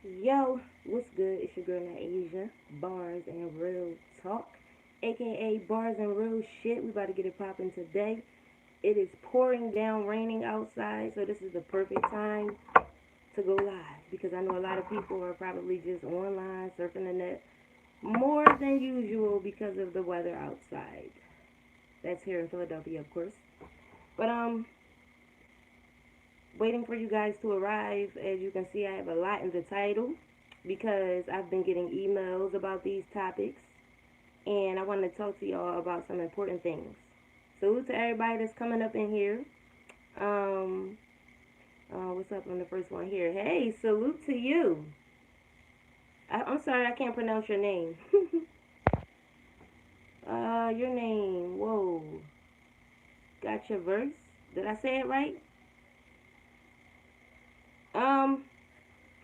Yo, what's good? It's your girl Asia, Bars and Real Talk, aka Bars and Real Shit. We about to get it popping today. It is pouring down, raining outside, so this is the perfect time to go live because I know a lot of people are probably just online surfing the net more than usual because of the weather outside. That's here in Philadelphia, of course. But waiting for you guys to arrive. As you can see, I have a lot in the title because I've been getting emails about these topics and I want to talk to y'all about some important things. Salute to everybody that's coming up in here. Um, what's up on the first one here? Hey, salute to you. I'm sorry, I can't pronounce your name. Your name. Whoa. Got your verse? Did I say it right? Um,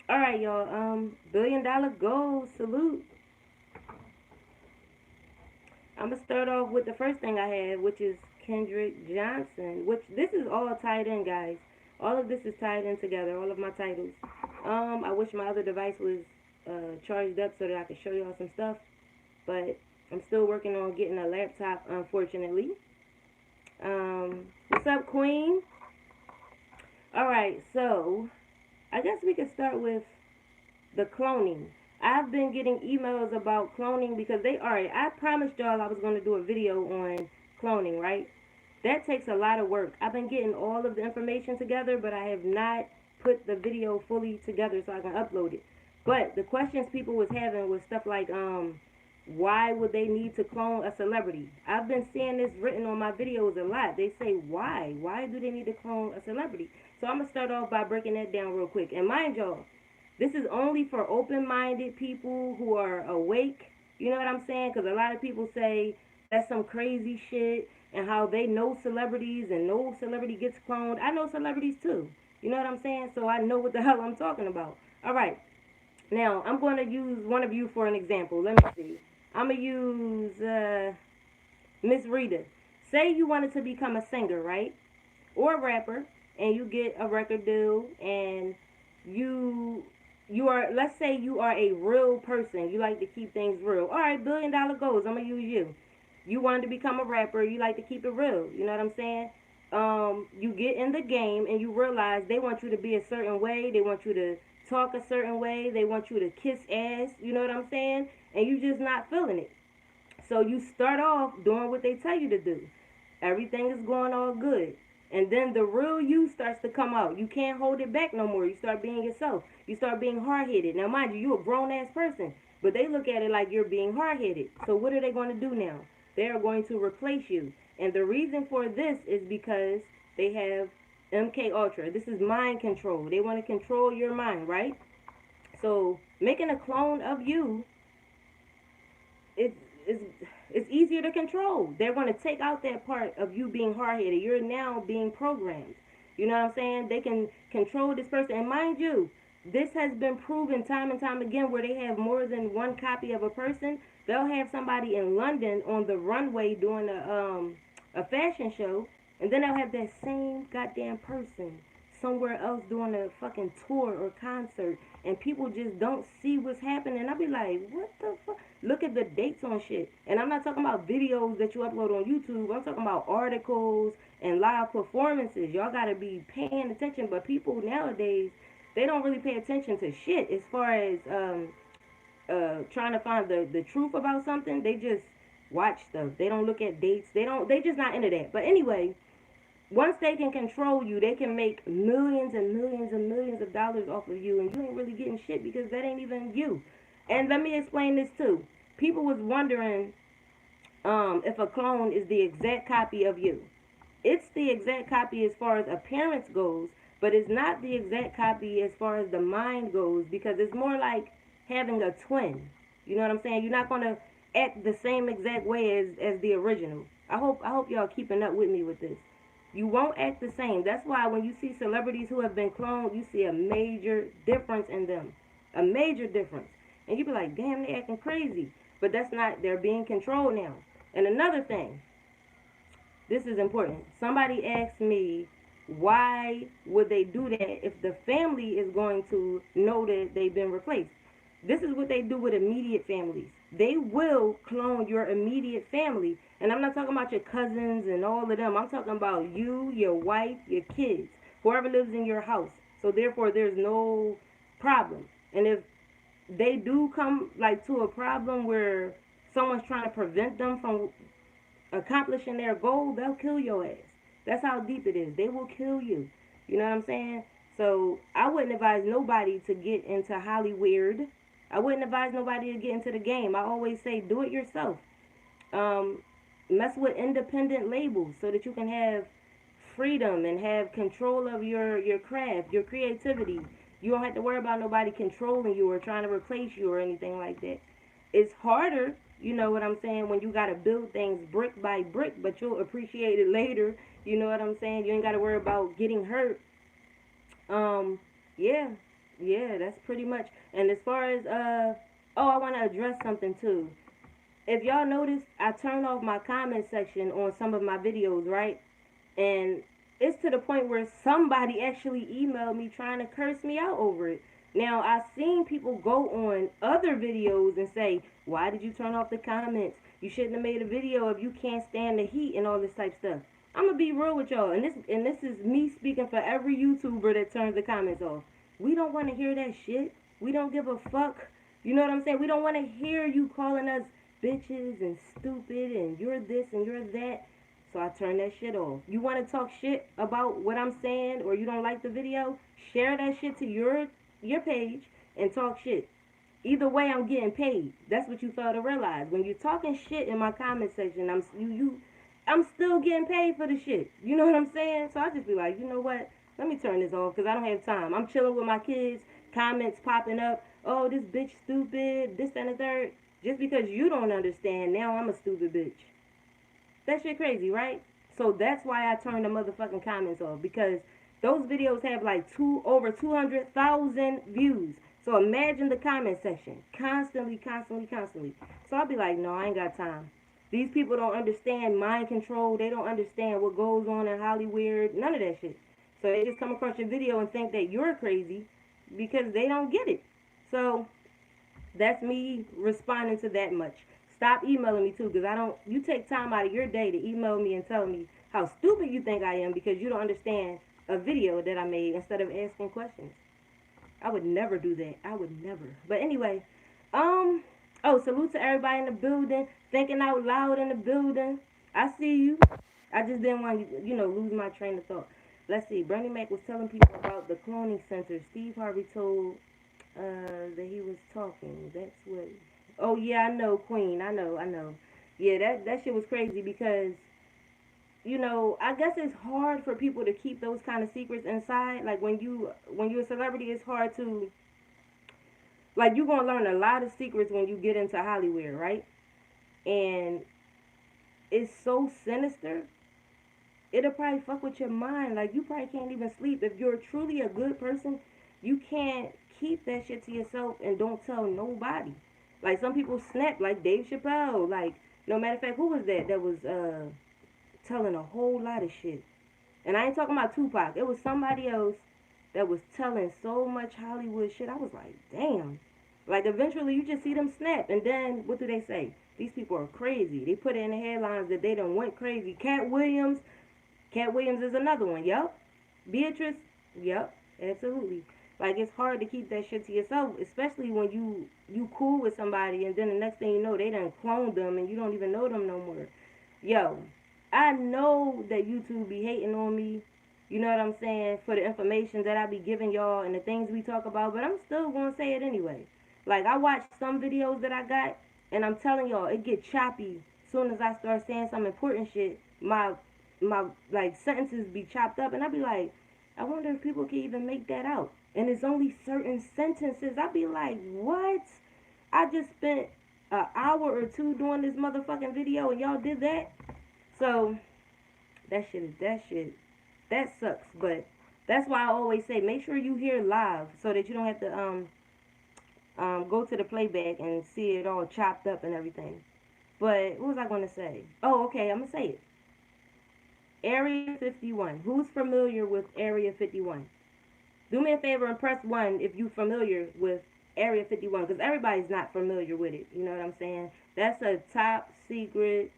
all right, y'all. Billion dollar goal. Salute. I'm gonna start off with the first thing I have, which is Kendrick Johnson. Which this is all tied in, guys. All of this is tied in together. All of my titles. I wish my other device was charged up so that I could show y'all some stuff, but I'm still working on getting a laptop, unfortunately. What's up, Queen? All right, so I guess we could start with the cloning. I've been getting emails about cloning because alright, I promised y'all I was going to do a video on cloning, right? That takes a lot of work. I've been getting all of the information together, but I have not put the video fully together so I can upload it. But the questions people was having was stuff like, why would they need to clone a celebrity? I've been seeing this written on my videos a lot. They say, why? Why do they need to clone a celebrity? So I'm going to start off by breaking that down real quick. And mind y'all, this is only for open-minded people who are awake. You know what I'm saying? Because a lot of people say that's some crazy shit and how they know celebrities and no celebrity gets cloned. I know celebrities too. You know what I'm saying? So I know what the hell I'm talking about. All right. Now, I'm going to use one of you for an example. Let me see. I'm going to use Miss Rita. Say you wanted to become a singer, right? Or a rapper, and you get a record deal, and you are, let's say you are a real person. You like to keep things real. All right, billion dollar goals. I'm going to use you. You wanted to become a rapper. You like to keep it real. You know what I'm saying? You get in the game and you realize they want you to be a certain way. They want you to talk a certain way. They want you to kiss ass. You know what I'm saying? And you just not feeling it. So you start off doing what they tell you to do. Everything is going all good. And then the real you starts to come out. You can't hold it back no more. You start being yourself. You start being hard-headed. Now, mind you, you're a grown-ass person. But they look at it like you're being hard-headed. So what are they going to do now? They are going to replace you. And the reason for this is because they have MK Ultra. This is mind control. They want to control your mind, right? So making a clone of you it's it's it's easier to control. They're going to take out that part of you being hard-headed. You're now being programmed. You know what I'm saying? They can control this person. And mind you, this has been proven time and time again where they have more than one copy of a person. They'll have somebody in London on the runway doing a fashion show, and then they'll have that same goddamn person somewhere else doing a fucking tour or concert, and people just don't see what's happening. I'll be like, what the fuck? Look at the dates on shit. And I'm not talking about videos that you upload on YouTube. I'm talking about articles and live performances. Y'all gotta be paying attention. But people nowadays, they don't really pay attention to shit as far as trying to find the truth about something. They just watch stuff. They don't look at dates. They just not into that. But anyway, once they can control you, they can make millions and millions and millions of dollars off of you, and you ain't really getting shit because that ain't even you. And let me explain this too. People was wondering if a clone is the exact copy of you. It's the exact copy as far as appearance goes, but it's not the exact copy as far as the mind goes, because it's more like having a twin. You know what I'm saying? You're not gonna act the same exact way as the original. I hope y'all keeping up with me with this. You won't act the same. That's why when you see celebrities who have been cloned, you see a major difference in them. A major difference. And you be like, damn, they acting crazy. But that's not, they're being controlled now. And another thing, this is important. Somebody asked me, why would they do that if the family is going to know that they've been replaced? This is what they do with immediate families. They will clone your immediate family. And I'm not talking about your cousins and all of them. I'm talking about you, your wife, your kids, whoever lives in your house. So therefore there's no problem. And if they do come like to a problem where someone's trying to prevent them from accomplishing their goal, they'll kill your ass. That's how deep it is. They will kill you. You know what I'm saying? So I wouldn't advise nobody to get into Hollywood. I wouldn't advise nobody to get into the game. I always say do it yourself. Um, Mess with independent labels so that you can have freedom and have control of your craft, your creativity. You don't have to worry about nobody controlling you or trying to replace you or anything like that. It's harder, you know what I'm saying, when you gotta build things brick by brick, but you'll appreciate it later. You know what I'm saying? You ain't gotta worry about getting hurt. Um, yeah, yeah, that's pretty much. And as far as oh, I want to address something too. If y'all notice, I turn off my comment section on some of my videos, right? And it's to the point where somebody actually emailed me trying to curse me out over it. Now, I've seen people go on other videos and say, why did you turn off the comments? You shouldn't have made a video if you can't stand the heat and all this type stuff. I'm gonna be real with y'all, and this is me speaking for every YouTuber that turns the comments off. We don't want to hear that shit. We don't give a fuck. You know what I'm saying? We don't want to hear you calling us bitches and stupid and you're this and you're that. So I turn that shit off. You want to talk shit about what I'm saying or you don't like the video? Share that shit to your page and talk shit. Either way, I'm getting paid. That's what you fail to realize. When you're talking shit in my comment section, I'm still getting paid for the shit. You know what I'm saying? So I just be like, you know what? Let me turn this off because I don't have time. I'm chilling with my kids. Comments popping up. Oh, this bitch stupid. This and the third. Just because you don't understand, now I'm a stupid bitch. That shit crazy, right? So that's why I turned the motherfucking comments off because those videos have like over 200,000 views. So imagine the comment section, constantly, constantly, constantly. So I'll be like, no, I ain't got time. These people don't understand mind control. They don't understand what goes on in Hollywood. None of that shit. So they just come across your video and think that you're crazy because they don't get it. So that's me responding to that much. Stop emailing me too, because I don't. You take time out of your day to email me and tell me how stupid you think I am because you don't understand a video that I made instead of asking questions. I would never do that. I would never. But anyway, um, oh, salute to everybody in the building, thinking out loud in the building. I see you. I just didn't want to, lose my train of thought. Let's see. Bernie Mac was telling people about the cloning center. Steve Harvey told that he was talking. That's what. Oh yeah, I know, Queen. I know. Yeah, that shit was crazy because I guess it's hard for people to keep those kind of secrets inside. Like when you're a celebrity, it's hard to like you're gonna learn a lot of secrets when you get into Hollywood, right? And it's so sinister. It'll probably fuck with your mind. Like you probably can't even sleep if you're truly a good person. You can't keep that shit to yourself and don't tell nobody. Like some people snap, like Dave Chappelle. Like no matter of fact, who was that was telling a whole lot of shit? And I ain't talking about Tupac. It was somebody else that was telling so much Hollywood shit. I was like, damn. Like eventually you just see them snap, and then what do they say? These people are crazy. They put it in the headlines that they done went crazy. Cat Williams is another one. Yup. Beatrice. Yup. Absolutely. Like it's hard to keep that shit to yourself, especially when you cool with somebody and then the next thing you know they done cloned them and you don't even know them no more. Yo, I know that YouTube be hating on me. You know what I'm saying? For the information that I be giving y'all and the things we talk about, but I'm still gonna say it anyway. Like I watched some videos that I got, and I'm telling y'all, it get choppy. Soon as I start saying some important shit, my like sentences be chopped up, and I be like, I wonder if people can even make that out. And it's only certain sentences. I be like, what? I just spent an hour or two doing this motherfucking video, and y'all did that. So that sucks. But that's why I always say make sure you hear live so that you don't have to go to the playback and see it all chopped up and everything. But what was I gonna say? Oh, okay, I'm gonna say it. Area 51. Who's familiar with Area 51? Do me a favor and press 1 if you're familiar with Area 51, because everybody's not familiar with it. You know what I'm saying? That's a top secret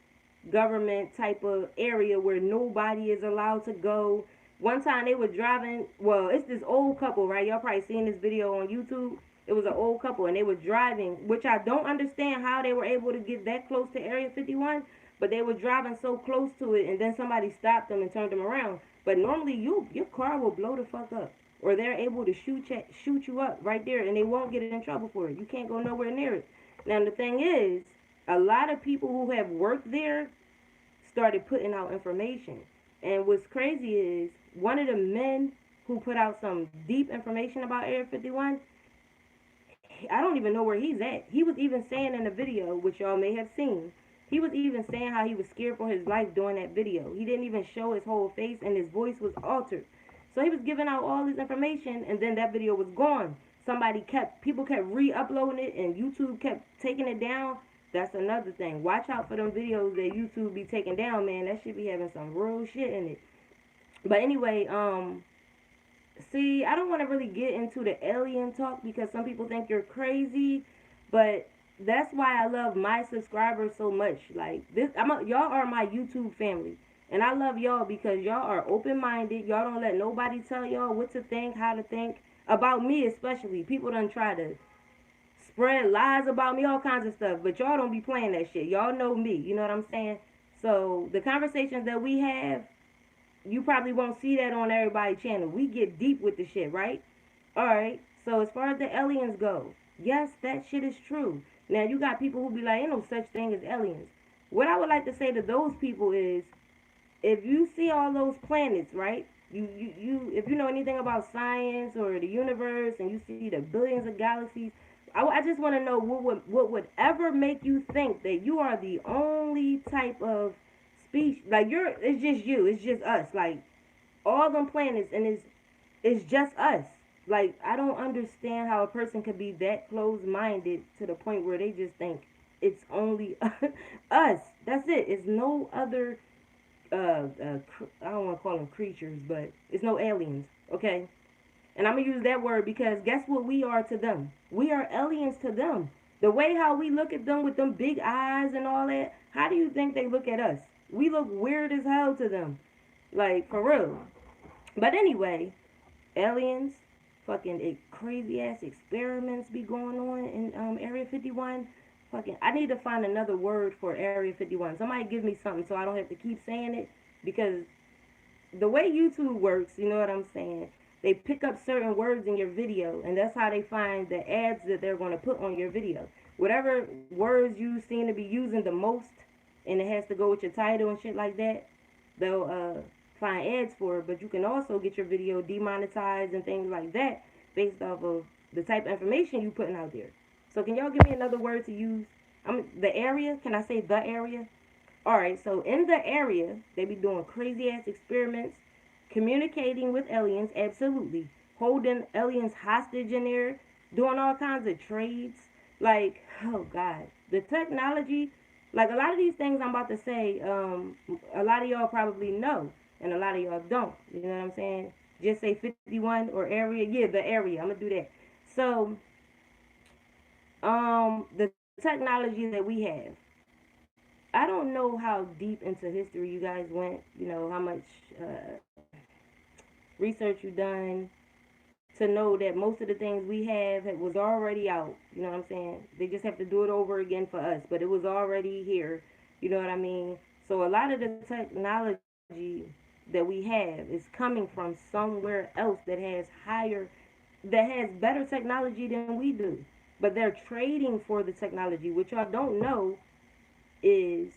government type of area where nobody is allowed to go. One time they were driving, well, it's this old couple, right? Y'all probably seen this video on YouTube. It was an old couple and they were driving, which I don't understand how they were able to get that close to Area 51, but they were driving so close to it and then somebody stopped them and turned them around. But normally your car will blow the fuck up, or they're able to shoot you up right there and they won't get in trouble for it. You can't go nowhere near it. Now the thing is, a lot of people who have worked there started putting out information. And what's crazy is one of the men who put out some deep information about Area 51, I don't even know where he's at. He was even saying in the video, which y'all may have seen, he was even saying how he was scared for his life during that video. He didn't even show his whole face and his voice was altered. So he was giving out all this information and then that video was gone. People kept re-uploading it and YouTube kept taking it down. That's another thing. Watch out for them videos that YouTube be taking down, man. That should be having some real shit in it. But anyway, see, I don't want to really get into the alien talk because some people think you're crazy, but that's why I love my subscribers so much. Like this, y'all are my YouTube family, and I love y'all because y'all are open-minded. Y'all don't let nobody tell y'all what to think, how to think about me, especially. People done try to spread lies about me, all kinds of stuff, but y'all don't be playing that shit. Y'all know me. You know what I'm saying? So the conversations that we have, you probably won't see that on everybody's channel. We get deep with the shit, right? Alright, so as far as the aliens go, yes, that shit is true. Now, you got people who be like, ain't no such thing as aliens. What I would like to say to those people is, if you see all those planets, right? If you know anything about science or the universe and you see the billions of galaxies, I just want to know what would ever make you think that you are the only type of species, like it's just you, it's just us, like all them planets, and it's just us. Like, I don't understand how a person could be that close-minded to the point where they just think it's only us. That's it. It's no other, I don't want to call them creatures, but it's no aliens, okay? And I'm going to use that word because guess what we are to them? We are aliens to them. The way how we look at them with them big eyes and all that, how do you think they look at us? We look weird as hell to them. Like, for real. But anyway, aliens, fucking crazy ass experiments be going on in Area 51. Fucking, I need to find another word for Area 51. Somebody give me something so I don't have to keep saying it, because the way YouTube works, you know what I'm saying? They pick up certain words in your video, and that's how they find the ads that they're going to put on your video. Whatever words you seem to be using the most, and it has to go with your title and shit like that, they'll find ads for it. But you can also get your video demonetized and things like that based off of the type of information you putting out there. So can y'all give me another word to use? The area. Can I say the area? Alright, so in the area, they be doing crazy ass experiments, communicating with aliens, absolutely. Holding aliens hostage in there, doing all kinds of trades. Like, oh God. The technology, like a lot of these things I'm about to say, a lot of y'all probably know, and a lot of y'all don't. You know what I'm saying? Just say 51 or area. Yeah, the area. I'm going to do that. So, the technology that we have, I don't know how deep into history you guys went, you know, how much research you done to know that most of the things we have was already out. You know what I'm saying? They just have to do it over again for us, but it was already here. You know what I mean? So a lot of the technology that we have is coming from somewhere else that has better technology than we do. But they're trading for the technology. What y'all don't know is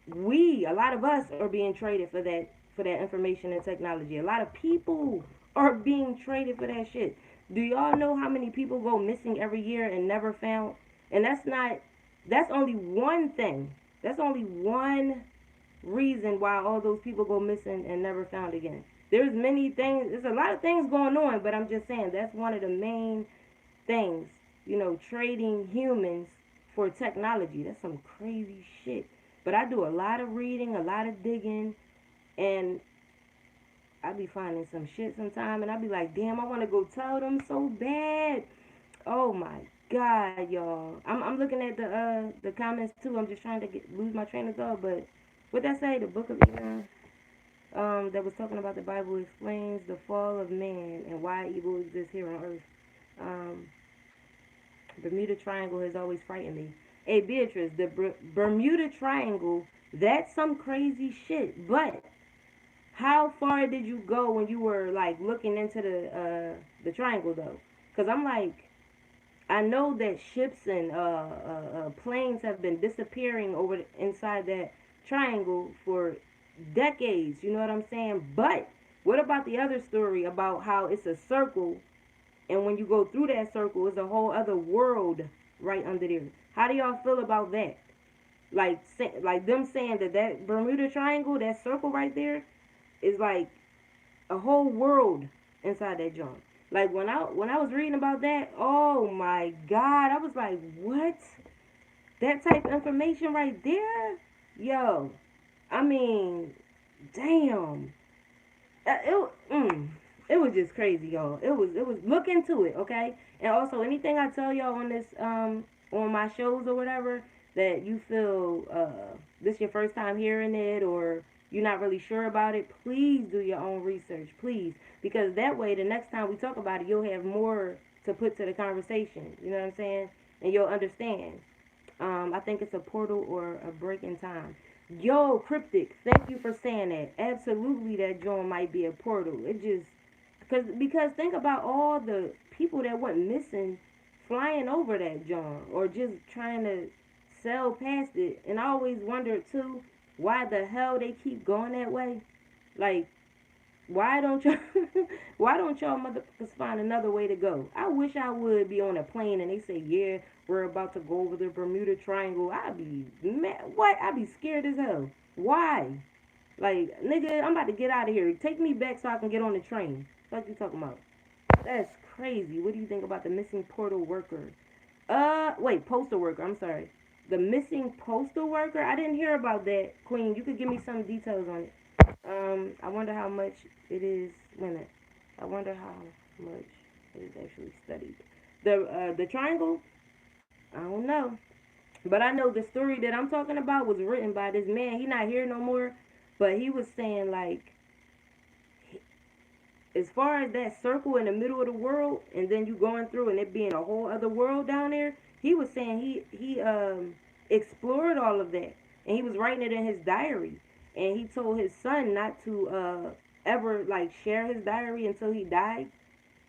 a lot of us are being traded for that information and technology. A lot of people are being traded for that shit. Do y'all know how many people go missing every year and never found? And that's only one thing. That's only one reason why all those people go missing and never found again. There's many things, there's a lot of things going on, but I'm just saying that's one of the main things, you know, trading humans for technology. That's some crazy shit. But I do a lot of reading, a lot of digging, And I be finding some shit sometime, and I be like, damn, I want to go tell them so bad. Oh my god, y'all. I'm looking at the comments too. I'm just trying to lose my train of thought. But what that say? The Book of Enoch, that was talking about the Bible explains the fall of man and why evil exists here on earth. Um, Bermuda Triangle has always frightened me. Hey Beatrice, the Bermuda Triangle, that's some crazy shit. But how far did you go when you were like looking into the triangle though? Cause I'm like, I know that ships and planes have been disappearing over inside that triangle for decades. You know what I'm saying? But what about the other story about how it's a circle, and when you go through that circle, it's a whole other world right under there? How do y'all feel about that? Like them saying that that Bermuda Triangle, that circle right there, is like a whole world inside that joint. Like when I was reading about that, oh my god, I was like, what? That type of information right there, yo. I mean, damn. It was just crazy, y'all. It was look into it, okay? And also anything I tell y'all on this on my shows or whatever that you feel this your first time hearing it, or you're not really sure about it, please do your own research, please, because that way the next time we talk about it, you'll have more to put to the conversation. You know what I'm saying? And you'll understand. I think it's a portal or a break in time. Yo, Cryptic, thank you for saying that. Absolutely, that joint might be a portal. It just because think about all the people that went missing flying over that joint or just trying to sail past it. And I always wondered too why the hell they keep going that way. Like why don't y'all why don't y'all motherfuckers find another way to go? I wish I would be on a plane and they say, yeah, we're about to go over the Bermuda Triangle. I'd be mad. What? I'd be scared as hell. Why? Like, nigga, I'm about to get out of here. Take me back so I can get on the train. What you talking about? That's crazy. What do you think about the missing portal worker? Wait, postal worker. I'm sorry. The missing postal worker? I didn't hear about that, Queen. You could give me some details on it. I wonder how much it is. Wait a minute. I wonder how much it is actually studied. The triangle. I don't know, but I know the story that I'm talking about was written by this man. He not here no more, but he was saying like, as far as that circle in the middle of the world, and then you going through and it being a whole other world down there. He was saying he explored all of that, and he was writing it in his diary, and he told his son not to ever like share his diary until he died.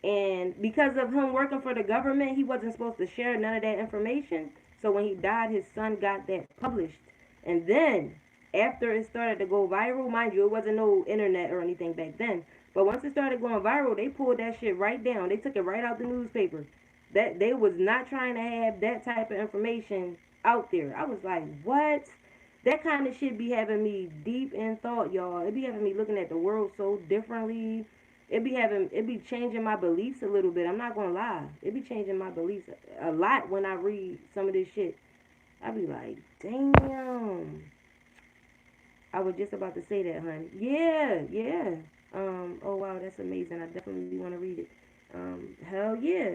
And because of him working for the government, he wasn't supposed to share none of that information. So when he died, his son got that published. And then, after it started to go viral, mind you, it wasn't no internet or anything back then. But once it started going viral, they pulled that shit right down. They took it right out the newspaper. That they was not trying to have that type of information out there. I was like, what? That kind of shit be having me deep in thought, y'all. It be having me looking at the world so differently. It be changing my beliefs a little bit. I'm not gonna lie. It be changing my beliefs a lot when I read some of this shit. I be like, damn. I was just about to say that, honey. Yeah, yeah. Oh wow, that's amazing. I definitely want to read it. Hell yeah.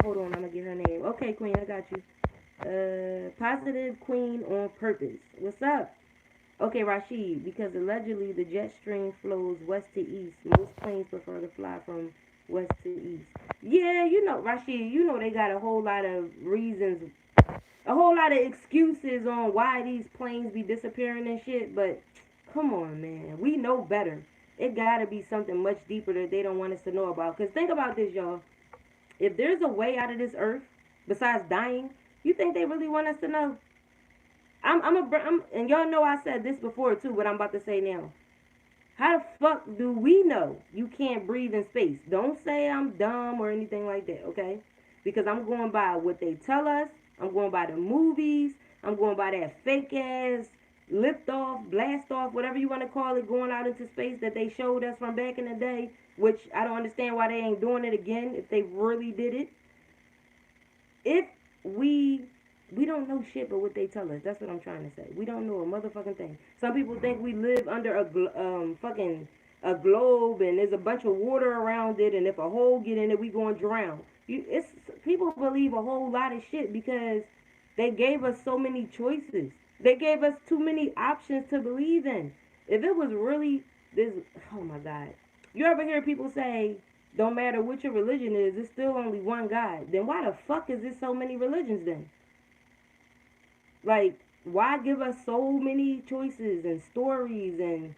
Hold on, I'm gonna get her name. Okay, Queen, I got you. Positive Queen on Purpose. What's up? Okay, Rashid, because allegedly the jet stream flows west to east. Most planes prefer to fly from west to east. Yeah, you know, Rashid, you know they got a whole lot of reasons, a whole lot of excuses on why these planes be disappearing and shit, but come on, man. We know better. It gotta be something much deeper that they don't want us to know about. Because think about this, y'all. If there's a way out of this earth besides dying, you think they really want us to know? And y'all know I said this before too, what I'm about to say now. How the fuck do we know you can't breathe in space? Don't say I'm dumb or anything like that, okay? Because I'm going by what they tell us. I'm going by the movies. I'm going by that fake ass lift off, blast off, whatever you want to call it, going out into space that they showed us from back in the day, which I don't understand why they ain't doing it again if they really did it. If we We don't know shit but what they tell us. That's what I'm trying to say. We don't know a motherfucking thing. Some people think we live under a fucking a globe and there's a bunch of water around it, and if a hole get in it, we gonna drown. It's people believe a whole lot of shit because they gave us so many choices. They gave us too many options to believe in. If it was really this, oh my god. You ever hear people say, don't matter what your religion is, it's still only one God. Then why the fuck is there so many religions then? Like, why give us so many choices and stories and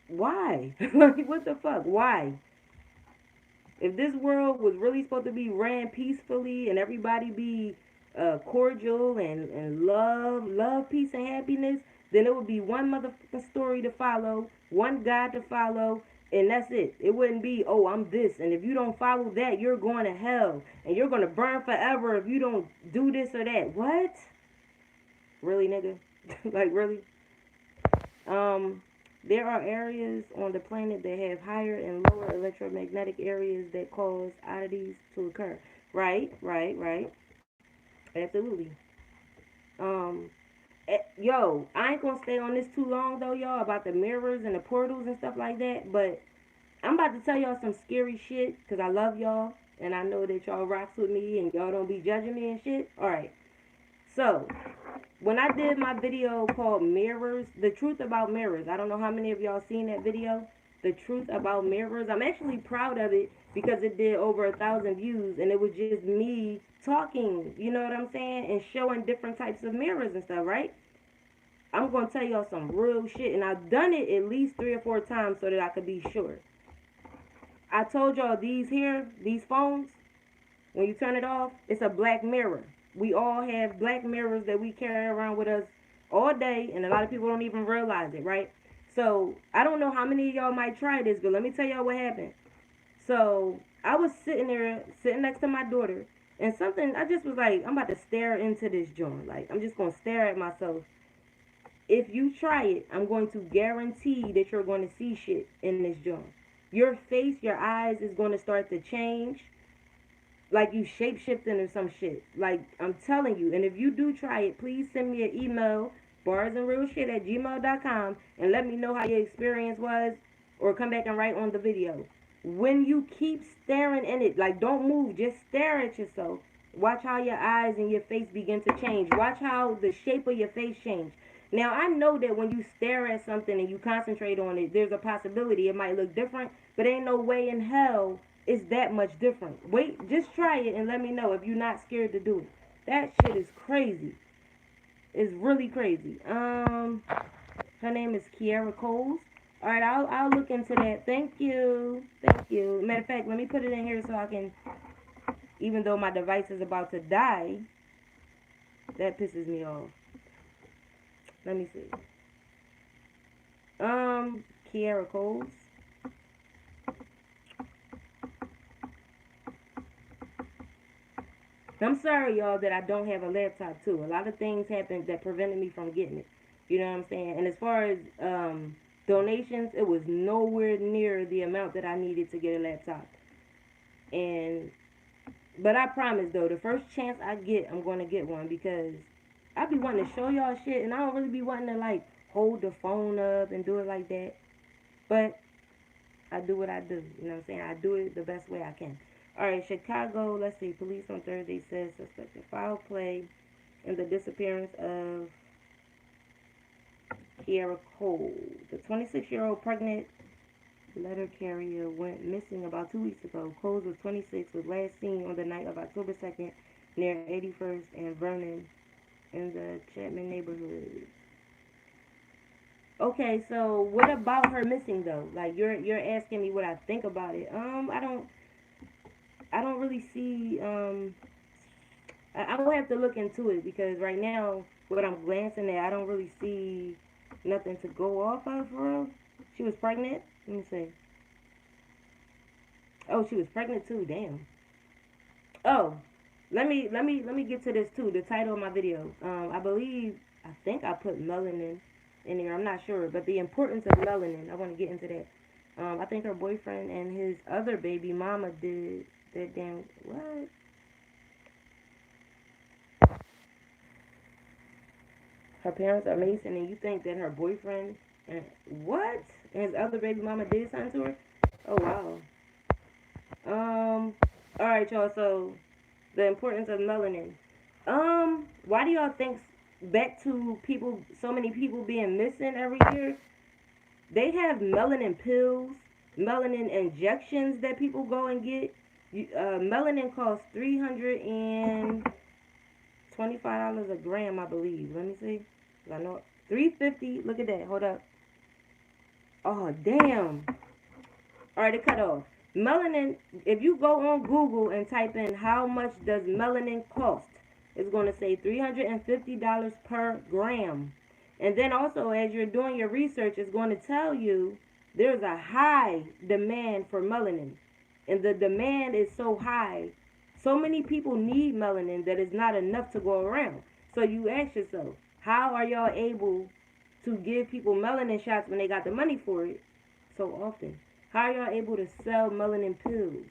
why? Like, what the fuck? Why? If this world was really supposed to be ran peacefully and everybody be cordial and love, peace, and happiness, then it would be one motherfucking story to follow, one God to follow, and that's it. It wouldn't be, oh, I'm this, and if you don't follow that, you're going to hell, and you're going to burn forever if you don't do this or that. What? Really, nigga? Like, really? Um, there are areas on the planet that have higher and lower electromagnetic areas that cause oddities to occur. Right, right, right. Absolutely. Um, yo, I ain't gonna stay on this too long though, y'all, about the mirrors and the portals and stuff like that. But I'm about to tell y'all some scary shit because I love y'all and I know that y'all rocks with me and y'all don't be judging me and shit. All right. So when I did my video called Mirrors, the truth about mirrors, I don't know how many of y'all seen that video. The truth about mirrors. I'm actually proud of it because it did over 1,000 views and it was just me talking, you know what I'm saying, and showing different types of mirrors and stuff, right? I'm gonna tell y'all some real shit, and I've done it at least 3 or 4 times so that I could be sure. I told y'all these here, these phones, when you turn it off, it's a black mirror. We all have black mirrors that we carry around with us all day, and a lot of people don't even realize it, right? So I don't know how many of y'all might try this, but let me tell y'all what happened. So I was sitting there, sitting next to my daughter, and something, I just was like, I'm about to stare into this joint. Like, I'm just going to stare at myself. If you try it, I'm going to guarantee that you're going to see shit in this joint. Your face, your eyes is going to start to change like you shape shifting or some shit. Like, I'm telling you. And if you do try it, please send me an email, barzandrealshit@gmail.com, and let me know how your experience was, or come back and write on the video. When you keep staring in it, like, don't move, just stare at yourself. Watch how your eyes and your face begin to change. Watch how the shape of your face change. Now, I know that when you stare at something and you concentrate on it, there's a possibility it might look different, but ain't no way in hell it's that much different. Wait, just try it and let me know if you're not scared to do it. That shit is crazy. It's really crazy. Her name is Kiara Coles. All right, I'll look into that. Thank you, thank you. Matter of fact, let me put it in here so I can. Even though my device is about to die, that pisses me off. Let me see. Kiara Coles. I'm sorry, y'all, that I don't have a laptop, too. A lot of things happened that prevented me from getting it. You know what I'm saying? And as far as donations, it was nowhere near the amount that I needed to get a laptop. And, but I promise, though, the first chance I get, I'm going to get one because I be wanting to show y'all shit, and I don't really be wanting to, like, hold the phone up and do it like that. But I do what I do. You know what I'm saying? I do it the best way I can. All right, Chicago, let's see. Police on Thursday says suspected foul play in the disappearance of Kiara Cole. The 26-year-old pregnant letter carrier went missing about 2 weeks ago. Coles was 26, was last seen on the night of October 2nd near 81st and Vernon in the Chapman neighborhood. Okay, so what about her missing though? Like you're asking me what I think about it. I don't really see I will have to look into it because right now what I'm glancing at I don't really see nothing to go off of for real. She was pregnant? Let me see. Oh, she was pregnant too, damn. Oh, let me get to this too. The title of my video. I think I put melanin in there. I'm not sure, but the importance of melanin. I want to get into that. I think her boyfriend and his other baby mama did that damn what? Her parents are Mason, and you think that her boyfriend, and what? And his other baby mama did something to her? Oh wow. Um. All right, y'all. So the importance of melanin. Why do y'all think back to people? So many people being missing every year. They have melanin pills, melanin injections that people go and get. Melanin costs $325 a gram, I believe. Let me see. I know 350. Look at that. Hold up. Oh damn. All right, it cut off. Melanin. If you go on Google and type in how much does melanin cost, it's going to say $350 per gram. And then also, as you're doing your research, it's going to tell you there's a high demand for melanin. And the demand is so high, so many people need melanin that it's not enough to go around. So you ask yourself, how are y'all able to give people melanin shots when they got the money for it so often? How are y'all able to sell melanin pills?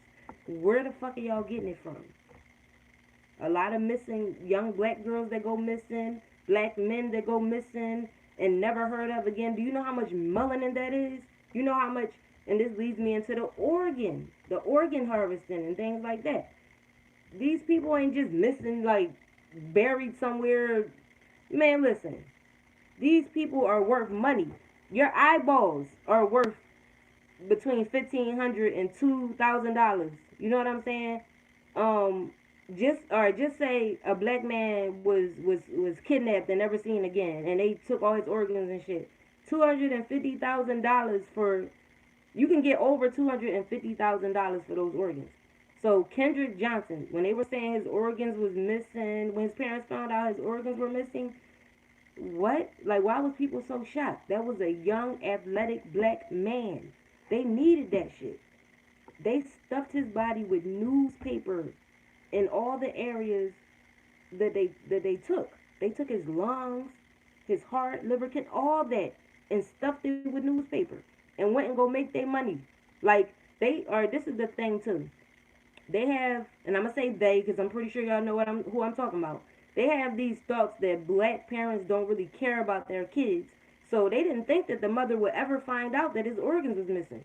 Where the fuck are y'all getting it from? A lot of missing young black girls that go missing, black men that go missing and never heard of again. Do you know how much melanin that is? You know how much, and this leads me into the organ harvesting and things like that. These people ain't just missing like buried somewhere. Man, listen, these people are worth money. Your eyeballs are worth between $1,500 and $2,000. You know what I'm saying? Um, just say a black man was kidnapped and never seen again, and they took all his organs and shit. $250,000 for you can get over $250,000 for those organs. So Kendrick Johnson, when they were saying his organs was missing, when his parents found out his organs were missing, what? Like, why was people so shocked? That was a young, athletic black man. They needed that shit. They stuffed his body with newspaper in all the areas that they took. They took his lungs, his heart, liver, all that, and stuffed it with newspaper, and went and go make their money. Like they are. This is the thing too. They have, and I'm gonna say they because I'm pretty sure y'all know who I'm talking about. They have these thoughts that black parents don't really care about their kids, so they didn't think that the mother would ever find out that his organs was missing.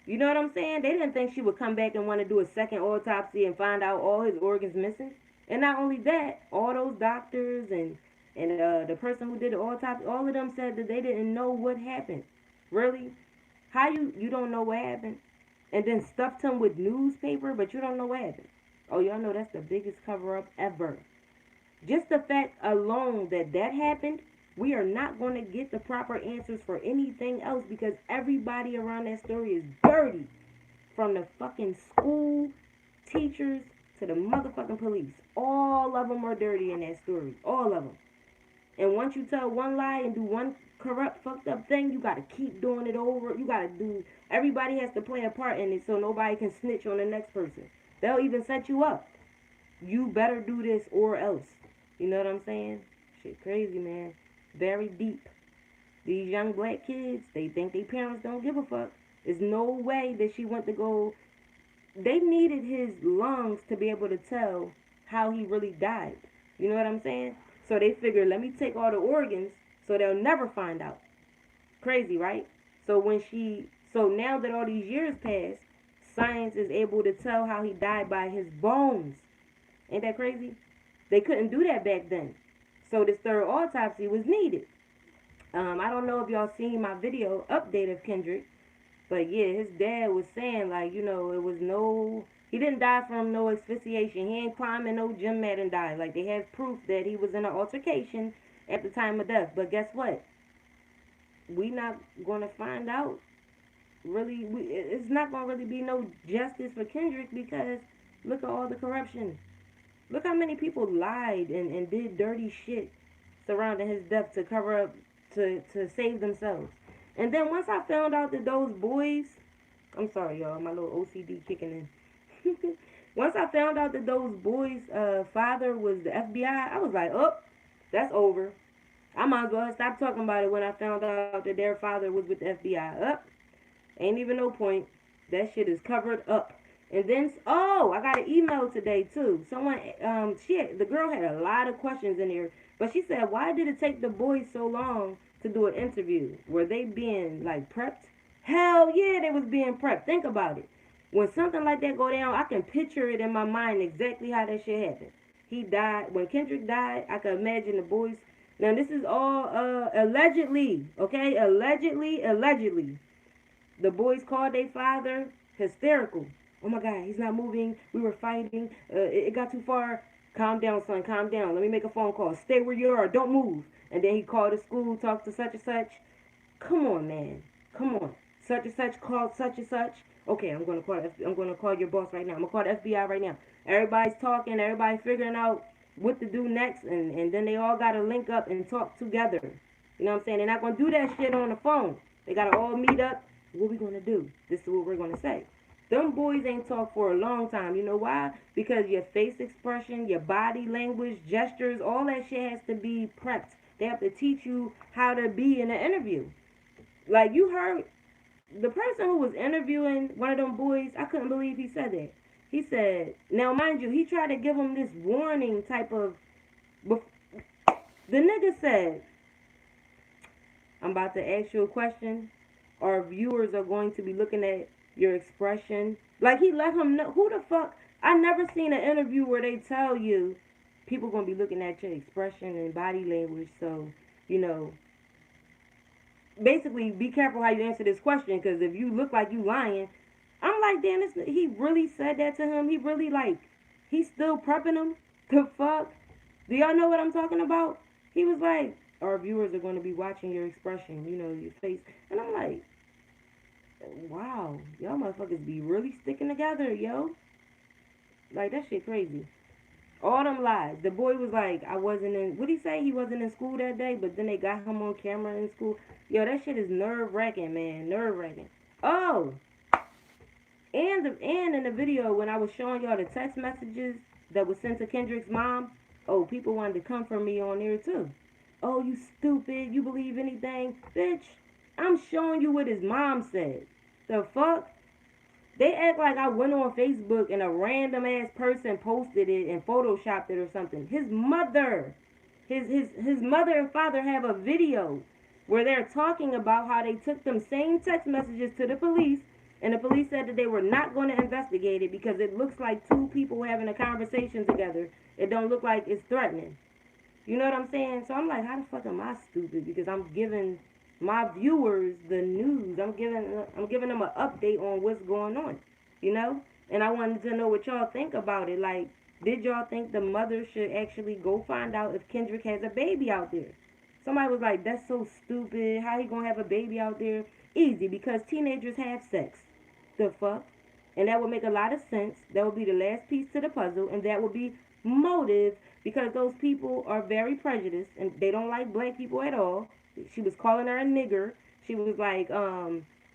You know what I'm saying? They didn't think she would come back and want to do a second autopsy and find out all his organs missing. And not only that, all those doctors and the person who did the autopsy, all of them said that they didn't know what happened. Really? How you don't know what happened? And then stuffed him with newspaper, but you don't know what happened. Oh, y'all know that's the biggest cover up ever. Just the fact alone that that happened, we are not going to get the proper answers for anything else because everybody around that story is dirty. From the fucking school teachers to the motherfucking police. All of them are dirty in that story. All of them. And once you tell one lie and do one corrupt, fucked up thing, you gotta keep doing it over. You gotta do. Everybody has to play a part in it so nobody can snitch on the next person. They'll even set you up. You better do this or else. You know what I'm saying? Shit crazy, man. Very deep. These young black kids, they think their parents don't give a fuck. There's no way that she went to go. They needed his lungs to be able to tell how he really died. You know what I'm saying? So they figured, let me take all the organs so they'll never find out. Crazy, right? So now that all these years passed, science is able to tell how he died by his bones. Ain't that crazy? They couldn't do that back then. So this third autopsy was needed. I don't know if y'all seen my video update of Kendrick, but yeah, his dad was saying like, it was he didn't die from no asphyxiation. He ain't climbing no gym mat and died. Like they have proof that he was in an altercation at the time of death. But guess what? We not gonna find out. Really, it's not gonna really be no justice for Kendrick because look at all the corruption. Look how many people lied and did dirty shit surrounding his death to cover up to save themselves. And then once I found out that those boys, I'm sorry y'all, my little OCD kicking in. Once I found out that those boys' father was the FBI, I was like, oh, that's over. I might as well stop talking about it when I found out that their father was with the FBI. Up, ain't even no point. That shit is covered up. And then, oh, I got an email today too. Someone, the girl had a lot of questions in here, but she said, why did it take the boys so long to do an interview? Were they being like prepped? Hell yeah, they was being prepped. Think about it. When something like that go down, I can picture it in my mind exactly how that shit happened. He died when Kendrick died. I can imagine the boys. Now this is all allegedly, okay? Allegedly. The boys called their father hysterical. Oh my God, he's not moving. We were fighting. It got too far. Calm down, son. Calm down. Let me make a phone call. Stay where you are. Don't move. And then he called the school, talked to such and such. Come on, man. Come on. Such and such called such and such. Okay, I'm gonna call your boss right now. I'm gonna call the FBI right now. Everybody's talking. Everybody's figuring out what to do next, and then they all gotta link up and talk together. You know what I'm saying? They're not gonna do that shit on the phone. They gotta all meet up. What we gonna do? This is what we're gonna say. Them boys ain't talked for a long time. You know why? Because your face expression, your body language, gestures, all that shit has to be prepped. They have to teach you how to be in an interview. Like you heard the person who was interviewing one of them boys, I couldn't believe he said that. He said, now mind you, he tried to give him this warning type of. The nigga said, I'm about to ask you a question. Our viewers are going to be looking at your expression. Like he let him know. Who the fuck? I never seen an interview where they tell you people gonna be looking at your expression and body language. So, you know, basically be careful how you answer this question because if you look like you lying, I'm like, damn, he really said that to him. He really like, he's still prepping him. The fuck? Do y'all know what I'm talking about? He was like, our viewers are going to be watching your expression, you know, your face. And I'm like, wow, y'all motherfuckers be really sticking together, yo. Like, that shit crazy. All them lies. The boy was like, I wasn't in, what'd he say? He wasn't in school that day, but then they got him on camera in school. Yo, that shit is nerve-wracking, man. Nerve-wracking. Oh, and in the video when I was showing y'all the text messages that was sent to Kendrick's mom, oh, people wanted to come for me on there too. Oh, you stupid. You believe anything? Bitch, I'm showing you what his mom said. The fuck? They act like I went on Facebook and a random ass person posted it and photoshopped it or something. His mother and father have a video where they're talking about how they took them same text messages to the police and the police said that they were not going to investigate it because it looks like two people having a conversation together. It don't look like it's threatening. You know what I'm saying? So I'm like, how the fuck am I stupid? Because I'm giving my viewers the news. I'm giving them an update on what's going on. You know? And I wanted to know what y'all think about it. Like, did y'all think the mother should actually go find out if Kendrick has a baby out there? Somebody was like, that's so stupid. How he gonna have a baby out there? Easy, because teenagers have sex. The fuck? And that would make a lot of sense. That would be the last piece to the puzzle, and that would be motive because those people are very prejudiced and they don't like black people at all. She was calling her a nigger. She was like,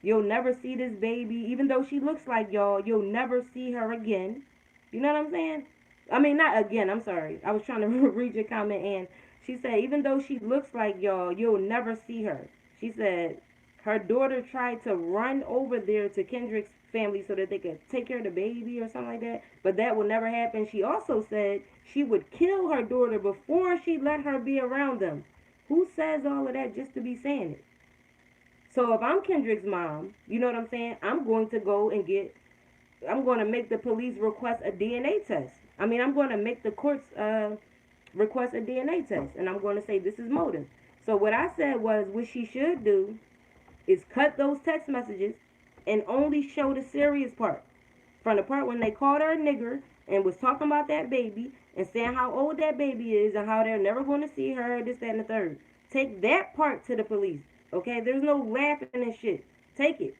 you'll never see this baby, even though she looks like y'all, you'll never see her again. You know what I'm saying? I mean, not again, I'm sorry. I was trying to read your comment, and she said, even though she looks like y'all, you'll never see her. She said, her daughter tried to run over there to Kendrick's family so that they could take care of the baby or something like that, but that would never happen. She also said she would kill her daughter before she let her be around them. Who says all of that just to be saying it? So if I'm Kendrick's mom, you know what I'm saying? I'm going to go and I'm going to make the police request a DNA test. I mean, I'm going to make the courts request a DNA test, and I'm going to say this is motive. So what I said was what she should do is cut those text messages and only show the serious part. From the part when they called her a nigger and was talking about that baby and saying how old that baby is and how they're never going to see her, this, that, and the third. Take that part to the police. Okay? There's no laughing and shit. Take it.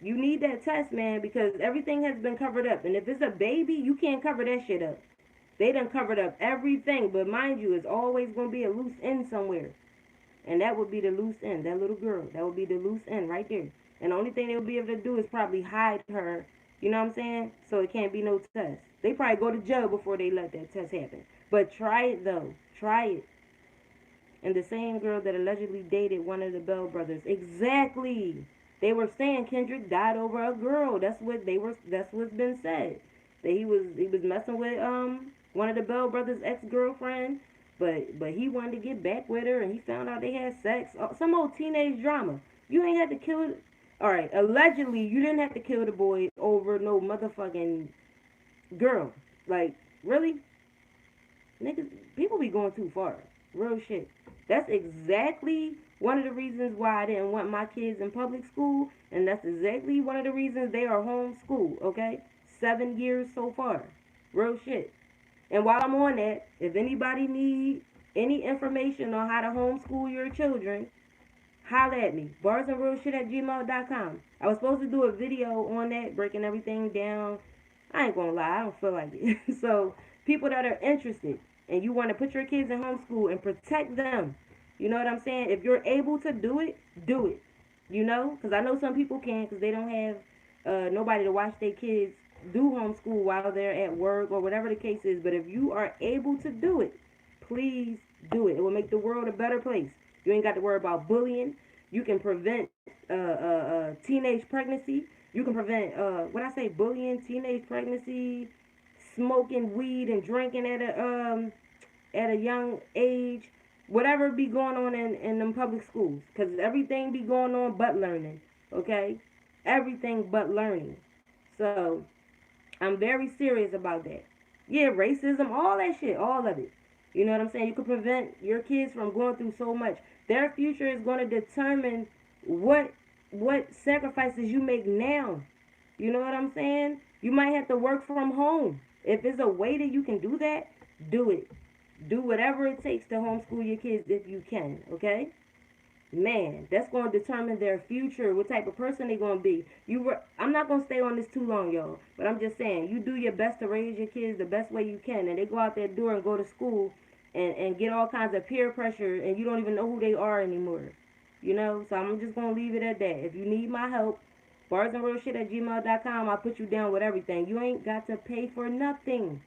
You need that test, man, because everything has been covered up. And if it's a baby, you can't cover that shit up. They done covered up everything. But mind you, it's always going to be a loose end somewhere. And that would be the loose end. That little girl. That would be the loose end right there. And the only thing they'll be able to do is probably hide her. You know what I'm saying? So it can't be no test. They probably go to jail before they let that test happen. But try it, though. Try it. And the same girl that allegedly dated one of the Bell brothers. Exactly. They were saying Kendrick died over a girl. That's what's been said. That he was messing with one of the Bell brothers' ex-girlfriend, but he wanted to get back with her and he found out they had sex. Some old teenage drama. You ain't had to kill it. All right, allegedly you didn't have to kill the boy over no motherfucking girl. Like, really? Niggas, people be going too far. Real shit. That's exactly one of the reasons why I didn't want my kids in public school, and that's exactly one of the reasons they are homeschooled, okay? 7 years so far. Real shit. And while I'm on that, if anybody need any information on how to homeschool your children, holla at me. Barzandrealshit@gmail.com. I was supposed to do a video on that, breaking everything down. I ain't gonna lie, I don't feel like it. So, people that are interested and you want to put your kids in homeschool and protect them, you know what I'm saying? If you're able to do it, do it. You know? Because I know some people can't because they don't have nobody to watch their kids do homeschool while they're at work or whatever the case is. But if you are able to do it, please do it. It will make the world a better place. You ain't got to worry about bullying. You can prevent teenage pregnancy. You can prevent what I say, bullying, teenage pregnancy, smoking weed and drinking at a young age, whatever be going on in them public schools, because everything be going on but learning. Okay, everything but learning. So I'm very serious about that. Yeah, racism, all that shit, all of it. You know what I'm saying? You can prevent your kids from going through so much. Their future is going to determine what what sacrifices you make now. You know what I'm saying? You might have to work from home. If there's a way that you can do that, do it. Do whatever it takes to homeschool your kids if you can, okay? Man, that's going to determine their future, what type of person they're going to be. I'm not going to stay on this too long, y'all, but I'm just saying, you do your best to raise your kids the best way you can, and they go out that door and go to school and get all kinds of peer pressure, and you don't even know who they are anymore. You know, so I'm just going to leave it at that. If you need my help, barzandrealshit@gmail.com, I'll put you down with everything. You ain't got to pay for nothing.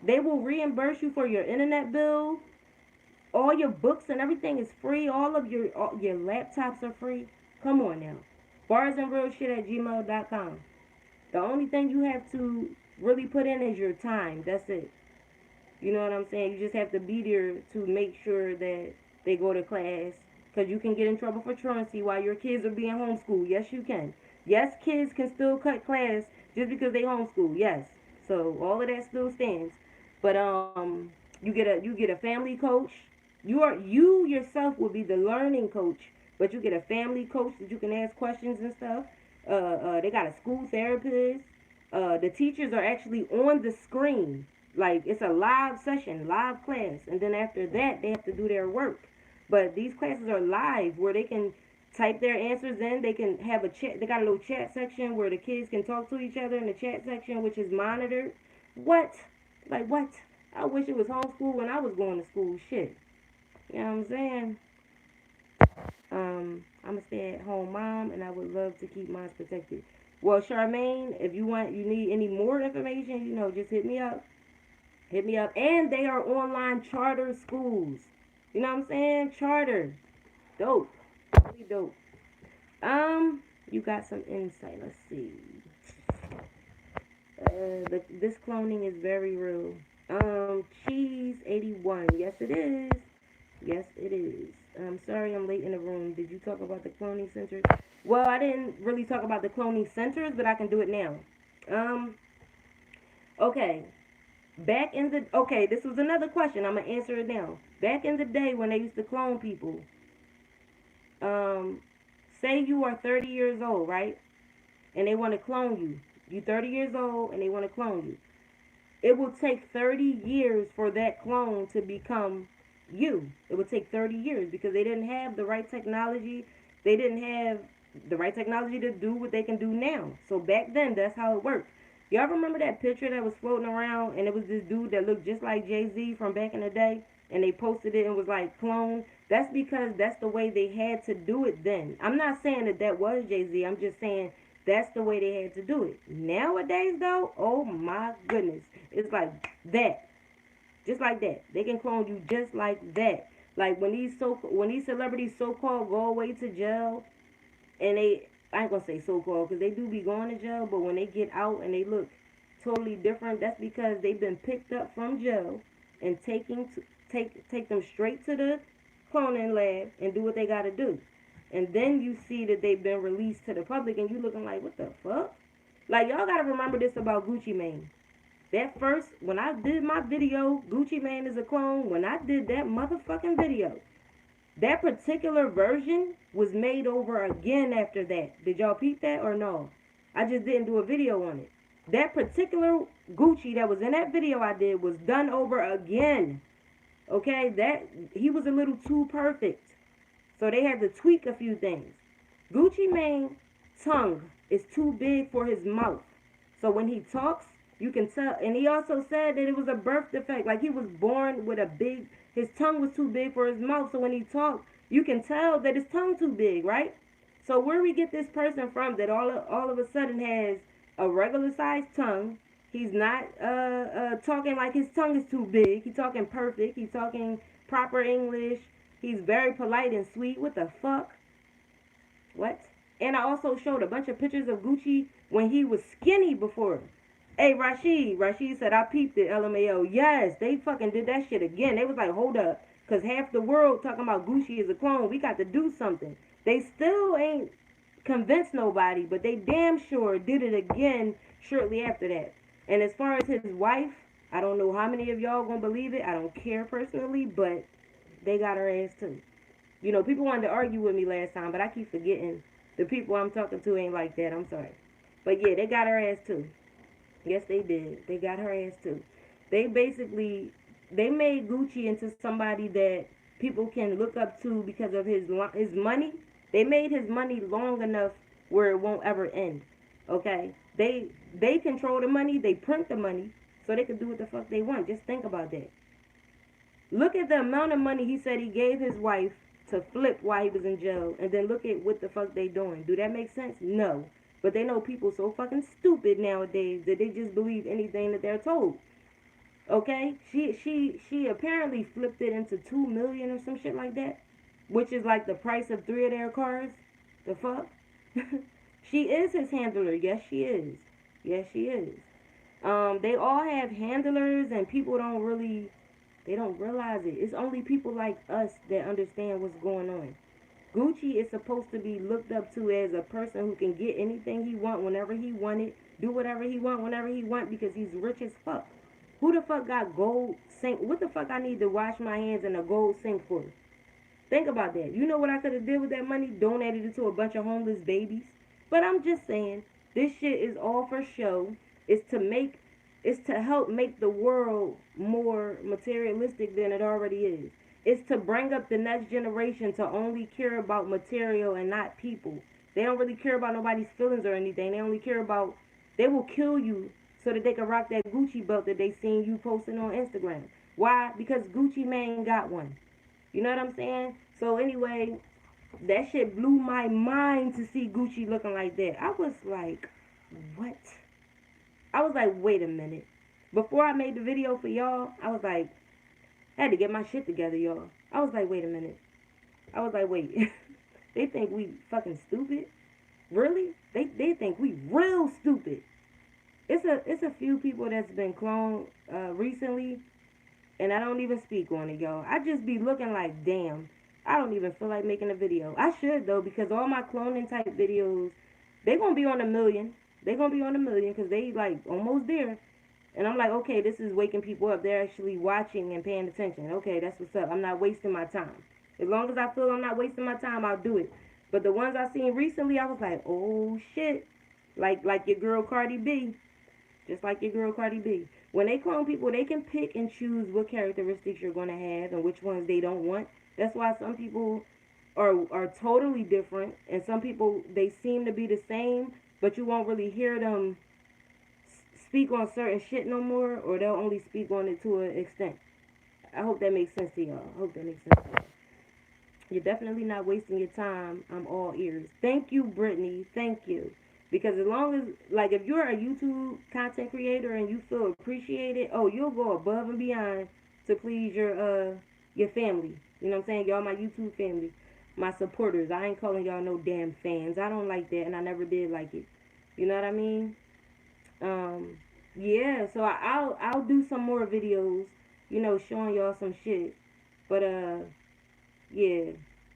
They will reimburse you for your internet bill. All your books and everything is free. All your laptops are free. Come on now. Barzandrealshit@gmail.com. The only thing you have to really put in is your time. That's it. You know what I'm saying? You just have to be there to make sure that they go to class. Because you can get in trouble for truancy while your kids are being homeschooled. Yes, you can. Yes, kids can still cut class just because they homeschool. Yes. So all of that still stands. But you get a family coach. You yourself will be the learning coach, but you get a family coach that you can ask questions and stuff. They got a school therapist. The teachers are actually on the screen, like it's a live session, live class, and then after that they have to do their work. But these classes are live where they can type their answers in. They can have a chat. They got a little chat section where the kids can talk to each other in the chat section, which is monitored. What? Like what? I wish it was homeschool when I was going to school. Shit. You know what I'm saying? I'm a stay-at-home mom, and I would love to keep mine protected. Well, Charmaine, if you need any more information, just hit me up. Hit me up. And they are online charter schools. You know what I'm saying? Charter. Dope. Really dope. You got some insight. Let's see. This cloning is very real. Cheese 81. Yes, it is. Yes, it is. I'm sorry I'm late in the room. Did you talk about the cloning centers? Well, I didn't really talk about the cloning centers, but I can do it now. Um, okay. This was another question. I'm gonna answer it now. Back in the day when they used to clone people, um, say you are 30 years old, right? And they want to clone you. You 30 years old and they want to clone you. It will take 30 years for that clone to become you. It would take 30 years because they didn't have the right technology. They didn't have the right technology to do what they can do now. So back then, that's how it worked. Y'all remember that picture that was floating around and it was this dude that looked just like Jay-Z from back in the day? And they posted it and was like clone. That's because that's the way they had to do it then. I'm not saying that was Jay-Z. I'm just saying that's the way they had to do it. Nowadays, though, oh my goodness. It's like that. Just like that. They can clone you just like that. Like when these celebrities so called go away to jail, and I ain't gonna say so called because they do be going to jail, but when they get out and they look totally different, that's because they've been picked up from jail and take them straight to the cloning lab and do what they gotta do. And then you see that they've been released to the public, and you looking like, what the fuck? Like, y'all gotta remember this about Gucci Mane. That first, when I did my video, Gucci Mane is a clone, when I did that motherfucking video, that particular version was made over again after that. Did y'all peep that or no? I just didn't do a video on it. That particular Gucci that was in that video I did was done over again. Okay, that he was a little too perfect. So they had to tweak a few things. Gucci Mane's tongue is too big for his mouth. So when he talks, you can tell. And he also said that it was a birth defect. Like he was born with a big, his tongue was too big for his mouth. So when he talks, you can tell that his tongue too big, right? So where we get this person from that all of a sudden has a regular sized tongue. He's not talking like his tongue is too big. He's talking perfect. He's talking proper English. He's very polite and sweet. What the fuck? What? And I also showed a bunch of pictures of Gucci when he was skinny before. Hey, Rashid said, I peeped it, LMAO. Yes, they fucking did that shit again. They was like, hold up. Because half the world talking about Gucci is a clone. We got to do something. They still ain't convinced nobody, but they damn sure did it again shortly after that. And as far as his wife, I don't know how many of y'all gonna believe it. I don't care personally, but they got her ass too. You know, people wanted to argue with me last time, but I keep forgetting the people I'm talking to ain't like that. I'm sorry. But yeah, they got her ass too. Yes, they did. They got her ass too. They basically, they made Gucci into somebody that people can look up to because of his money. They made his money long enough where it won't ever end. Okay? They control the money. They print the money so they can do what the fuck they want. Just think about that. Look at the amount of money he said he gave his wife to flip while he was in jail, and then look at what the fuck they doing. Do that make sense? No. But they know people so fucking stupid nowadays that they just believe anything that they're told. Okay? She apparently flipped it into 2 million or some shit like that, which is like the price of 3 of their cars. The fuck? She is his handler. Yes, she is. Yes, she is. They all have handlers, and people they don't realize it. It's only people like us that understand what's going on. Gucci is supposed to be looked up to as a person who can get anything he want whenever he want it, do whatever he want whenever he want because he's rich as fuck. Who the fuck got gold sink? What the fuck I need to wash my hands in a gold sink for? Think about that. You know what I could have did with that money? Donated it to a bunch of homeless babies. But I'm just saying, this shit is all for show. It's to help make the world more materialistic than it already is. It's to bring up the next generation to only care about material and not people. They don't really care about nobody's feelings or anything. They only care about, they will kill you so that they can rock that Gucci belt that they seen you posting on Instagram. Why? Because Gucci Mane got one. You know what I'm saying? So anyway, that shit blew my mind to see Gucci looking like that. I was like, what? I was like, wait a minute. Before I made the video for y'all, I was like, I had to get my shit together, y'all. I was like, wait a minute. I was like, wait. They think we fucking stupid? Really? They think we real stupid. It's a few people that's been cloned recently, and I don't even speak on it, y'all. I just be looking like, damn, I don't even feel like making a video. I should, though, because all my cloning type videos, they gonna be on 1 million. They gonna be on 1 million because they, like, almost there. And I'm like, okay, this is waking people up. They're actually watching and paying attention. Okay, that's what's up. I'm not wasting my time. As long as I feel I'm not wasting my time, I'll do it. But the ones I seen recently, I was like, oh, shit. Like your girl Cardi B. Just like your girl Cardi B. When they clone people, they can pick and choose what characteristics you're going to have and which ones they don't want. That's why some people are totally different. And some people, they seem to be the same, but you won't really hear them speak on certain shit no more, or they'll only speak on it to an extent. I hope that makes sense to y'all. I hope that makes sense to y'all. You're definitely not wasting your time. I'm all ears. Thank you, Brittany. Thank you. Because as long as, like, if you're a YouTube content creator and you feel appreciated, oh, you'll go above and beyond to please your family. You know what I'm saying? Y'all my YouTube family, my supporters. I ain't calling y'all no damn fans. I don't like that, and I never did like it. You know what I mean? Um, yeah. So I'll do some more videos. You know, showing y'all some shit. But yeah,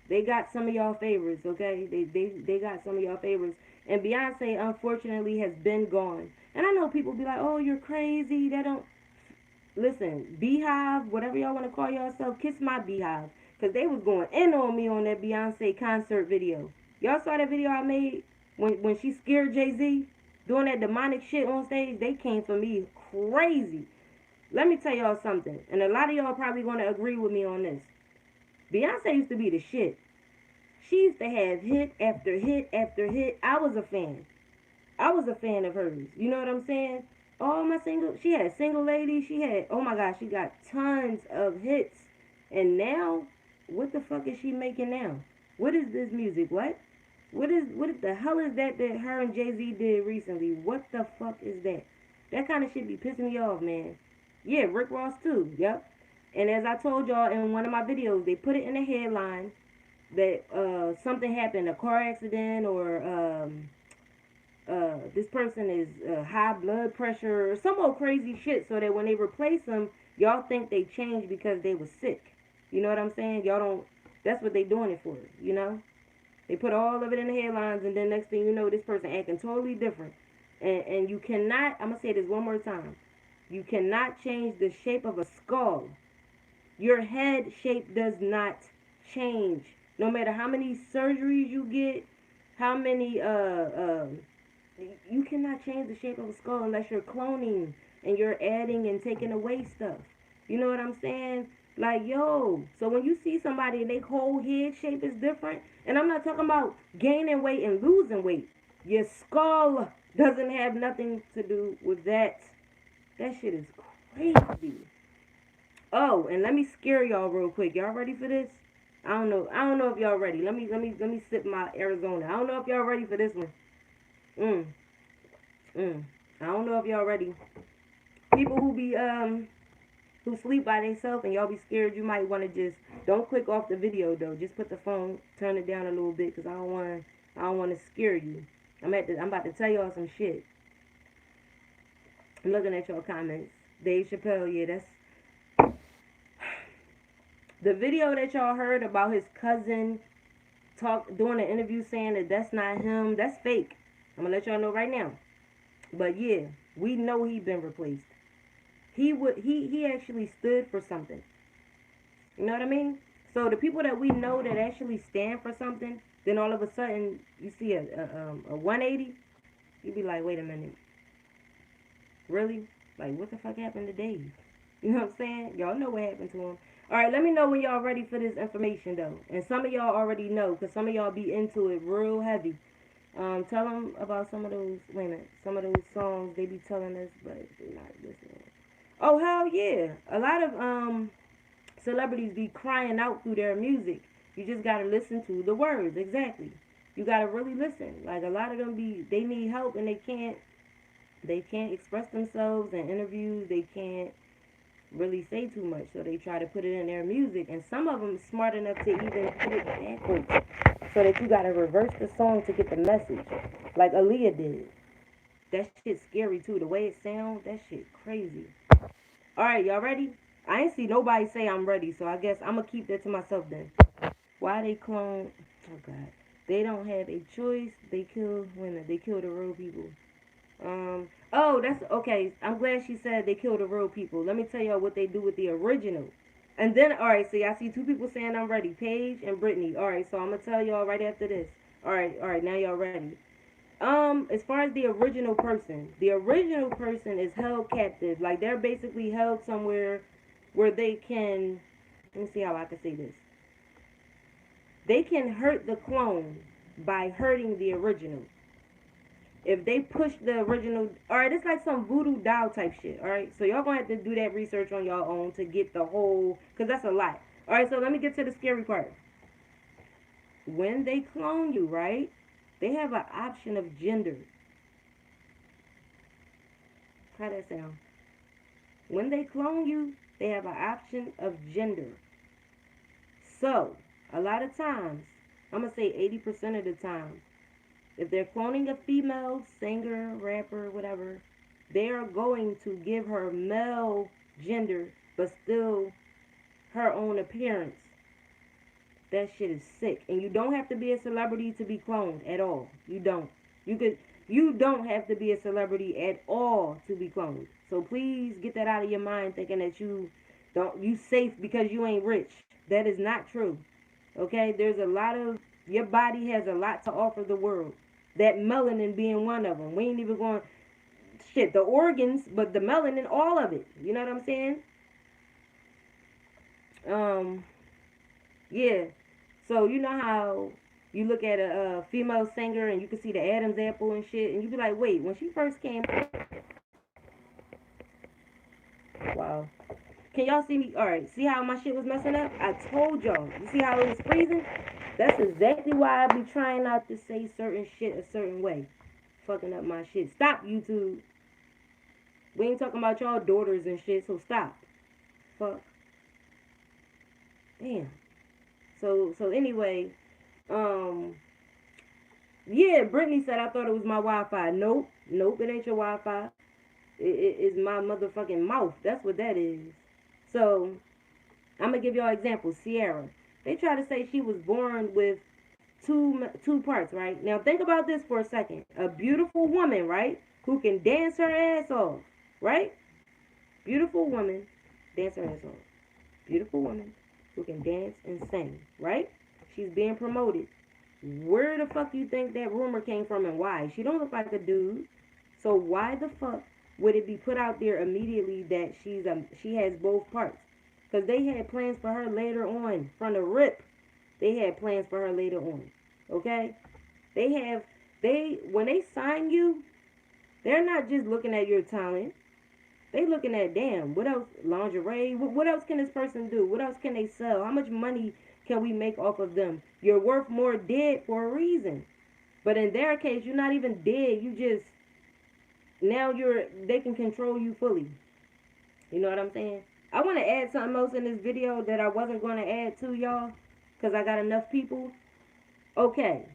they got some of y'all favorites. Okay, they got some of y'all favorites. And Beyonce unfortunately has been gone. And I know people be like, "Oh, you're crazy. That don't listen." Beehive, whatever y'all want to call yourself, kiss my beehive, cause they was going in on me on that Beyonce concert video. Y'all saw that video I made when she scared Jay Z doing that demonic shit on stage. They came for me crazy. Let me tell y'all something, and a lot of y'all probably gonna agree with me on this. Beyonce used to be the shit. She used to have hit after hit after hit. I was a fan. I was a fan of hers. You know what I'm saying? All my single, she had Single Lady. She had, oh my gosh, she got tons of hits. And now, what the fuck is she making now? What is this music? What the hell is that her and Jay Z did recently? What the fuck is that? That kind of shit be pissing me off, man. Yeah, Rick Ross too. Yep. And as I told y'all in one of my videos, they put it in the headline that something happened, a car accident, or this person is high blood pressure or some old crazy shit, so that when they replace them, y'all think they changed because they was sick. You know what I'm saying? Y'all don't. That's what they doing it for. You know? They put all of it in the headlines, and then next thing you know, this person acting totally different. And you cannot. I'm gonna say this one more time. You cannot change the shape of a skull. Your head shape does not change. No matter how many surgeries you get, how many you cannot change the shape of a skull unless you're cloning and you're adding and taking away stuff. You know what I'm saying? Like, yo, so when you see somebody and their whole head shape is different, and I'm not talking about gaining weight and losing weight. Your skull doesn't have nothing to do with that. That shit is crazy. Oh, and let me scare y'all real quick. Y'all ready for this? I don't know. I don't know if y'all ready. Let me sip my Arizona. I don't know if y'all ready for this one. Mm. Mm. I don't know if y'all ready. People who sleep by themselves and y'all be scared, you might want to just don't click off the video though. Just put the phone, turn it down a little bit, cause I don't want to scare you. I'm about to tell y'all some shit. I'm looking at y'all comments. Dave Chappelle, yeah, that's the video that y'all heard about his cousin doing an interview saying that that's not him. That's fake. I'm gonna let y'all know right now. But yeah, we know he been replaced. He actually stood for something. You know what I mean? So the people that we know that actually stand for something, then all of a sudden you see a 180, you be like, wait a minute, really? Like, what the fuck happened to Dave? You know what I'm saying? Y'all know what happened to him. All right, let me know when y'all ready for this information though. And some of y'all already know, cause some of y'all be into it real heavy. Tell them about some of those. Wait a minute, some of those songs they be telling us, but they're not listening. Oh hell yeah! A lot of celebrities be crying out through their music. You just gotta listen to the words exactly. You gotta really listen. Like a lot of them they need help and they can't express themselves in interviews. They can't really say too much, so they try to put it in their music. And some of them smart enough to even put it backwards, so that you gotta reverse the song to get the message, like Aaliyah did. That shit's scary too. The way it sounds, that shit crazy. All right, y'all ready? I ain't see nobody say I'm ready, so I guess I'm gonna keep that to myself then. Why they clone? Oh God, they don't have a choice. They kill women. They kill the real people. Oh, that's okay. I'm glad she said they kill the real people. Let me tell y'all what they do with the original. And then, all right, see, I see two people saying I'm ready, Paige and Brittany. All right, so I'm gonna tell y'all right after this. All right, now y'all ready. As far as the original person is held captive. Like they're basically held somewhere where they can. Let me see how I can say this. They can hurt the clone by hurting the original. If they push the original, all right, it's like some voodoo doll type shit. All right, so y'all gonna have to do that research on your own to get the whole, cause that's a lot. All right, so let me get to the scary part. When they clone you, right, they have an option of gender. How that sound? When they clone you, they have an option of gender. So, a lot of times, I'm going to say 80% of the time, if they're cloning a female singer, rapper, whatever, they are going to give her male gender, but still her own appearance. That shit is sick. And you don't have to be a celebrity to be cloned at all. You don't. You don't have to be a celebrity at all to be cloned. So please get that out of your mind thinking that you safe because you ain't rich. That is not true. Okay? There's a lot of your body has a lot to offer the world. That melanin being one of them. We ain't even going shit, the organs, but the melanin, all of it. You know what I'm saying? Um, yeah. So you know how you look at a female singer and you can see the Adam's apple and shit, and you be like, wait, when she first came, wow. Can y'all see me? All right. See how my shit was messing up? I told y'all. You see how it was freezing? That's exactly why I be trying not to say certain shit a certain way. Fucking up my shit. Stop, YouTube. We ain't talking about y'all daughters and shit, so stop. Fuck. Damn. So anyway, um, yeah, Brittany said I thought it was my Wi-Fi. Nope, nope, it ain't your Wi-Fi. It is my motherfucking mouth. That's what that is. So I'm gonna give y'all examples. Sierra, they try to say she was born with two parts, right? Now think about this for a second. A beautiful woman, right, who can dance her ass off, right? Beautiful woman, dance her ass off. Beautiful woman who can dance and sing, right? She's being promoted. Where the fuck you think that rumor came from and why? She don't look like a dude. So why the fuck would it be put out there immediately that she has both parts? Because they had plans for her later on. From the rip, they had plans for her later on. Okay? When they sign you, they're not just looking at your talent. They looking at, damn, what else? Lingerie? What else can this person do? What else can they sell? How much money can we make off of them? You're worth more dead for a reason. But in their case, you're not even dead. You just, now they can control you fully. You know what I'm saying? I want to add something else in this video that I wasn't going to add to y'all because I got enough people. Okay.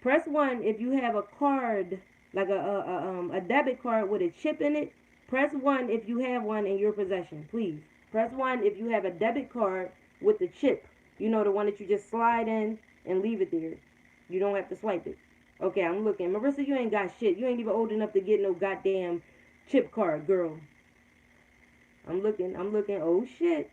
Press 1 if you have a card, like a debit card with a chip in it. Press 1 if you have one in your possession, please. Press 1 if you have a debit card with the chip. You know, the one that you just slide in and leave it there. You don't have to swipe it. Okay, I'm looking. Marissa, you ain't got shit. You ain't even old enough to get no goddamn chip card, girl. I'm looking. Oh, shit.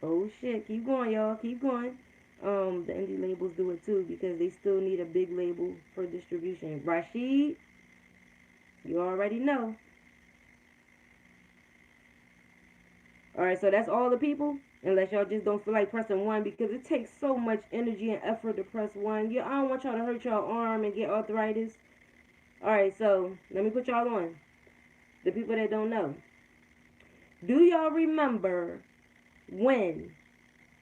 Oh, shit. Keep going, y'all. Keep going. The indie labels do it, too, because they still need a big label for distribution. Rashid, you already know. Alright, so that's all the people. Unless y'all just don't feel like pressing 1 because it takes so much energy and effort to press 1. Yeah, I don't want y'all to hurt y'all arm and get arthritis. Alright, so let me put y'all on. The people that don't know. Do y'all remember when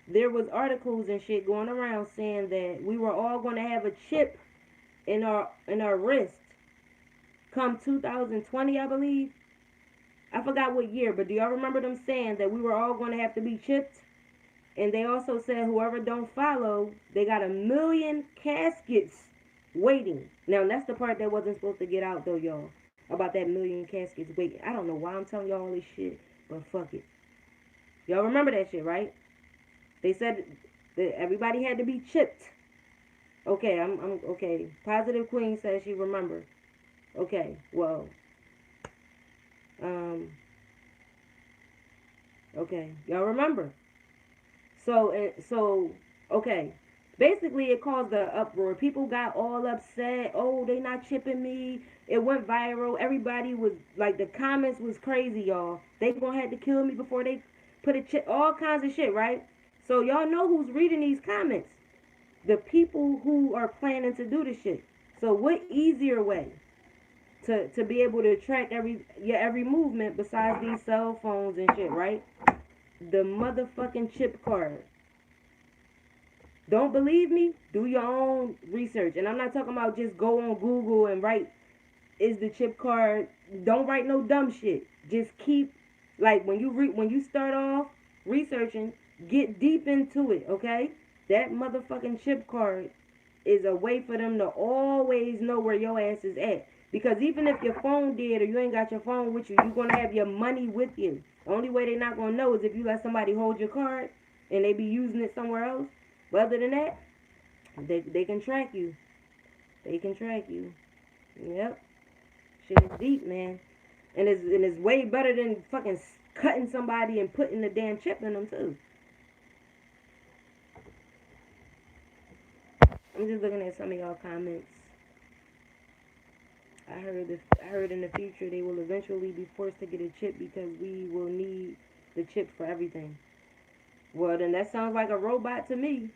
there was articles and shit going around saying that we were all going to have a chip in our wrist come 2020, I believe? I forgot what year, but do y'all remember them saying that we were all going to have to be chipped? And they also said whoever don't follow, they got 1 million caskets waiting. Now, that's the part that wasn't supposed to get out, though, y'all. About that 1 million caskets waiting. I don't know why I'm telling y'all all this shit, but fuck it. Y'all remember that shit, right? They said that everybody had to be chipped. Okay, I'm okay. Positive Queen says she remembered. Okay, well, okay, y'all remember. So, okay. Basically, it caused an uproar. People got all upset. Oh, they not chipping me. It went viral. Everybody was, like, the comments was crazy, y'all. They gonna have to kill me before they put a chip. All kinds of shit, right? So, y'all know who's reading these comments. The people who are planning to do this shit. So, what easier way to be able to track your every movement besides these cell phones and shit, right? The motherfucking chip card. Don't believe me? Do your own research. And I'm not talking about just go on Google and write, is the chip card? Don't write no dumb shit. Just keep, like, when you start off researching, Get deep into it, okay? That motherfucking chip card is a way for them to always know where your ass is at. Because even if your phone dead or you ain't got your phone with you, you're gonna have your money with you. The only way they not gonna know is if you let somebody hold your card and they be using it somewhere else. But other than that, they can track you. They can track you. Yep. Shit is deep, man. And it's way better than fucking cutting somebody and putting the damn chip in them too. I'm just looking at some of y'all comments. I heard in the future they will eventually be forced to get a chip because we will need the chip for everything. Well, then that sounds like a robot to me.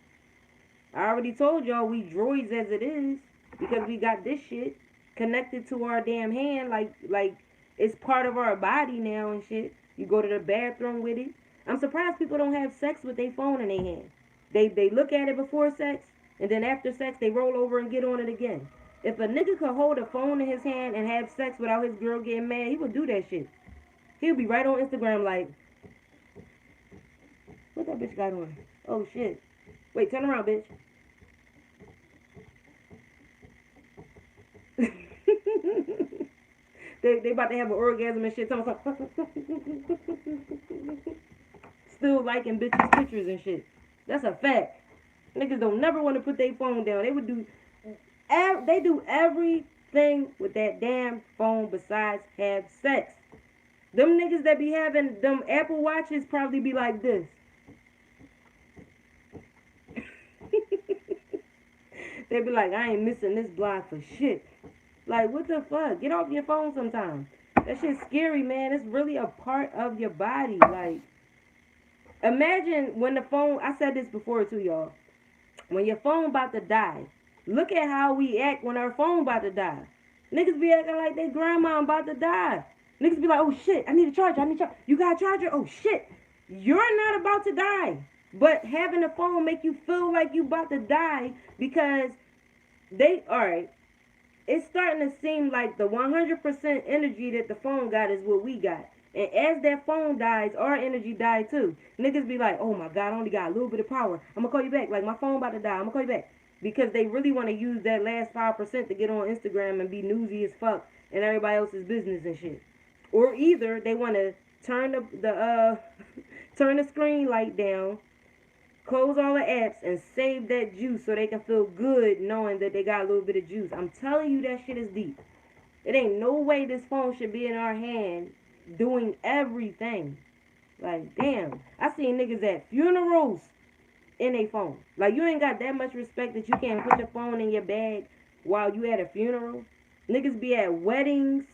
I already told y'all we droids as it is because we got this shit connected to our damn hand like it's part of our body now and shit. You go to the bathroom with it. I'm surprised people don't have sex with their phone in their hand. They look at it before sex and then after sex they roll over and get on it again. If a nigga could hold a phone in his hand and have sex without his girl getting mad, he would do that shit. He'll be right on Instagram like, what that bitch got on? Oh shit. Wait, turn around, bitch. they about to have an orgasm and shit. Still liking bitches' pictures and shit. That's a fact. Niggas don't never want to put their phone down. They do everything with that damn phone besides have sex. Them niggas that be having them Apple Watches probably be like this. They be like, I ain't missing this block for shit. Like, what the fuck? Get off your phone sometime. That shit's scary, man. It's really a part of your body. Like, imagine when the phone, I said this before too, y'all. When your phone about to die, look at how we act when our phone about to die. Niggas be acting like their grandma about to die. Niggas be like, oh shit, I need a charger, You got a charger? Oh shit. You're not about to die. But having a phone make you feel like you about to die because alright, it's starting to seem like the 100% energy that the phone got is what we got. And as that phone dies, our energy died too. Niggas be like, oh my God, I only got a little bit of power. I'm going to call you back. Like, my phone about to die. I'm going to call you back. Because they really want to use that last 5% to get on Instagram and be newsy as fuck in everybody else's business and shit. Or either they want to turn turn the screen light down, close all the apps, and save that juice so they can feel good knowing that they got a little bit of juice. I'm telling you, that shit is deep. It ain't no way this phone should be in our hand doing everything. Like, damn. I seen niggas at funerals in a phone. Like, you ain't got that much respect that you can't put your phone in your bag while you at a funeral. Niggas be at weddings.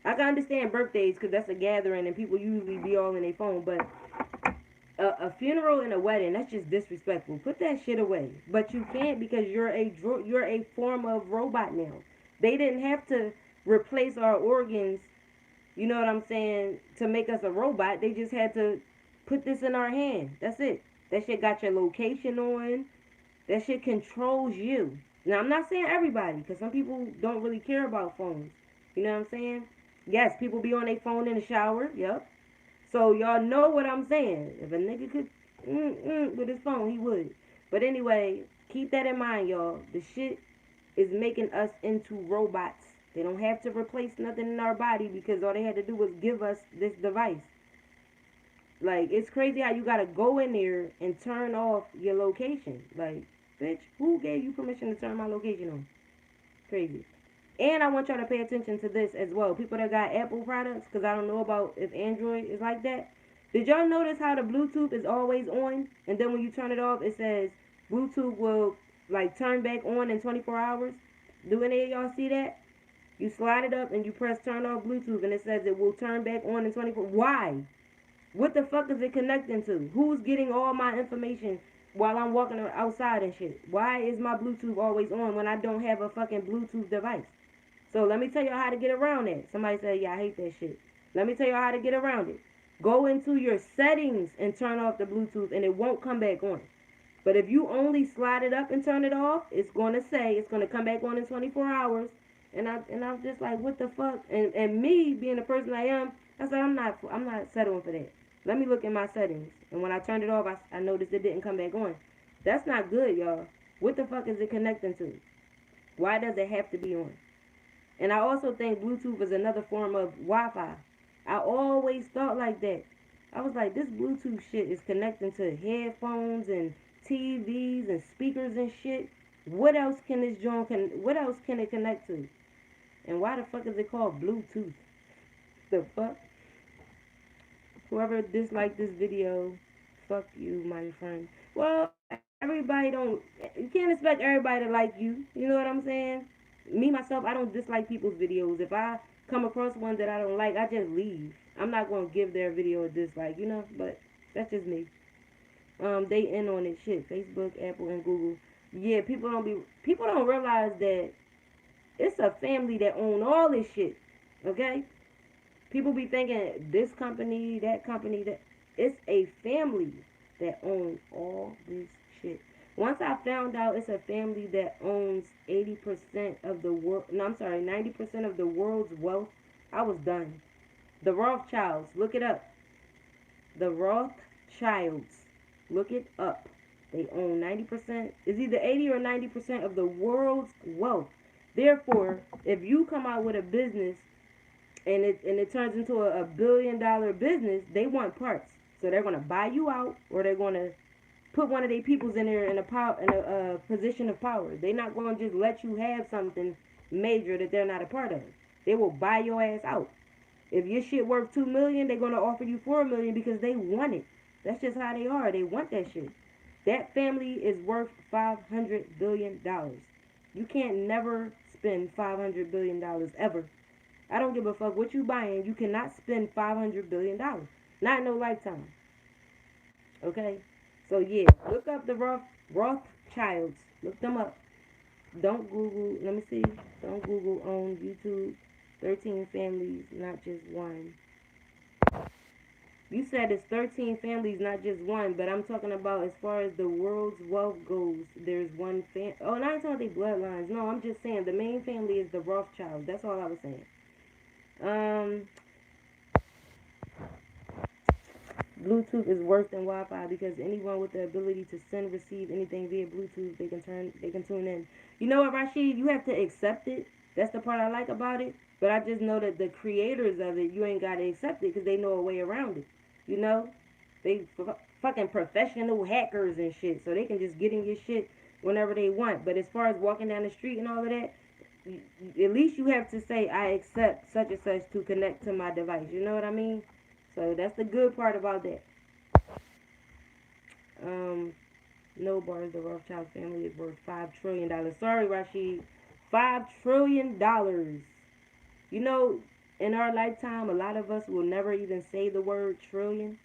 I can understand birthdays because that's a gathering and people usually be all in their phone, but a funeral and a wedding, that's just disrespectful. Put that shit away. But you can't because you're a form of robot now. They didn't have to replace our organs, you know what I'm saying, to make us a robot. They just had to put this in our hand. That's it. That shit got your location on. That shit controls you. Now, I'm not saying everybody, because some people don't really care about phones. You know what I'm saying? Yes, people be on their phone in the shower. Yep. So, y'all know what I'm saying. If a nigga could with his phone, he would. But anyway, keep that in mind, y'all. The shit is making us into robots. They don't have to replace nothing in our body because all they had to do was give us this device. Like, it's crazy how you gotta go in there and turn off your location. Like, bitch, who gave you permission to turn my location on? Crazy. And I want y'all to pay attention to this as well. People that got Apple products, because I don't know about if Android is like that. Did y'all notice how the Bluetooth is always on? And then when you turn it off, it says Bluetooth will, like, turn back on in 24 hours? Do any of y'all see that? You slide it up and you press turn off Bluetooth and it says it will turn back on in 24. Why? What the fuck is it connecting to? Who's getting all my information while I'm walking outside and shit? Why is my Bluetooth always on when I don't have a fucking Bluetooth device? So let me tell y'all how to get around that. Somebody said, yeah, I hate that shit. Let me tell y'all how to get around it. Go into your settings and turn off the Bluetooth and it won't come back on. But if you only slide it up and turn it off, it's going to say it's going to come back on in 24 hours. And I'm just like, what the fuck? And me being the person I am, I said I'm not settling for that. Let me look in my settings. And when I turned it off, I noticed it didn't come back on. That's not good, y'all. What the fuck is it connecting to? Why does it have to be on? And I also think Bluetooth is another form of Wi-Fi. I always thought like that. I was like, this Bluetooth shit is connecting to headphones and TVs and speakers and shit. What else can this joint what else can it connect to? And why the fuck is it called Bluetooth? The fuck? Whoever disliked this video, fuck you, my friend. Well, everybody don't. You can't expect everybody to like you. You know what I'm saying? Me myself, I don't dislike people's videos. If I come across one that I don't like, I just leave. I'm not gonna give their video a dislike, you know. But that's just me. They in on it. Shit, Facebook, Apple, and Google. Yeah, people don't realize that it's a family that own all this shit. Okay, people be thinking this company, that company, that it's a family that owns all this shit. Once I found out it's a family that owns 80% of the world, no, I'm sorry, 90% of the world's wealth, I was done. The Rothschilds, look it up. The Rothschilds, look it up. They own 90%, it's either 80 or 90% of the world's wealth. Therefore, if you come out with a business and it turns into a $1 billion business, they want parts. So they're gonna buy you out, or they're gonna put one of their peoples in there in a position of power. They're not gonna just let you have something major that they're not a part of. They will buy your ass out. If your shit worth 2 million, they're gonna offer you 4 million because they want it. That's just how they are. They want that shit. That family is worth $500 billion. You can't never spend $500 billion ever. I don't give a fuck what you buying. You cannot spend $500 billion. Not in no lifetime. Okay? So yeah, look up the Rothschilds. Look them up. Don't Google. Let me see. Don't Google on YouTube. 13 families, not just one. You said it's 13 families, not just one. But I'm talking about as far as the world's wealth goes. There's one Oh, not talking about their bloodlines. No, I'm just saying the main family is the Rothschilds. That's all I was saying. Um, Bluetooth is worse than Wi-Fi because anyone with the ability to send, receive anything via Bluetooth, they can tune in. You know what, Rashid? You have to accept it. That's the part I like about it. But I just know that the creators of it, you ain't gotta accept it because they know a way around it. You know, they fucking professional hackers and shit, so they can just get in your shit whenever they want. But as far as walking down the street and all of that, at least you have to say I accept such and such to connect to my device. You know what I mean? So that's the good part about that. Um, no Barz, the Rothschild family is worth $5 trillion. Sorry, Rashid, $5 trillion. You know, in our lifetime, a lot of us will never even say the word trillion.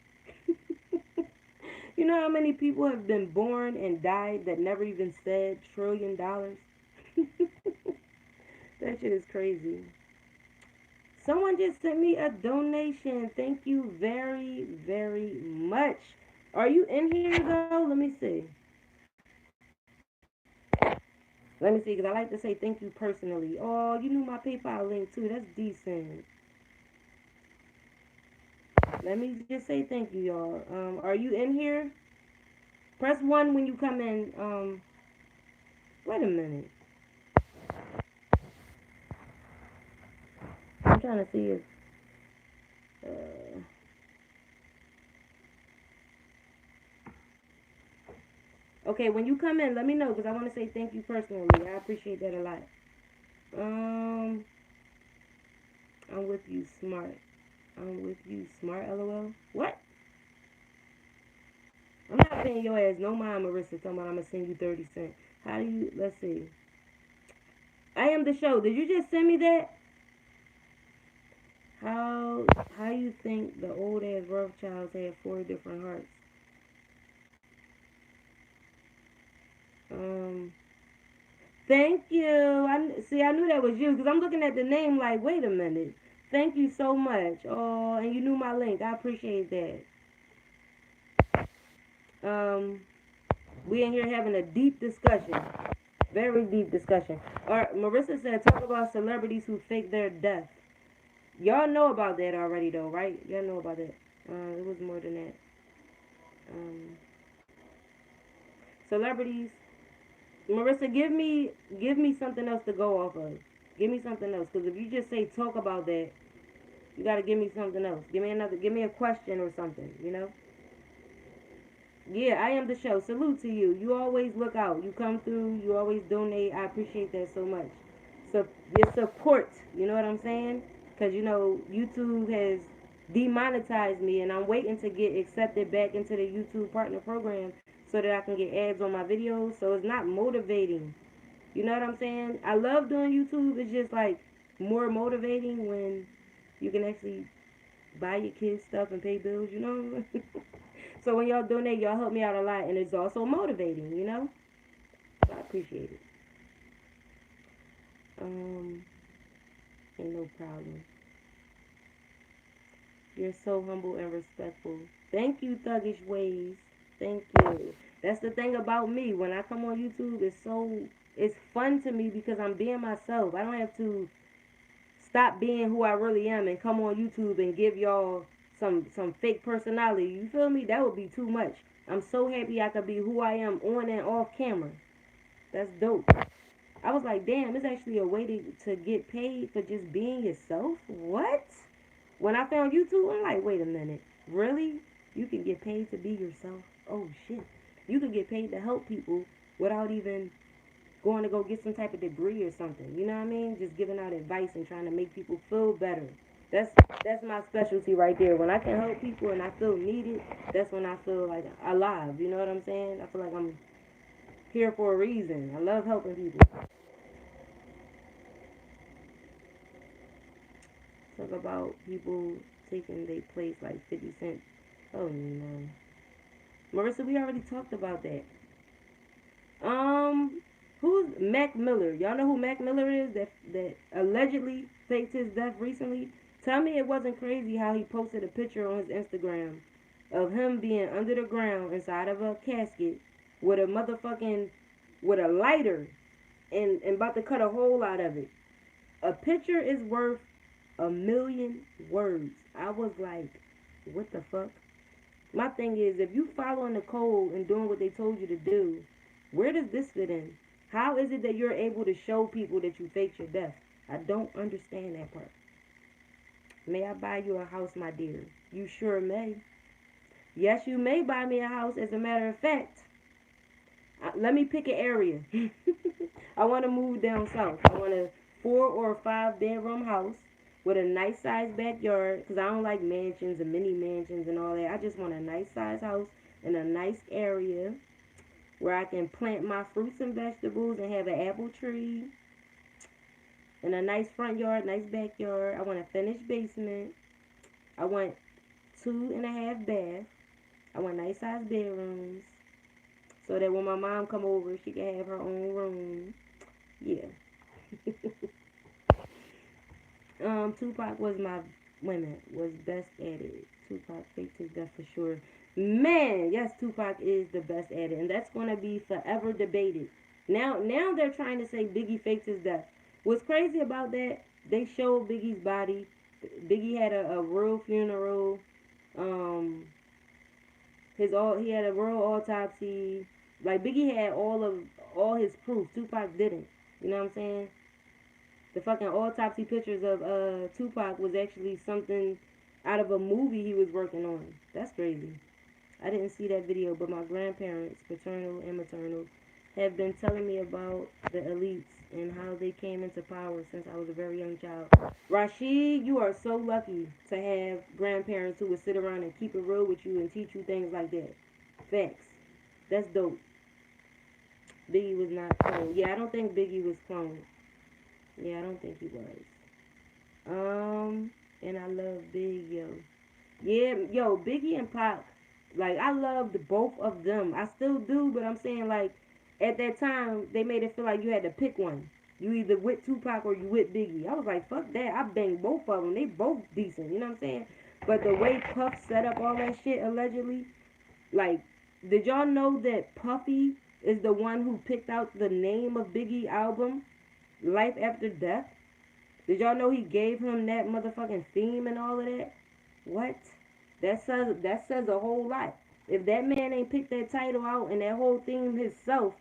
You know how many people have been born and died that never even said $1 trillion? That shit is crazy. Someone just sent me a donation. Thank you very, very much. Are you in here though? Let me see. Let me see, because I like to say thank you personally. Oh, you knew my PayPal link too. That's decent. Let me just say thank you, y'all. Are you in here? Press 1 when you come in. Wait a minute. I'm trying to see if. Uh, okay, when you come in, let me know because I want to say thank you personally. I appreciate that a lot. Um, I'm with you, smart. I'm with you, smart. LOL. What? I'm not paying your ass no mind, Marissa. Talking about I'm gonna send you 30 cents. How do you? Let's see. I am the show. Did you just send me that? How how you think the old ass Rothschilds had 4 different hearts? Um, thank you. I see. I knew that was you because I'm looking at the name like, wait a minute. Thank you so much. Oh, and you knew my link. I appreciate that. Um, we in here having a deep discussion, very deep discussion. All right, Marissa said, talk about celebrities who fake their death. Y'all know about that already, though, right? Y'all know about that. It was more than that. Um, Celebrities. Marissa, give me something else to go off of. Give me something else, because if you just say talk about that, you gotta give me something else. Give me a question or something. You know. Yeah, I am the show. Salute to you. You always look out. You come through. You always donate. I appreciate that so much. So your support. You know what I'm saying? Because YouTube has demonetized me, and I'm waiting to get accepted back into the YouTube partner program so that I can get ads on my videos. So it's not motivating. You know what I'm saying? I love doing YouTube. It's just like more motivating when you can actually buy your kids stuff and pay bills. You know. So when y'all donate, y'all help me out a lot, and it's also motivating, you know. So I appreciate it. Um, Ain't no problem. You're so humble and respectful. Thank you, Thuggish Ways. Thank you. That's the thing about me. When I come on YouTube, it's fun to me because I'm being myself. I don't have to stop being who I really am and come on YouTube and give y'all some fake personality. You feel me? That would be too much. I'm so happy I could be who I am on and off camera. That's dope. I was like, damn, it's actually a way to get paid for just being yourself? What? When I found YouTube, I'm like, wait a minute. Really? You can get paid to be yourself? Oh, shit. You can get paid to help people without even going to go get some type of degree or something. You know what I mean? Just giving out advice and trying to make people feel better. That's that's my specialty right there. When I can help people and I feel needed, that's when I feel like alive. You know what I'm saying? I feel like I'm here for a reason. I love helping people. Talk about people taking their place like 50 Cent. Oh no. Marissa, we already talked about that. Um, who's Mac Miller? Y'all know who Mac Miller is? That allegedly faked his death recently. Tell me it wasn't crazy how he posted a picture on his Instagram of him being under the ground inside of a casket with a motherfucking with a lighter and about to cut a hole out of it. A picture is worth a million words. I was like, what the fuck? My thing is, if you following the code and doing what they told you to do, where does this fit in? How is it that you're able to show people that you faked your death? I don't understand that part. May I buy you a house, my dear? You sure may. Yes, you may buy me a house. As a matter of fact, let me pick an area. I want to move down south. I want a 4 or 5 bedroom house with a nice sized backyard because I don't like mansions and mini mansions and all that. I just want a nice sized house in a nice area where I can plant my fruits and vegetables and have an apple tree and a nice front yard, nice backyard. I want a finished basement. I want 2.5 baths. I want nice sized bedrooms so that when my mom come over, she can have her own room. Yeah. Tupac was my women was best at it. Tupac faked his death for sure. Man, yes, Tupac is the best at it, and that's gonna be forever debated. Now they're trying to say Biggie faked his death. What's crazy about that? They showed Biggie's body. Biggie had a real funeral. Um, he had a real autopsy. Like Biggie had all his proof. Tupac didn't. You know what I'm saying? The fucking autopsy pictures of Tupac was actually something out of a movie he was working on. That's crazy. I didn't see that video, but my grandparents, paternal and maternal, have been telling me about the elites and how they came into power since I was a very young child. Rashid, you are so lucky to have grandparents who would sit around and keep it real with you and teach you things like that. Facts. That's dope. Biggie was not cloned. Yeah, I don't think Biggie was cloned. Yeah, I don't think he was. And I love Big Yo. Yeah, yo, Biggie and Pac, like I loved both of them. I still do, but I'm saying like at that time they made it feel like you had to pick one. You either with Tupac or you with Biggie. I was like, fuck that. I banged both of them. They both decent. You know what I'm saying? But the way Puff set up all that shit allegedly, like, did y'all know that Puffy is the one who picked out the name of Biggie album, Life After Death? Did y'all know he gave him that motherfucking theme and all of that? What? That says a whole lot. If that man ain't picked that title out and that whole theme himself,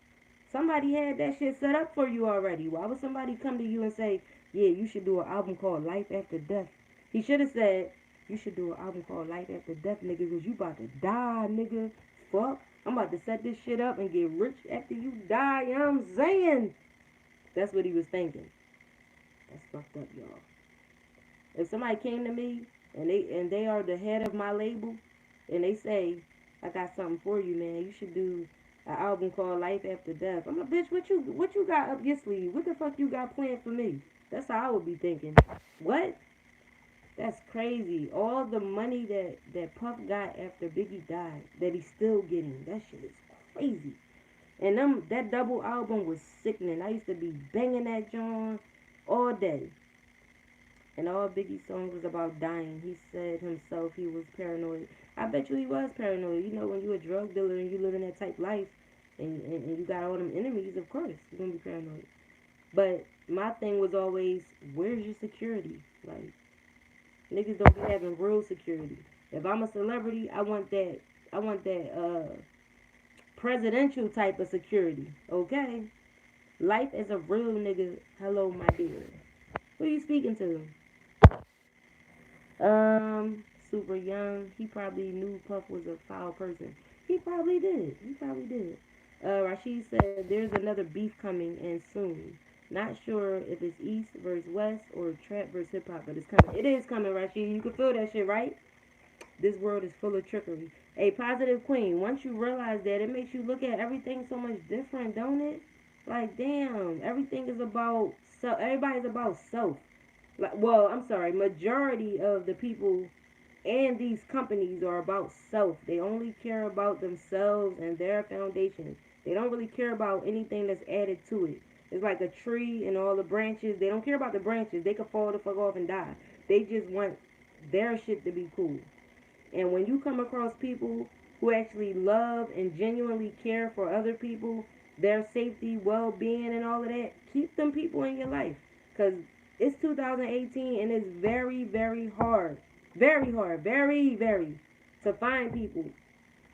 somebody had that shit set up for you already. Why would somebody come to you and say, yeah, you should do an album called Life After Death? He should have said, you should do an album called Life After Death, nigga, because you about to die, nigga. Fuck. I'm about to set this shit up and get rich after you die. You know what I'm saying? That's what he was thinking. That's fucked up, y'all. If somebody came to me and they are the head of my label and they say, I got something for you, man. You should do an album called Life After Death. I'm like, bitch, what you got up your sleeve? What the fuck you got planned for me? That's how I would be thinking. What? That's crazy. All the money that Puff got after Biggie died, that he's still getting. That shit is crazy. And that double album was sickening. I used to be banging that John all day. And all Biggie's songs was about dying. He said himself he was paranoid. I bet you he was paranoid. You know, when you a drug dealer and you live in that type life and you got all them enemies, of course, you're going to be paranoid. But my thing was always, where's your security? Like, niggas don't be having real security. If I'm a celebrity, I want that presidential type of security. Okay? Life as a real nigga. Hello, my dear. Who are you speaking to? Super young. He probably knew Puff was a foul person. He probably did. He probably did. Rashid said there's another beef coming and soon. Not sure if it's East versus West or Trap versus Hip Hop, but it's coming. It is coming, Rashid. You can feel that shit, right? This world is full of trickery. A positive queen. Once you realize that, it makes you look at everything so much different, don't it? Like, damn, everything is about self. Everybody's about self. Like, well, I'm sorry, majority of the people and these companies are about self. They only care about themselves and their foundation. They don't really care about anything that's added to it. It's like a tree and all the branches. They don't care about the branches. They could fall the fuck off and die. They just want their shit to be cool. And when you come across people who actually love and genuinely care for other people, their safety, well-being, and all of that, keep them people in your life. Because it's 2018 and it's very, very hard. Very hard. Very, very. To find people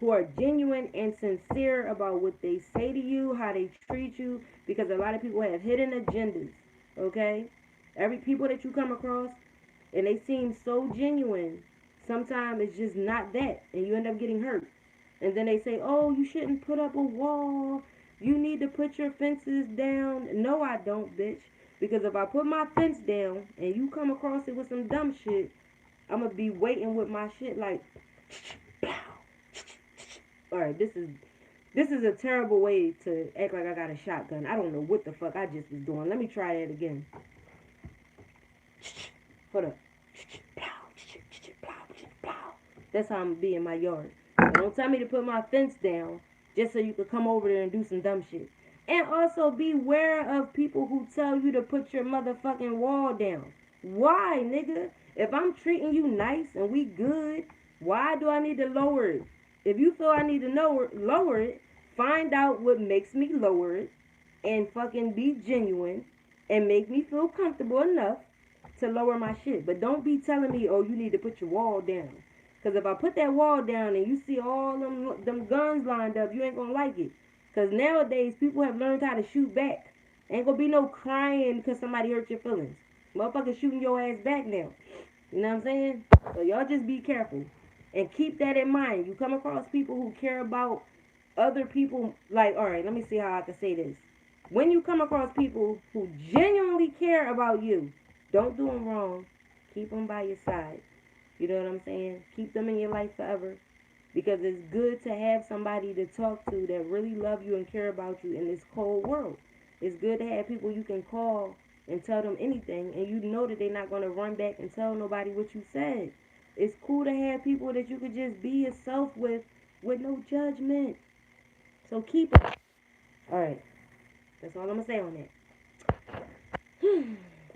who are genuine and sincere about what they say to you, how they treat you. Because a lot of people have hidden agendas. Okay? Every people that you come across, and they seem so genuine, sometimes it's just not that, and you end up getting hurt. And then they say, oh, you shouldn't put up a wall, you need to put your fences down. No, I don't, bitch. Because if I put my fence down and you come across it with some dumb shit, I'm gonna be waiting with my shit like alright, this is a terrible way to act like I got a shotgun. I don't know what the fuck I just was doing. Let me try that again. Hold up. That's how I'm be in my yard. So don't tell me to put my fence down just so you could come over there and do some dumb shit. And also beware of people who tell you to put your motherfucking wall down. Why, nigga? If I'm treating you nice and we good, why do I need to lower it? If you feel I need to lower it, find out what makes me lower it and fucking be genuine and make me feel comfortable enough to lower my shit. But don't be telling me, oh, you need to put your wall down. Because if I put that wall down and you see all them guns lined up, you ain't going to like it. Because nowadays, people have learned how to shoot back. Ain't going to be no crying because somebody hurt your feelings. Motherfuckers shooting your ass back now. You know what I'm saying? So y'all just be careful. And keep that in mind. You come across people who care about other people. Like, alright, let me see how I can say this. When you come across people who genuinely care about you, don't do them wrong. Keep them by your side. You know what I'm saying? Keep them in your life forever. Because it's good to have somebody to talk to that really love you and care about you in this cold world. It's good to have people you can call and tell them anything, and you know that they're not going to run back and tell nobody what you said. It's cool to have people that you could just be yourself with no judgment. So keep it. Alright. That's all I'm going to say on that.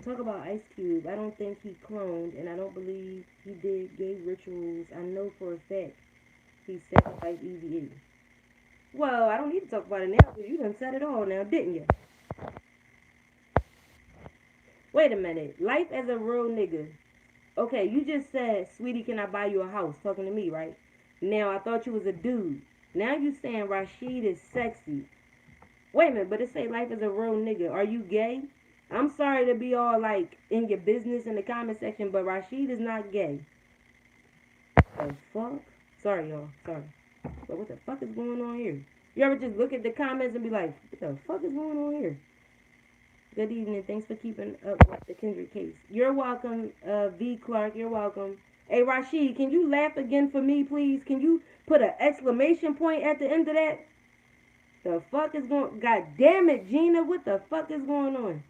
Talk about Ice Cube. I don't think he cloned, and I don't believe he did gay rituals. I know for a fact he sacrificed Easy. Well, I don't need to talk about it now because you done said it all now, didn't you? Wait a minute. Life as a real nigga. Okay, you just said, sweetie, can I buy you a house? Talking to me, right? Now, I thought you was a dude. Now you saying Rashid is sexy. Wait a minute, but it say life is a real nigga. Are you gay? I'm sorry to be all like in your business in the comment section, but Rashid is not gay. The fuck? Sorry, y'all. Sorry. But what the fuck is going on here? You ever just look at the comments and be like, what the fuck is going on here? Good evening. Thanks for keeping up with the Kendrick case. You're welcome, V. Clark. You're welcome. Hey, Rashid, can you laugh again for me, please? Can you put an exclamation point at the end of that? The fuck is going? God damn it, Gina! What the fuck is going on?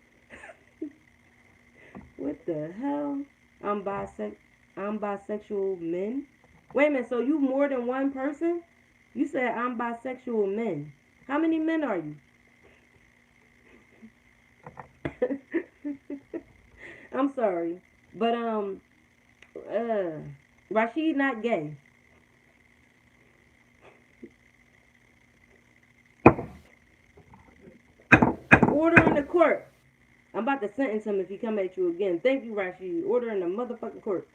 What the hell? I'm bisex. I'm bisexual men. Wait a minute. So you more than one person? You said I'm bisexual men. How many men are you? I'm sorry, but uh, Rashid not gay. Order in the court. I'm about to sentence him if he come at you again. Thank you, Rashid. Order in the motherfucking court.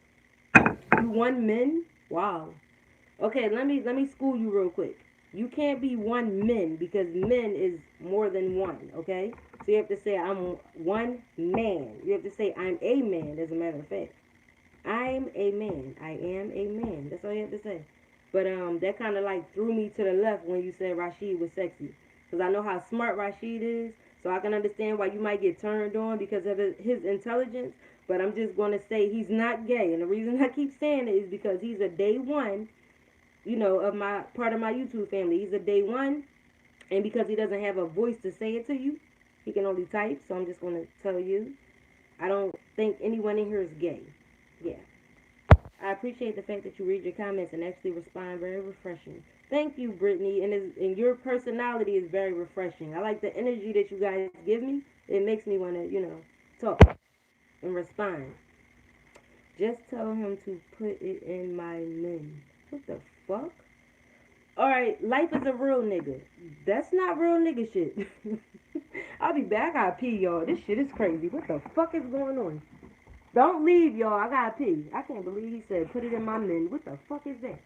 You one men? Wow. Okay, let me school you real quick. You can't be one men because men is more than one, okay? So you have to say I'm one man. You have to say I'm a man, as a matter of fact. I'm a man. I am a man. That's all you have to say. But that kind of like threw me to the left when you said Rashid was sexy, because I know how smart Rashid is. So I can understand why you might get turned on because of his intelligence. But I'm just going to say he's not gay, and the reason I keep saying it is because he's a day one, of my part of my YouTube family. He's a day one, and because he doesn't have a voice to say it to you, he can only type. So I'm just going to tell you, I don't think anyone in here is gay. Yeah. I appreciate the fact that you read your comments and actually respond. Very refreshing. Thank you, Brittany. And your personality is very refreshing. I like the energy that you guys give me. It makes me want to, talk and respond. Just tell him to put it in my name. What the fuck? Alright, life is a real nigga. That's not real nigga shit. I'll be back. I gotta pee, y'all. This shit is crazy. What the fuck is going on? Don't leave, y'all. I gotta pee. I can't believe he said put it in my men. What the fuck is that?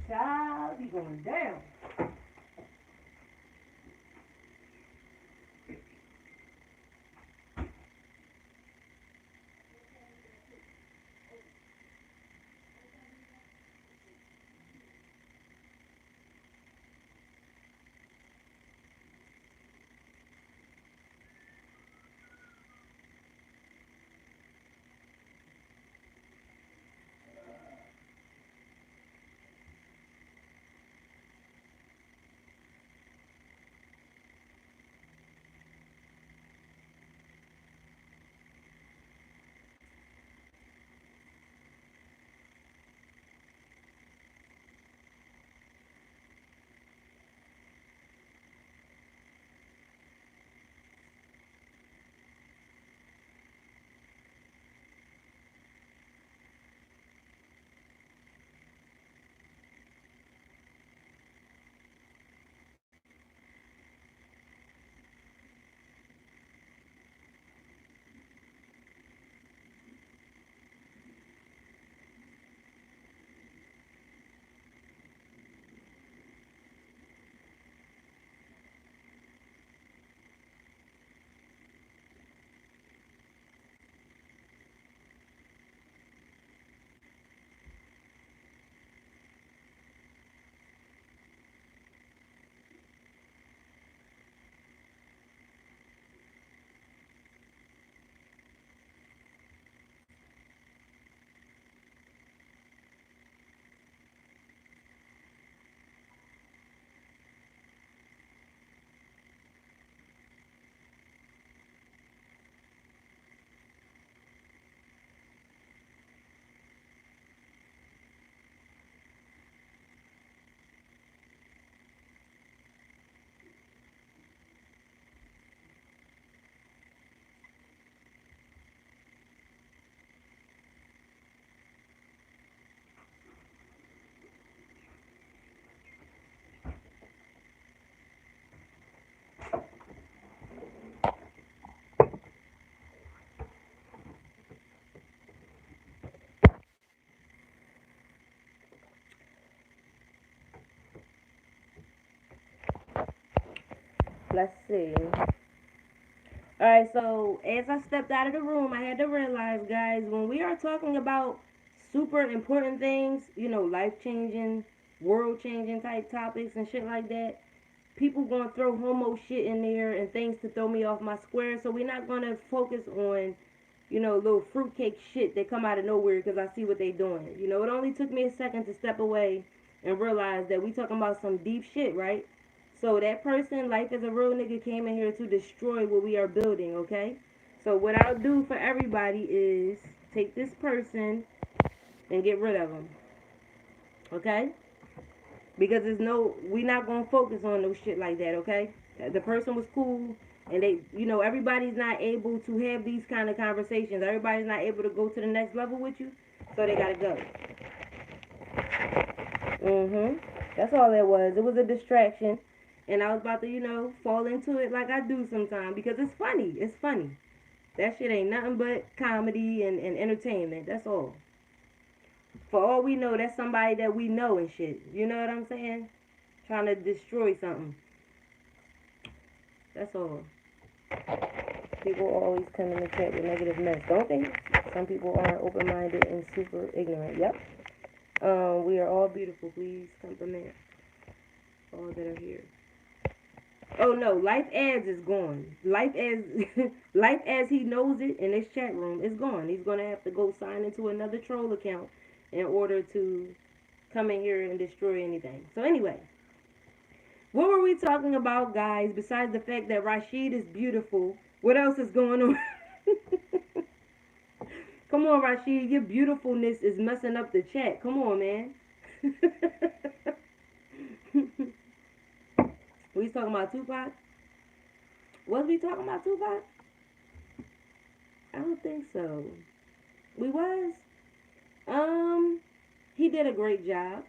Child, he going down. Let's see. Alright, so as I stepped out of the room, I had to realize, guys, when we are talking about super important things, life changing, world changing type topics and shit like that, people gonna throw homo shit in there and things to throw me off my square. So we're not gonna focus on, little fruitcake shit that come out of nowhere because I see what they doing. It only took me a second to step away and realize that we talking about some deep shit, right? So that person, life as a real nigga, came in here to destroy what we are building, okay? So what I'll do for everybody is take this person and get rid of them, okay? Because we not gonna focus on no shit like that, okay? The person was cool, and everybody's not able to have these kind of conversations. Everybody's not able to go to the next level with you, so they gotta go. That's all it was. It was a distraction, and I was about to, fall into it like I do sometimes because it's funny. It's funny. That shit ain't nothing but comedy and entertainment. That's all. For all we know, that's somebody that we know and shit. You know what I'm saying? Trying to destroy something. That's all. People always come in the chat with negative mess, don't they? Some people aren't open-minded and super ignorant. Yep. We are all beautiful. Please compliment all that are here. Oh no, life as is gone. Life as life as he knows it in this chat room is gone. He's gonna have to go sign into another troll account in order to come in here and destroy anything. So anyway, what were we talking about, guys? Besides the fact that Rashid is beautiful, what else is going on? Come on, Rashid, your beautifulness is messing up the chat. Come on, man. We talking about Tupac? Was we talking about Tupac? I don't think so. We was? He did a great job.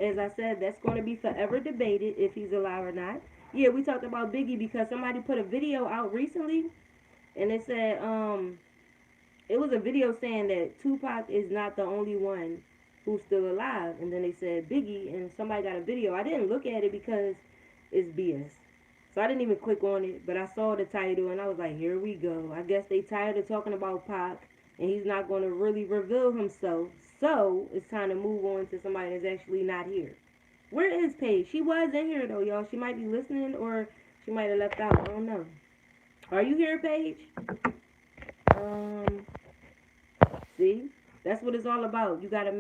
As I said, that's going to be forever debated if he's alive or not. Yeah, we talked about Biggie because somebody put a video out recently, and it said, it was a video saying that Tupac is not the only one who's still alive. And then they said Biggie, and somebody got a video. I didn't look at it because it's BS. So I didn't even click on it, but I saw the title, and I was like, here we go. I guess they tired of talking about Pac, and he's not going to really reveal himself. So it's time to move on to somebody that's actually not here. Where is Paige? She was in here, though, y'all. She might be listening, or she might have left out. I don't know. Are you here, Paige? See? That's what it's all about. You got to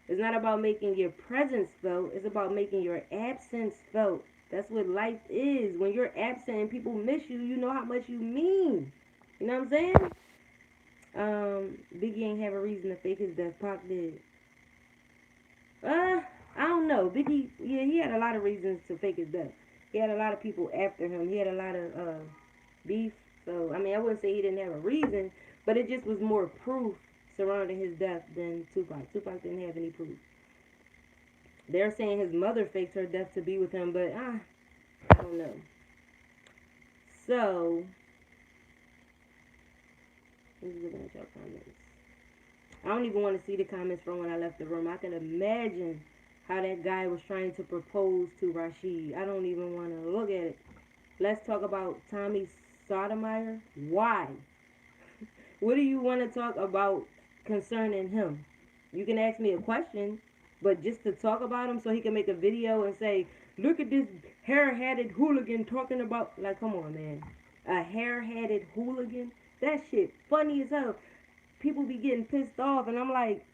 it's not about making your presence felt. It's about making your absence felt. That's what life is. When you're absent and people miss you, you know how much you mean. You know what I'm saying? Biggie ain't have a reason to fake his death. Pac did. I don't know. Biggie, yeah, he had a lot of reasons to fake his death. He had a lot of people after him. He had a lot of beef. So, I mean, I wouldn't say he didn't have a reason, but it just was more proof surrounding his death than Tupac. Tupac didn't have any proof. They're saying his mother faked her death to be with him, but I don't know. So, who's looking at your comments? I don't even want to see the comments from when I left the room. I can imagine how that guy was trying to propose to Rashid. I don't even want to look at it. Let's talk about Tommy Sotomayor. Why? What do you want to talk about concerning him? You can ask me a question, but just to talk about him so he can make a video and say, look at this hair-hatted hooligan talking about, like, come on, man. A hair-hatted hooligan? That shit funny as hell. People be getting pissed off, and I'm like,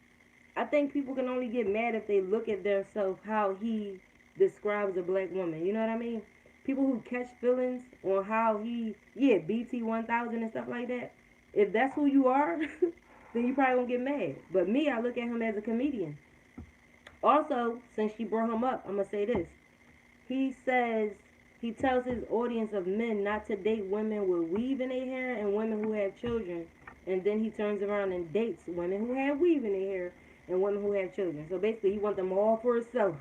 I think people can only get mad if they look at themselves how he describes a black woman. You know what I mean? People who catch feelings on how BT 1000 and stuff like that. If that's who you are, then you probably won't get mad. But me, I look at him as a comedian. Also, since she brought him up, I'm going to say this. He tells his audience of men not to date women with weave in their hair and women who have children. And then he turns around and dates women who have weave in their hair and women who have children. So basically, he wants them all for himself.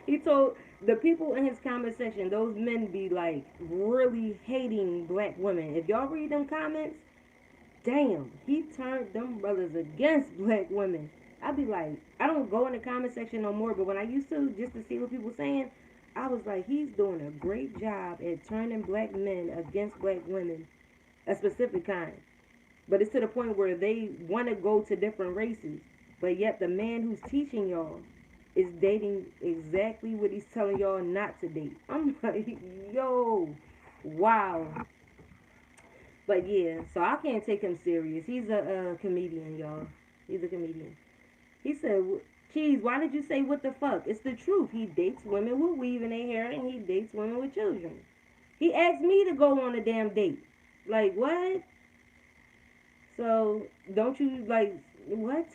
He told the people in his comment section, those men be like really hating black women. If y'all read them comments, damn, he turned them brothers against black women. I be like, I don't go in the comment section no more, but when I used to, just to see what people saying, I was like, he's doing a great job at turning black men against black women, a specific kind. But it's to the point where they want to go to different races, but yet the man who's teaching y'all is dating exactly what he's telling y'all not to date. I'm like, yo, wow. But yeah, so I can't take him serious. He's a comedian, y'all. He's a comedian. He said, Cheese, why did you say what the fuck? It's the truth. He dates women with weave in their hair and he dates women with children. He asked me to go on a damn date. Like, what? So, don't you, like, what?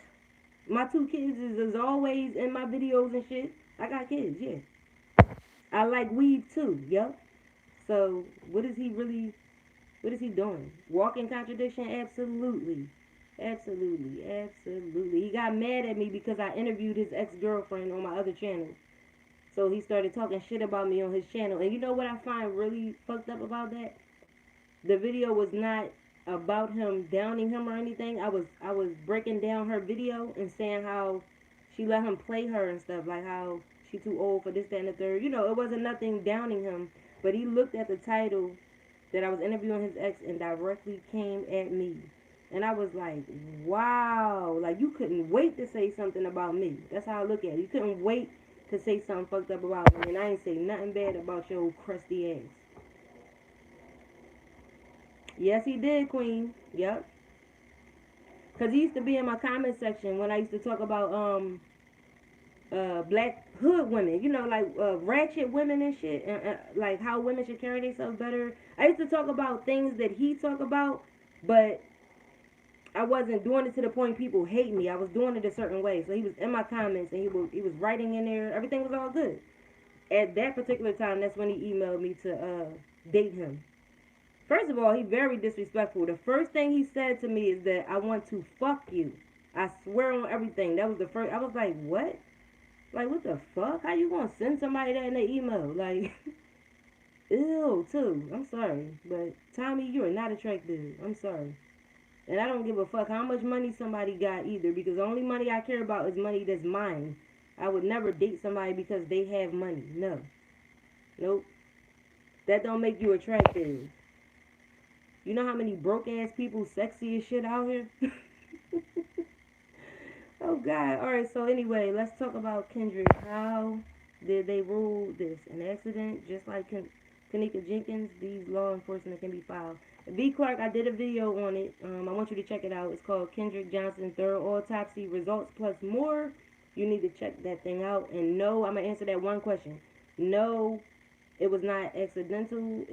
My two kids is always in my videos and shit. I got kids, yeah. I like weave too, yup. So, what is he doing? Walking contradiction? Absolutely. Absolutely. Absolutely. He got mad at me because I interviewed his ex-girlfriend on my other channel. So he started talking shit about me on his channel. And you know what I find really fucked up about that? The video was not about him downing him or anything. I was breaking down her video and saying how she let him play her and stuff, like how she too old for this, that, and the third. You know, it wasn't nothing downing him, but he looked at the title that I was interviewing his ex and directly came at me. And I was like, wow, like you couldn't wait to say something about me. That's how I look at it. You couldn't wait to say something fucked up about me, and I ain't say nothing bad about your old crusty ass. Yes, he did, Queen. Yep. Cause he used to be in my comment section when I used to talk about black hood women, you know, like ratchet women and shit, and like how women should carry themselves better. I used to talk about things that he talk about, but I wasn't doing it to the point people hate me. I was doing it a certain way. So he was in my comments and he was writing in there. Everything was all good. At that particular time, that's when he emailed me to date him. First of all, he very disrespectful. The first thing he said to me is that I want to fuck you. I swear on everything. That was the first. I was like, what? Like, what the fuck? How you gonna send somebody that in the email? Like, ew, too. I'm sorry. But, Tommy, you are not attractive. I'm sorry. And I don't give a fuck how much money somebody got either, because the only money I care about is money that's mine. I would never date somebody because they have money. No. Nope. That don't make you attractive. You know how many broke ass people sexy as shit out here? Oh God. Alright, so anyway, let's talk about Kendrick. How did they rule this? An accident? Just like Kanika Jenkins, these law enforcement can be filed. V. Clark, I did a video on it. I want you to check it out. It's called Kendrick Johnson Third Autopsy Results Plus More. You need to check that thing out. And no, I'm going to answer that one question. No, it was not accidental.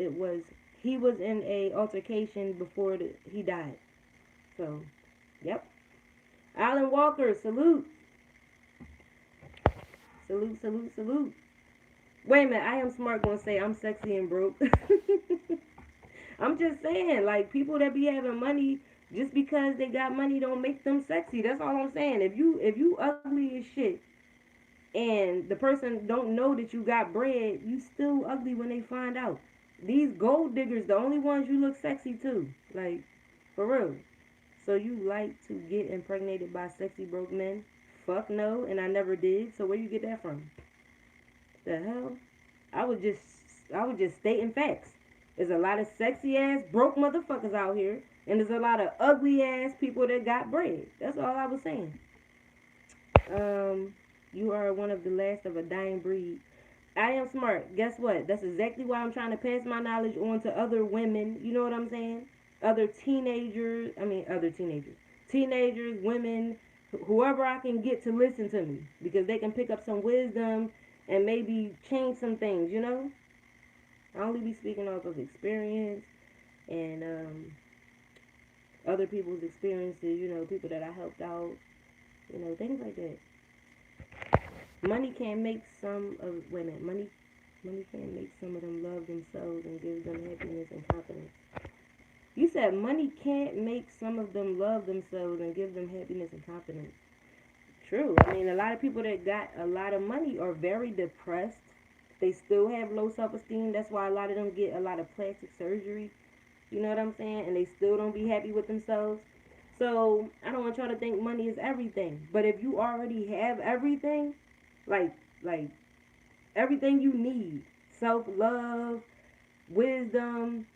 He was in a altercation before he died. So, yep. Alan Walker, salute. Salute, salute, salute. Wait a minute, I am smart gonna say I'm sexy and broke. I'm just saying, like, people that be having money just because they got money don't make them sexy. That's all I'm saying. If you ugly as shit and the person don't know that you got bread, you still ugly when they find out. These gold diggers, the only ones you look sexy to. Like, for real. So you like to get impregnated by sexy broke men? Fuck no, and I never did. So where you get that from? The hell? I was just stating facts. There's a lot of sexy ass broke motherfuckers out here, and there's a lot of ugly ass people that got bread. That's all I was saying. You are one of the last of a dying breed. I am smart. Guess what? That's exactly why I'm trying to pass my knowledge on to other women. You know what I'm saying? Other teenagers. Teenagers, women, whoever I can get to listen to me. Because they can pick up some wisdom and maybe change some things, you know? I only be speaking off of experience and other people's experiences, you know, people that I helped out, you know, things like that. Money can't make some of women. Money can't make some of them love themselves and give them happiness and confidence. You said money can't make some of them love themselves and give them happiness and confidence. True. I mean, a lot of people that got a lot of money are very depressed. They still have low self-esteem. That's why a lot of them get a lot of plastic surgery. You know what I'm saying? And they still don't be happy with themselves. So, I don't want y'all to think money is everything. But if you already have everything, like everything you need. Self-love, wisdom,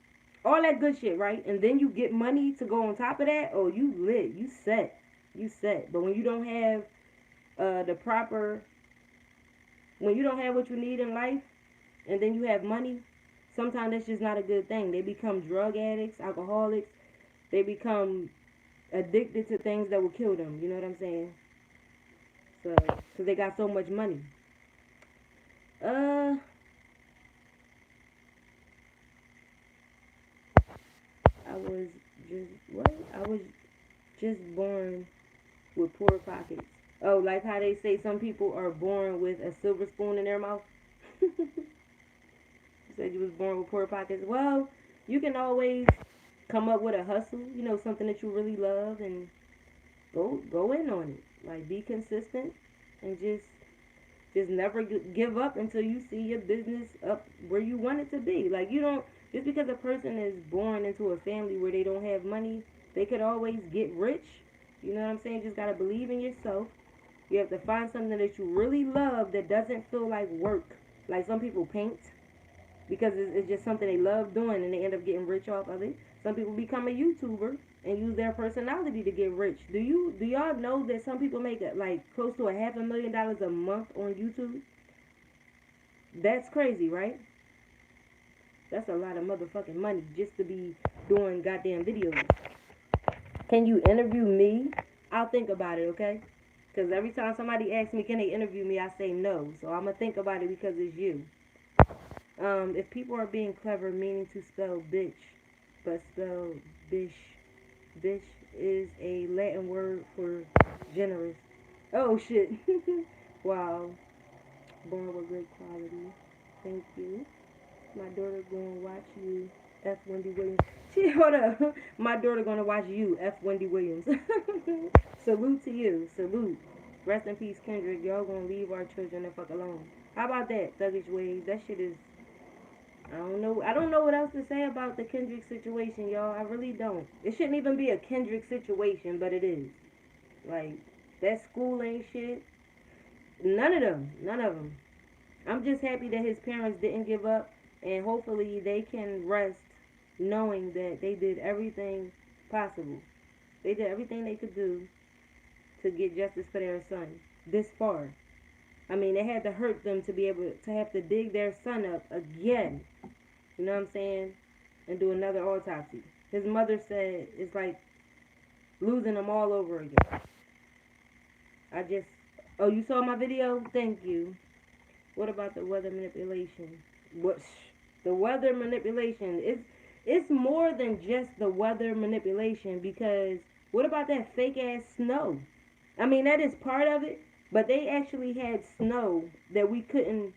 all that good shit, right? And then you get money to go on top of that, oh, you lit, you set. You set. But when you don't have the proper, when you don't have what you need in life, and then you have money, sometimes that's just not a good thing. They become drug addicts, alcoholics. They become addicted to things that will kill them. You know what I'm saying? So, because they got so much money. Uh, I was I was just born with poor pockets. Oh, like how they say some people are born with a silver spoon in their mouth. You said you was born with poor pockets. Well, you can always come up with a hustle. You know, something that you really love, and go in on it. Like be consistent, and just never give up until you see your business up where you want it to be. Like you don't, just because a person is born into a family where they don't have money, they could always get rich. You know what I'm saying? You just gotta believe in yourself. You have to find something that you really love that doesn't feel like work. Like some people paint because it's just something they love doing and they end up getting rich off of it. Some people become a YouTuber and use their personality to get rich. Do y'all know that some people make like close to $500,000 a month on YouTube? That's crazy, right? That's a lot of motherfucking money just to be doing goddamn videos. Can you interview me? I'll think about it, okay? Because every time somebody asks me, can they interview me, I say no. So I'm going to think about it because it's you. If people are being clever, meaning to spell bitch, but spell bish. Bish is a Latin word for generous. Oh, shit. Wow. Born with great quality. Thank you. My daughter going to watch you, F. Wendy Williams. Hold up. My daughter going to watch you, F. Wendy Williams. Salute to you. Salute. Rest in peace, Kendrick. Y'all gonna leave our children the fuck alone. How about that, Thuggish Waves? That shit is... I don't know. I don't know what else to say about the Kendrick situation, y'all. I really don't. It shouldn't even be a Kendrick situation, but it is. Like, that school ain't shit. None of them. None of them. I'm just happy that his parents didn't give up, and hopefully they can rest knowing that they did everything possible. They did everything they could do to get justice for their son this far. I mean, it had to hurt them to be able to have to dig their son up again. You know what I'm saying? And do another autopsy. His mother said it's like losing him all over again. I just... Oh, you saw my video? Thank you. What about the weather manipulation? What? The weather manipulation. It's more than just the weather manipulation, because what about that fake ass snow? I mean, that is part of it, but they actually had snow that we couldn't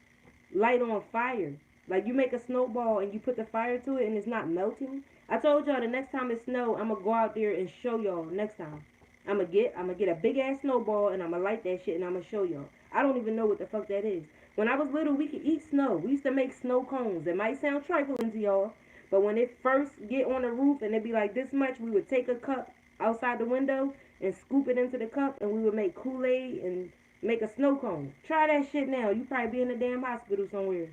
light on fire. Like, you make a snowball and you put the fire to it and it's not melting. I told y'all the next time it snow, I'm gonna go out there and show y'all next time. I'm gonna get a big ass snowball and I'm gonna light that shit and I'm gonna show y'all. I don't even know what the fuck that is. When I was little, we could eat snow. We used to make snow cones. It might sound trifling to y'all, but when it first get on the roof and it be like this much, we would take a cup outside the window and scoop it into the cup, and we would make Kool-Aid and make a snow cone. Try that shit now. You probably be in a damn hospital somewhere.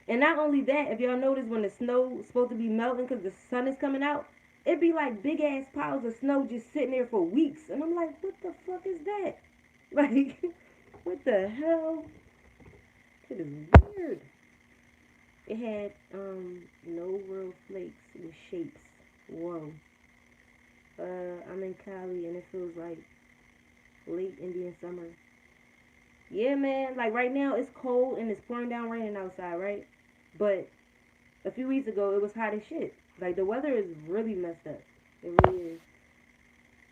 And not only that, if y'all notice when the snow is supposed to be melting because the sun is coming out, it be like big ass piles of snow just sitting there for weeks. And I'm like, what the fuck is that? Like, what the hell? It is weird. It had no real flakes with shapes. Whoa. I'm in Cali and it feels like late Indian summer. Yeah, man. Like right now it's cold and it's pouring down raining outside, right? But a few weeks ago it was hot as shit. Like the weather is really messed up. It really is.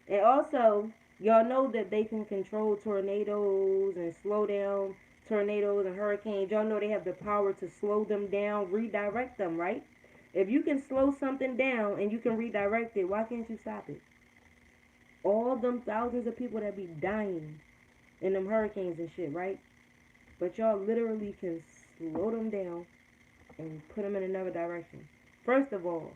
And also, y'all know that they can control tornadoes and slow down tornadoes and hurricanes. Y'all know they have the power to slow them down, redirect them, right? If you can slow something down and you can redirect it, why can't you stop it? All them thousands of people that be dying in them hurricanes and shit, right? But y'all literally can slow them down and put them in another direction. First of all,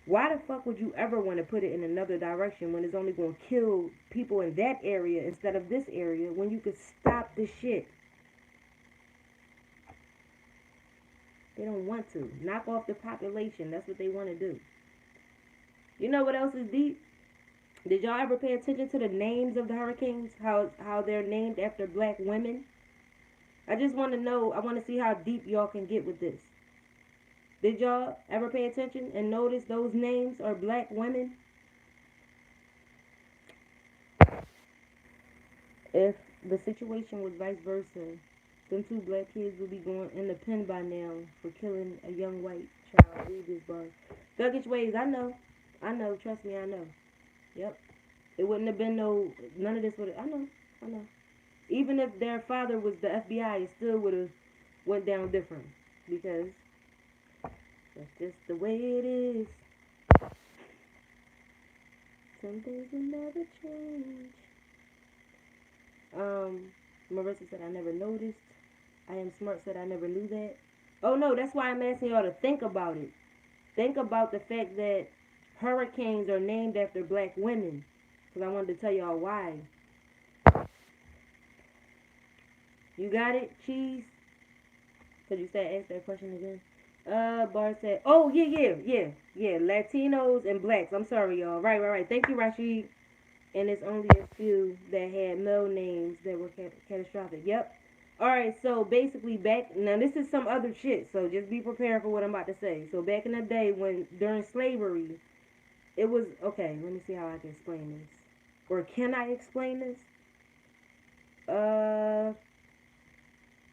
why the fuck would you ever want to put it in another direction when it's only going to kill people in that area instead of this area when you could stop the shit? They don't want to. Knock off the population. That's what they want to do. You know what else is deep? Did y'all ever pay attention to the names of the hurricanes? How they're named after black women? I just want to know. I want to see how deep y'all can get with this. Did y'all ever pay attention and notice those names are black women? If the situation was vice versa, them two black kids would be going in the pen by now for killing a young white child. Read this, bar. Thuggish ways, I know. I know, trust me, I know. Yep. It wouldn't have been no, none of this would have, I know. Even if their father was the FBI, it still would have went down different. Because that's just the way it is. Some things will never change. Marissa said, I never noticed. I am smart said, I never knew that. Oh no, that's why I'm asking y'all to think about it. Think about the fact that hurricanes are named after black women. Because I wanted to tell y'all why. You got it, Cheese? Could you say ask that question again? Barz said, oh, yeah. Latinos and blacks. I'm sorry, y'all. Right. Thank you, Rashid. And it's only a few that had male names that were catastrophic. Yep. Alright, so basically now this is some other shit, so just be prepared for what I'm about to say. So back in the day during slavery, it was, okay, let me see how I can explain this. Or can I explain this?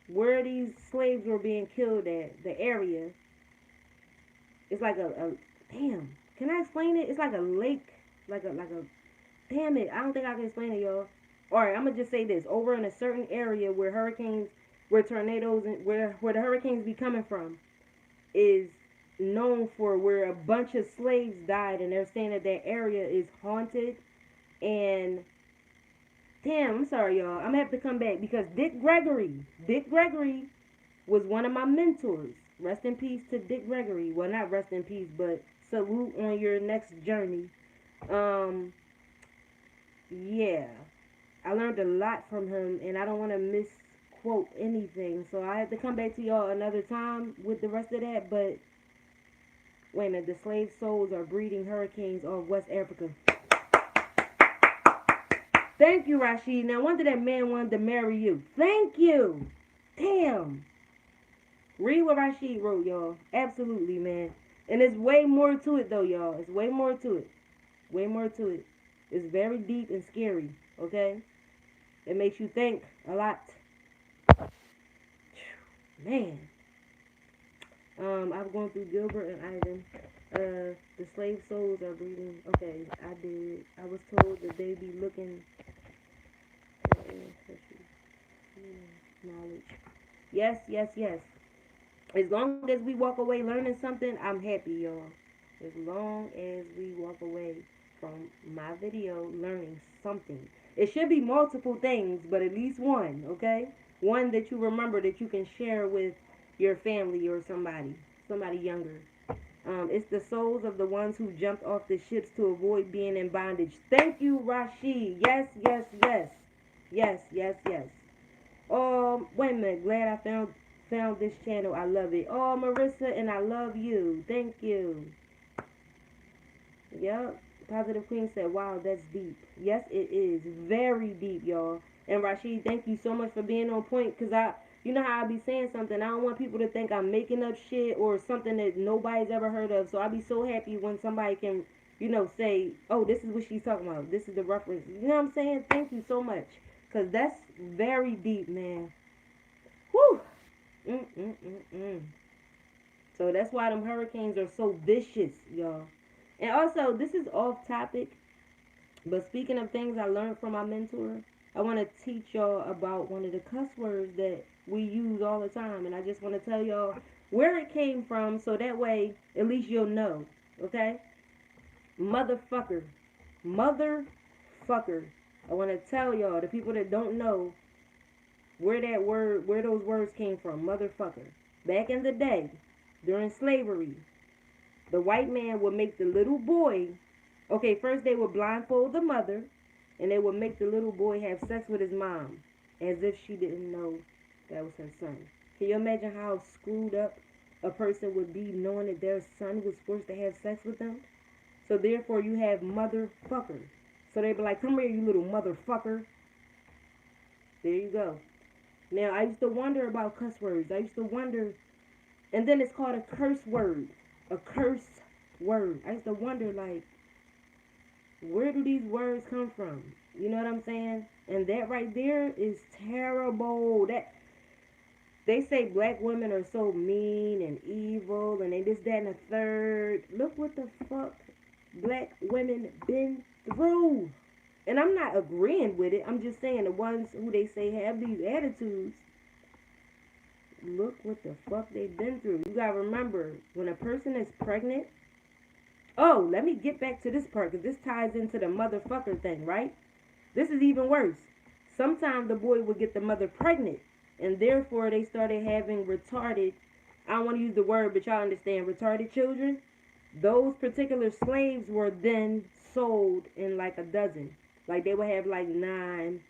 Where these slaves were being killed at, the area, it's like damn, can I explain it? It's like a lake, like a, damn it, I don't think I can explain it, y'all. Alright, I'm gonna just say this. Over in a certain area where tornadoes, and where the hurricanes be coming from, is known for where a bunch of slaves died, and they're saying that area is haunted. And damn, I'm sorry, y'all. I'm gonna have to come back because Dick Gregory was one of my mentors. Rest in peace to Dick Gregory. Well, not rest in peace, but salute on your next journey. Yeah, I learned a lot from him, and I don't want to misquote anything, so I have to come back to y'all another time with the rest of that. But wait a minute, the slave souls are breeding hurricanes off West Africa. Thank you, Rashid. Now, wonder that man wanted to marry you. Thank you. Damn. Read what Rashid wrote, y'all. Absolutely, man. And there's way more to it, though, y'all. It's way more to it. Way more to it. It's very deep and scary, okay? It makes you think a lot. Man. I'm going through Gilbert and Ivan. The slave souls are breeding. Okay, I did. I was told that they be looking knowledge. Yes. As long as we walk away learning something, I'm happy, y'all. As long as we walk away from my video learning something. It should be multiple things, but at least one, okay? One that you remember that you can share with your family or somebody younger. It's the souls of the ones who jumped off the ships to avoid being in bondage. Thank you, Rashid. Yes. Wait a minute. Glad I found this channel. I love it. Oh, Marissa, and I love you. Thank you. Yep. Positive Queen said, wow, that's deep. Yes, it is. Very deep, y'all. And Rashid, thank you so much for being on point, because you know how I be saying something. I don't want people to think I'm making up shit or something that nobody's ever heard of. So I be so happy when somebody can, say, oh, this is what she's talking about. This is the reference. You know what I'm saying? Thank you so much. Because that's very deep, man. Whew. So that's why them hurricanes are so vicious, y'all. And also, this is off topic, but speaking of things I learned from my mentor, I want to teach y'all about one of the cuss words that we use all the time. And I just want to tell y'all where it came from so that way at least you'll know. Okay? Motherfucker. Motherfucker. I want to tell y'all, the people that don't know, where those words came from. Motherfucker. Back in the day, during slavery, the white man would make the little boy, okay, first they would blindfold the mother, and they would make the little boy have sex with his mom, as if she didn't know that was her son. Can you imagine how screwed up a person would be knowing that their son was forced to have sex with them. So therefore, you have motherfucker. So they be like, "Come here, you little motherfucker." There you go. Now I used to wonder about cuss words. I used to wonder, and then it's called a curse word, a curse word. I used to wonder like, where do these words come from? You know what I'm saying? And that right there is terrible. That they say black women are so mean and evil and they this, that, and the third. Look what the fuck black women been through. And I'm not agreeing with it. I'm just saying the ones who they say have these attitudes, look what the fuck they've been through. You gotta remember, when a person is pregnant, oh, let me get back to this part because this ties into the motherfucker thing, right? This is even worse. Sometimes the boy would get the mother pregnant, and therefore they started having retarded, I don't want to use the word, but y'all understand, retarded children. Those particular slaves were then sold in like a dozen. Like they would have like 9.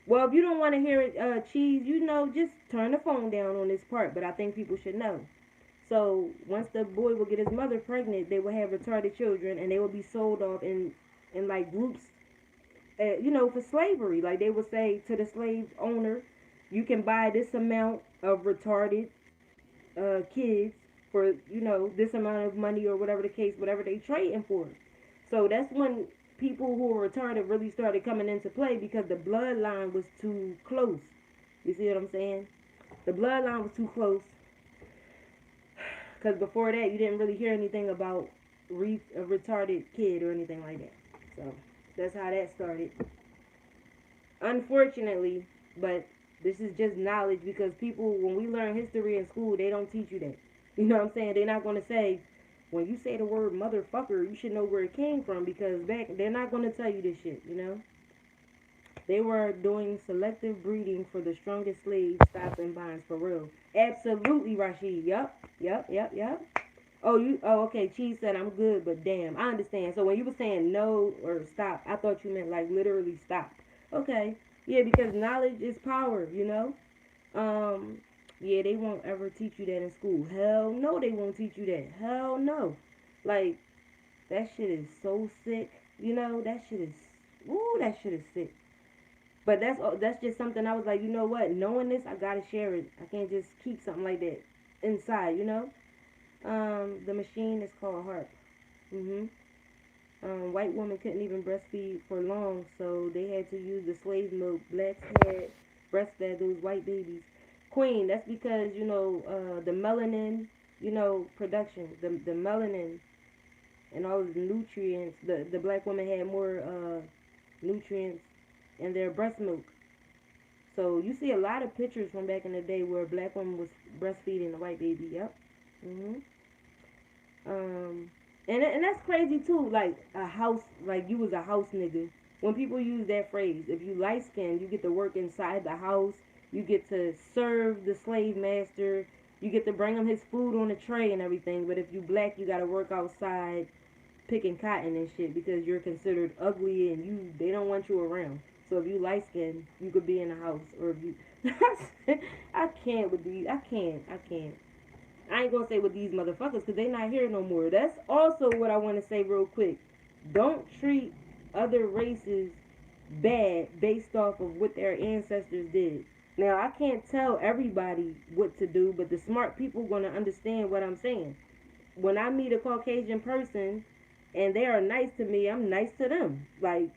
Well, if you don't want to hear it, cheese, just turn the phone down on this part. But I think people should know. So once the boy would get his mother pregnant, they would have retarded children, and they would be sold off in like groups, for slavery. Like they would say to the slave owner, you can buy this amount of retarded kids for this amount of money or whatever the case, whatever they trading for. So that's when people who were retarded really started coming into play because the bloodline was too close. You see what I'm saying? The bloodline was too close. Because before that, you didn't really hear anything about a retarded kid or anything like that. So that's how that started. Unfortunately, but this is just knowledge because people, when we learn history in school, they don't teach you that. You know what I'm saying? They're not going to say, when you say the word motherfucker, you should know where it came from because they're not going to tell you this shit. They were doing selective breeding for the strongest slaves, stops and bonds for real. Absolutely, Rashid. Yup. Okay. Cheese said I'm good, but damn, I understand. So when you were saying no or stop, I thought you meant like literally stop. Okay. Yeah, because knowledge is power. Um, yeah, they won't ever teach you that in school. Hell no, they won't teach you that. Hell no. Like, that shit is so sick. That shit is sick. But that's just something I was like, you know what? Knowing this, I gotta share it. I can't just keep something like that inside. The machine is called HARP. Mhm. White women couldn't even breastfeed for long, so they had to use the slave milk. Blacks had breastfed those white babies. Queen, that's because the melanin, production, the melanin and all of the nutrients. The black woman had more nutrients in their breast milk. So you see a lot of pictures from back in the day where a black woman was breastfeeding a white baby. Yep. Mhm. And that's crazy too. Like a house, like you was a house nigga. When people use that phrase, if you light skinned, you get to work inside the house. You get to serve the slave master. You get to bring him his food on a tray and everything. But if you black, you gotta work outside picking cotton and shit because you're considered ugly and they don't want you around. So if you light skinned, you could be in the house. Or if you, I can't with these. I can't. I ain't gonna say with these motherfuckers because they not here no more. That's also what I want to say real quick. Don't treat other races bad based off of what their ancestors did. Now I can't tell everybody what to do, but the smart people gonna understand what I'm saying. When I meet a Caucasian person and they are nice to me, I'm nice to them. Like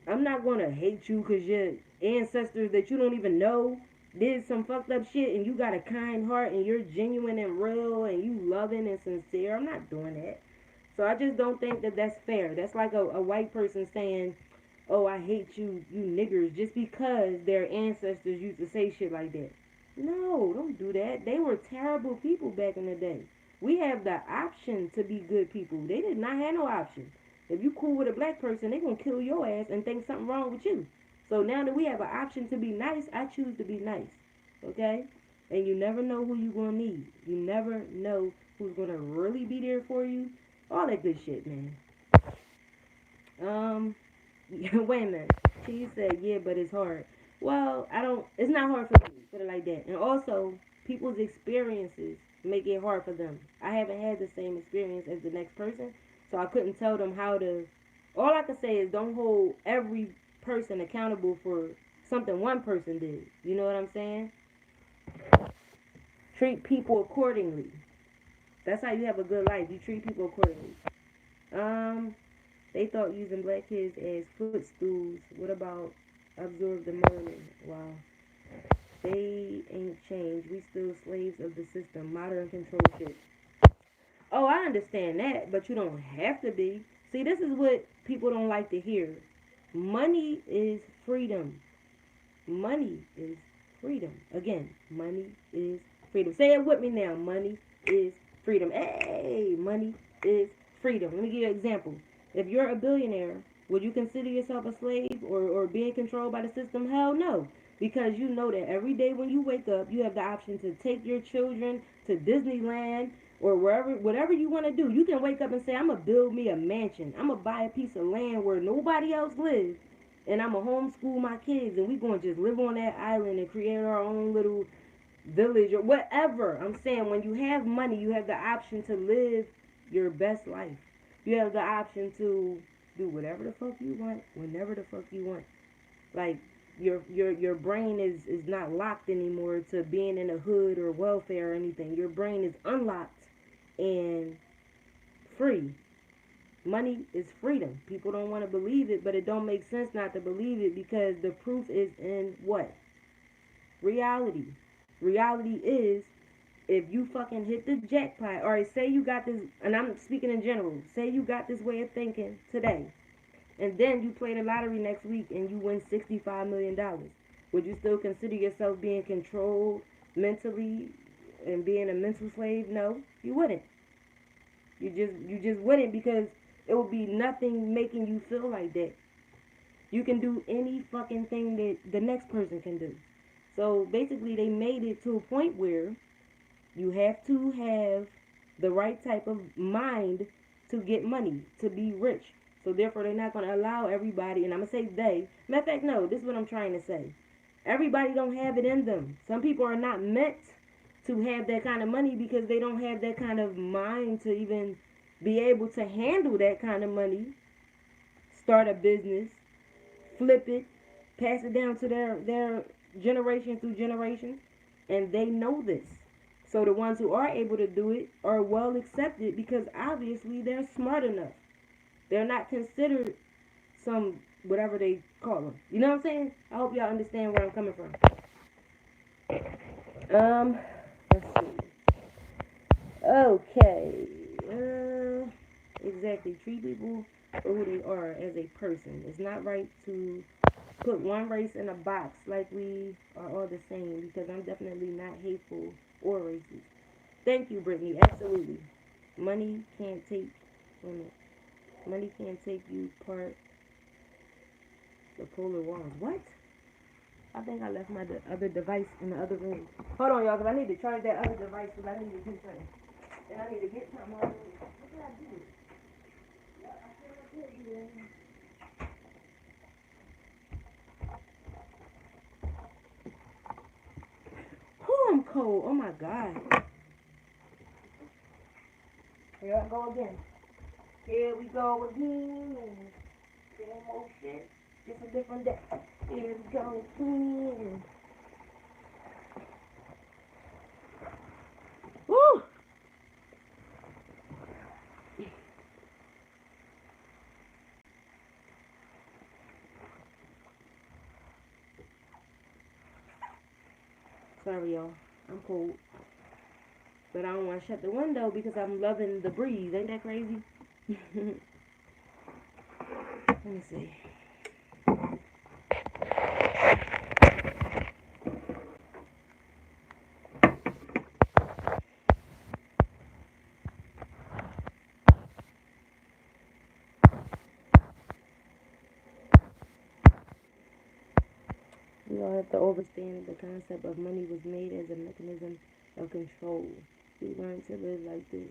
I'm not gonna hate you because your ancestors that you don't even know did some fucked up shit and you got a kind heart and you're genuine and real and you loving and sincere. I'm not doing that. So I just don't think that that's fair. That's like a white person saying, oh, I hate you, you niggers, just because their ancestors used to say shit like that. No, don't do that. They were terrible people back in the day. We have the option to be good people. They did not have no option. If you cool with a black person, they gonna kill your ass and think something wrong with you. So now that we have an option to be nice, I choose to be nice. Okay? And you never know who you gonna need. You never know who's gonna really be there for you. All that good shit, man. Wait a minute. She said, yeah, but it's hard. Well, it's not hard for me, put it like that. And also, people's experiences make it hard for them. I haven't had the same experience as the next person, so I couldn't tell them how to. All I can say is don't hold every person accountable for something one person did. You know what I'm saying? Treat people accordingly. That's how you have a good life. You treat people accordingly. Um, they thought using black kids as footstools. What about absorb the melanin? Wow. They ain't changed. We still slaves of the system. Modern control shit. Oh, I understand that, but you don't have to be. See, this is what people don't like to hear. Money is freedom. Money is freedom. Again, money is freedom. Say it with me now. Money is freedom. Hey, money is freedom. Let me give you an example. If you're a billionaire, would you consider yourself a slave or being controlled by the system? Hell no. Because you know that every day when you wake up, you have the option to take your children to Disneyland or wherever, whatever you want to do. You can wake up and say, I'm going to build me a mansion. I'm going to buy a piece of land where nobody else lives and I'm going to homeschool my kids and we going to just live on that island and create our own little village or whatever. I'm saying when you have money, you have the option to live your best life. You have the option to do whatever the fuck you want, whenever the fuck you want. Like your brain is not locked anymore to being in a hood or welfare or anything. Your brain is unlocked and free. Money is freedom. People don't want to believe it, but it don't make sense not to believe it because the proof is in what? Reality. Reality is if you fucking hit the jackpot, or say you got this, and I'm speaking in general, say you got this way of thinking today, and then you play the lottery next week and you win $65 million, would you still consider yourself being controlled mentally and being a mental slave? No, you wouldn't. You just wouldn't because it would be nothing making you feel like that. You can do any fucking thing that the next person can do. So basically, they made it to a point where you have to have the right type of mind to get money, to be rich. So therefore, they're not going to allow everybody, and I'm going to say they. Matter of fact, no, this is what I'm trying to say. Everybody don't have it in them. Some people are not meant to have that kind of money because they don't have that kind of mind to even be able to handle that kind of money, start a business, flip it, pass it down to their generation through generation, and they know this. So the ones who are able to do it are well accepted because obviously they're smart enough. They're not considered some whatever they call them. You know what I'm saying? I hope y'all understand where I'm coming from. Let's see. Okay. Exactly. Treat people for who they are as a person. It's not right to put one race in a box like we are all the same because I'm definitely not hateful or racist. Thank you, Brittany. Absolutely. Money can't take money can't take you part the polar walls. What? I think I left my other device in the other room. Hold on, y'all, because I need to charge that other device because I need to do something. And I need to get something out of it. What did I do? I feel like I did. Oh, I'm cold. Oh, my God. Here I go again. Here we go again. Same old shit. Just a different day. Here we go again. Woo! Sorry, y'all. I'm cold. But I don't want to shut the window because I'm loving the breeze. Ain't that crazy? Let me see. We all have to understand the concept of money was made as a mechanism of control. We learn to live like this.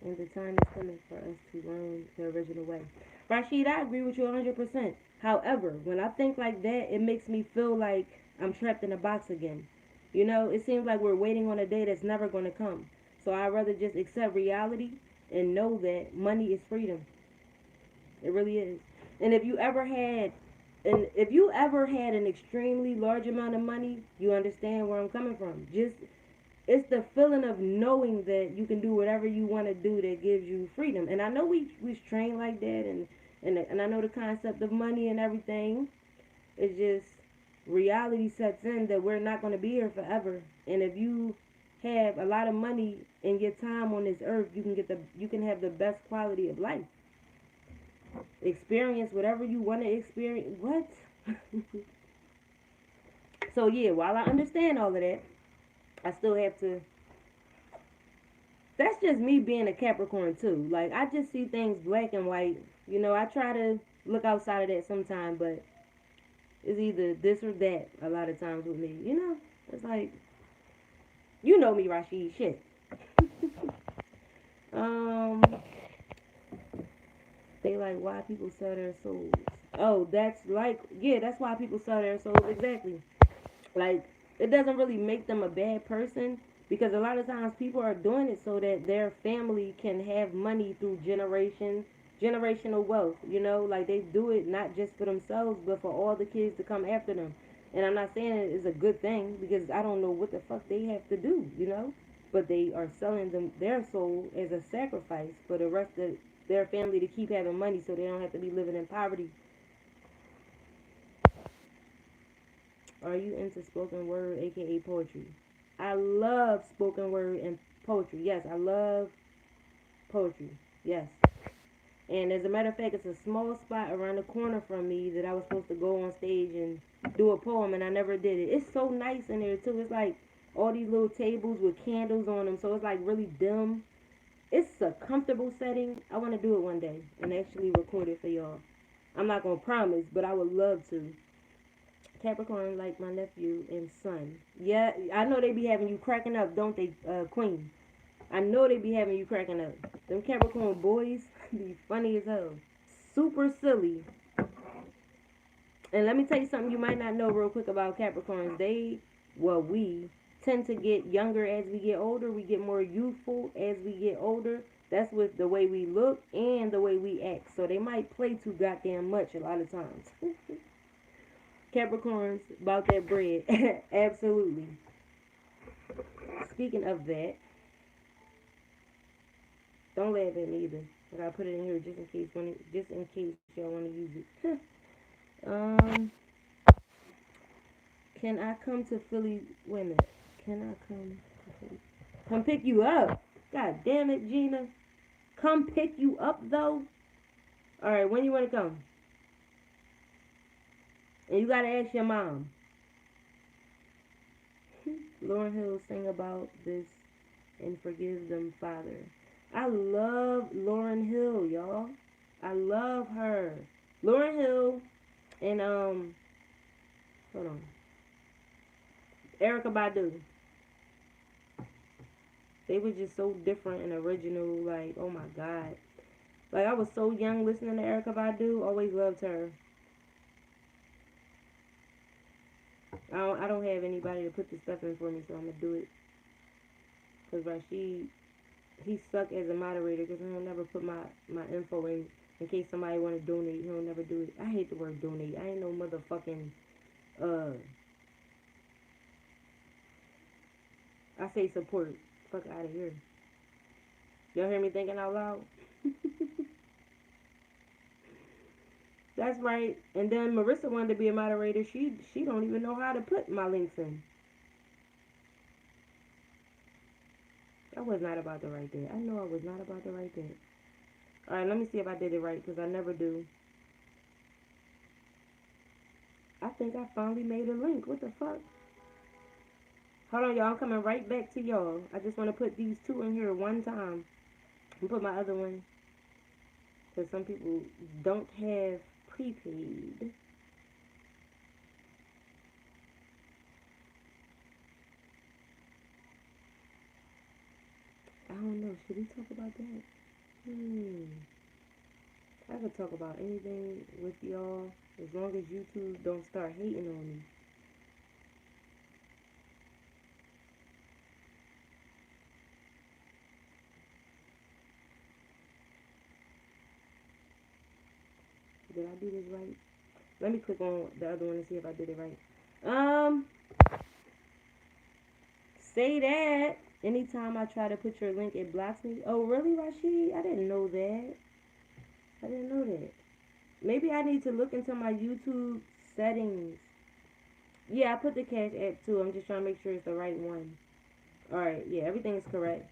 And the time is coming for us to learn the original way. Rashid, I agree with you 100%. However, when I think like that, it makes me feel like I'm trapped in a box again. You know, it seems like we're waiting on a day that's never going to come. So I'd rather just accept reality and know that money is freedom. It really is. And if you ever had an extremely large amount of money, you understand where I'm coming from. Just it's the feeling of knowing that you can do whatever you want to do that gives you freedom. And I know we train like that, and I know the concept of money and everything. It's just reality sets in that we're not going to be here forever. And if you have a lot of money in your time on this earth, you can have the best quality of life. Experience whatever you want to experience. What? So yeah, while I understand all of that, I still have to. That's just me being a Capricorn too. Like I just see things black and white. I try to look outside of that sometime, but it's either this or that a lot of times with me. It's like you know me, Rashid. Shit. Um, they like why people sell their souls. Oh, that's why people sell their souls exactly. Like it doesn't really make them a bad person because a lot of times people are doing it so that their family can have money through generational wealth. Like they do it not just for themselves but for all the kids to come after them. And I'm not saying it is a good thing because I don't know what the fuck they have to do. But they are selling them their soul as a sacrifice for the rest of their family to keep having money so they don't have to be living in poverty. Are you into spoken word, aka poetry? I love spoken word and poetry. Yes, I love poetry. Yes. And as a matter of fact, it's a small spot around the corner from me that I was supposed to go on stage and do a poem, and I never did it. It's so nice in there, too. It's like all these little tables with candles on them, so it's like really dim. It's a comfortable setting. I want to do it one day and actually record it for y'all. I'm not going to promise, but I would love to. Capricorn like my nephew and son. Yeah, I know they be having you cracking up, don't they, Queen? I know they be having you cracking up. Them Capricorn boys be funny as hell. Super silly. And let me tell you something you might not know real quick about Capricorns. We tend to get younger as we get older. We get more youthful as we get older. That's with the way we look and the way we act. So they might play too goddamn much a lot of times. Capricorns about that bread. Absolutely. Speaking of that, don't laugh at me either. I gotta put it in here just in case y'all wanna use it. um, can I come to Philly? Wait a minute. Can I come to Philly? Come pick you up. God damn it, Gina. Come pick you up though. All right, when you wanna come? And you gotta ask your mom. Lauren Hill sang about this and forgive them, Father. I love Lauren Hill, y'all. I love her. Lauren Hill and hold on, Erica Badu. They were just so different and original. Like, oh my god. Like I was so young listening to Erica Badu. Always loved her. I don't have anybody to put this stuff in for me, so I'm gonna do it. Cause Rashid, he suck as a moderator because he'll never put my info in case somebody want to donate. He'll never do it. I hate the word donate. I ain't no motherfucking uh. I say support. Fuck out of here. Y'all hear me thinking out loud? That's right. And then Marissa wanted to be a moderator. She don't even know how to put my links in. I was not about to write that. I know I was not about to write that. Alright, let me see if I did it right because I never do. I think I finally made a link. What the fuck? Hold on, y'all. I'm coming right back to y'all. I just want to put these two in here one time. And put my other one. Because some people don't have prepaid. I don't know. Should we talk about that? I could talk about anything with y'all as long as YouTube don't start hating on me. did I do this right? Let me click on the other one and see if I did it right. Um, say that. Anytime I try to put your link, it blocks me. Oh, really, Rashid? I didn't know that. I didn't know that. Maybe I need to look into my YouTube settings. Yeah, I put the Cash App too. I'm just trying to make sure it's the right one. Alright, yeah, everything is correct.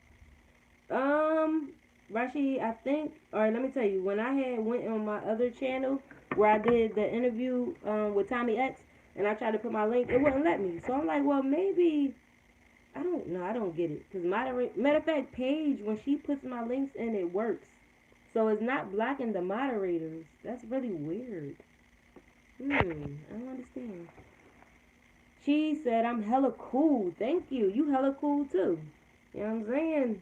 Um, Rashid, I think, alright, let me tell you, when I had went on my other channel where I did the interview with Tommy X and I tried to put my link, it wouldn't let me. So I'm like, well, maybe, I don't know, I don't get it. Because matter of fact, Paige, when she puts my links in, it works. So it's not blocking the moderators. That's really weird. I don't understand. She said, I'm hella cool. Thank you. You hella cool too. You know what I'm saying?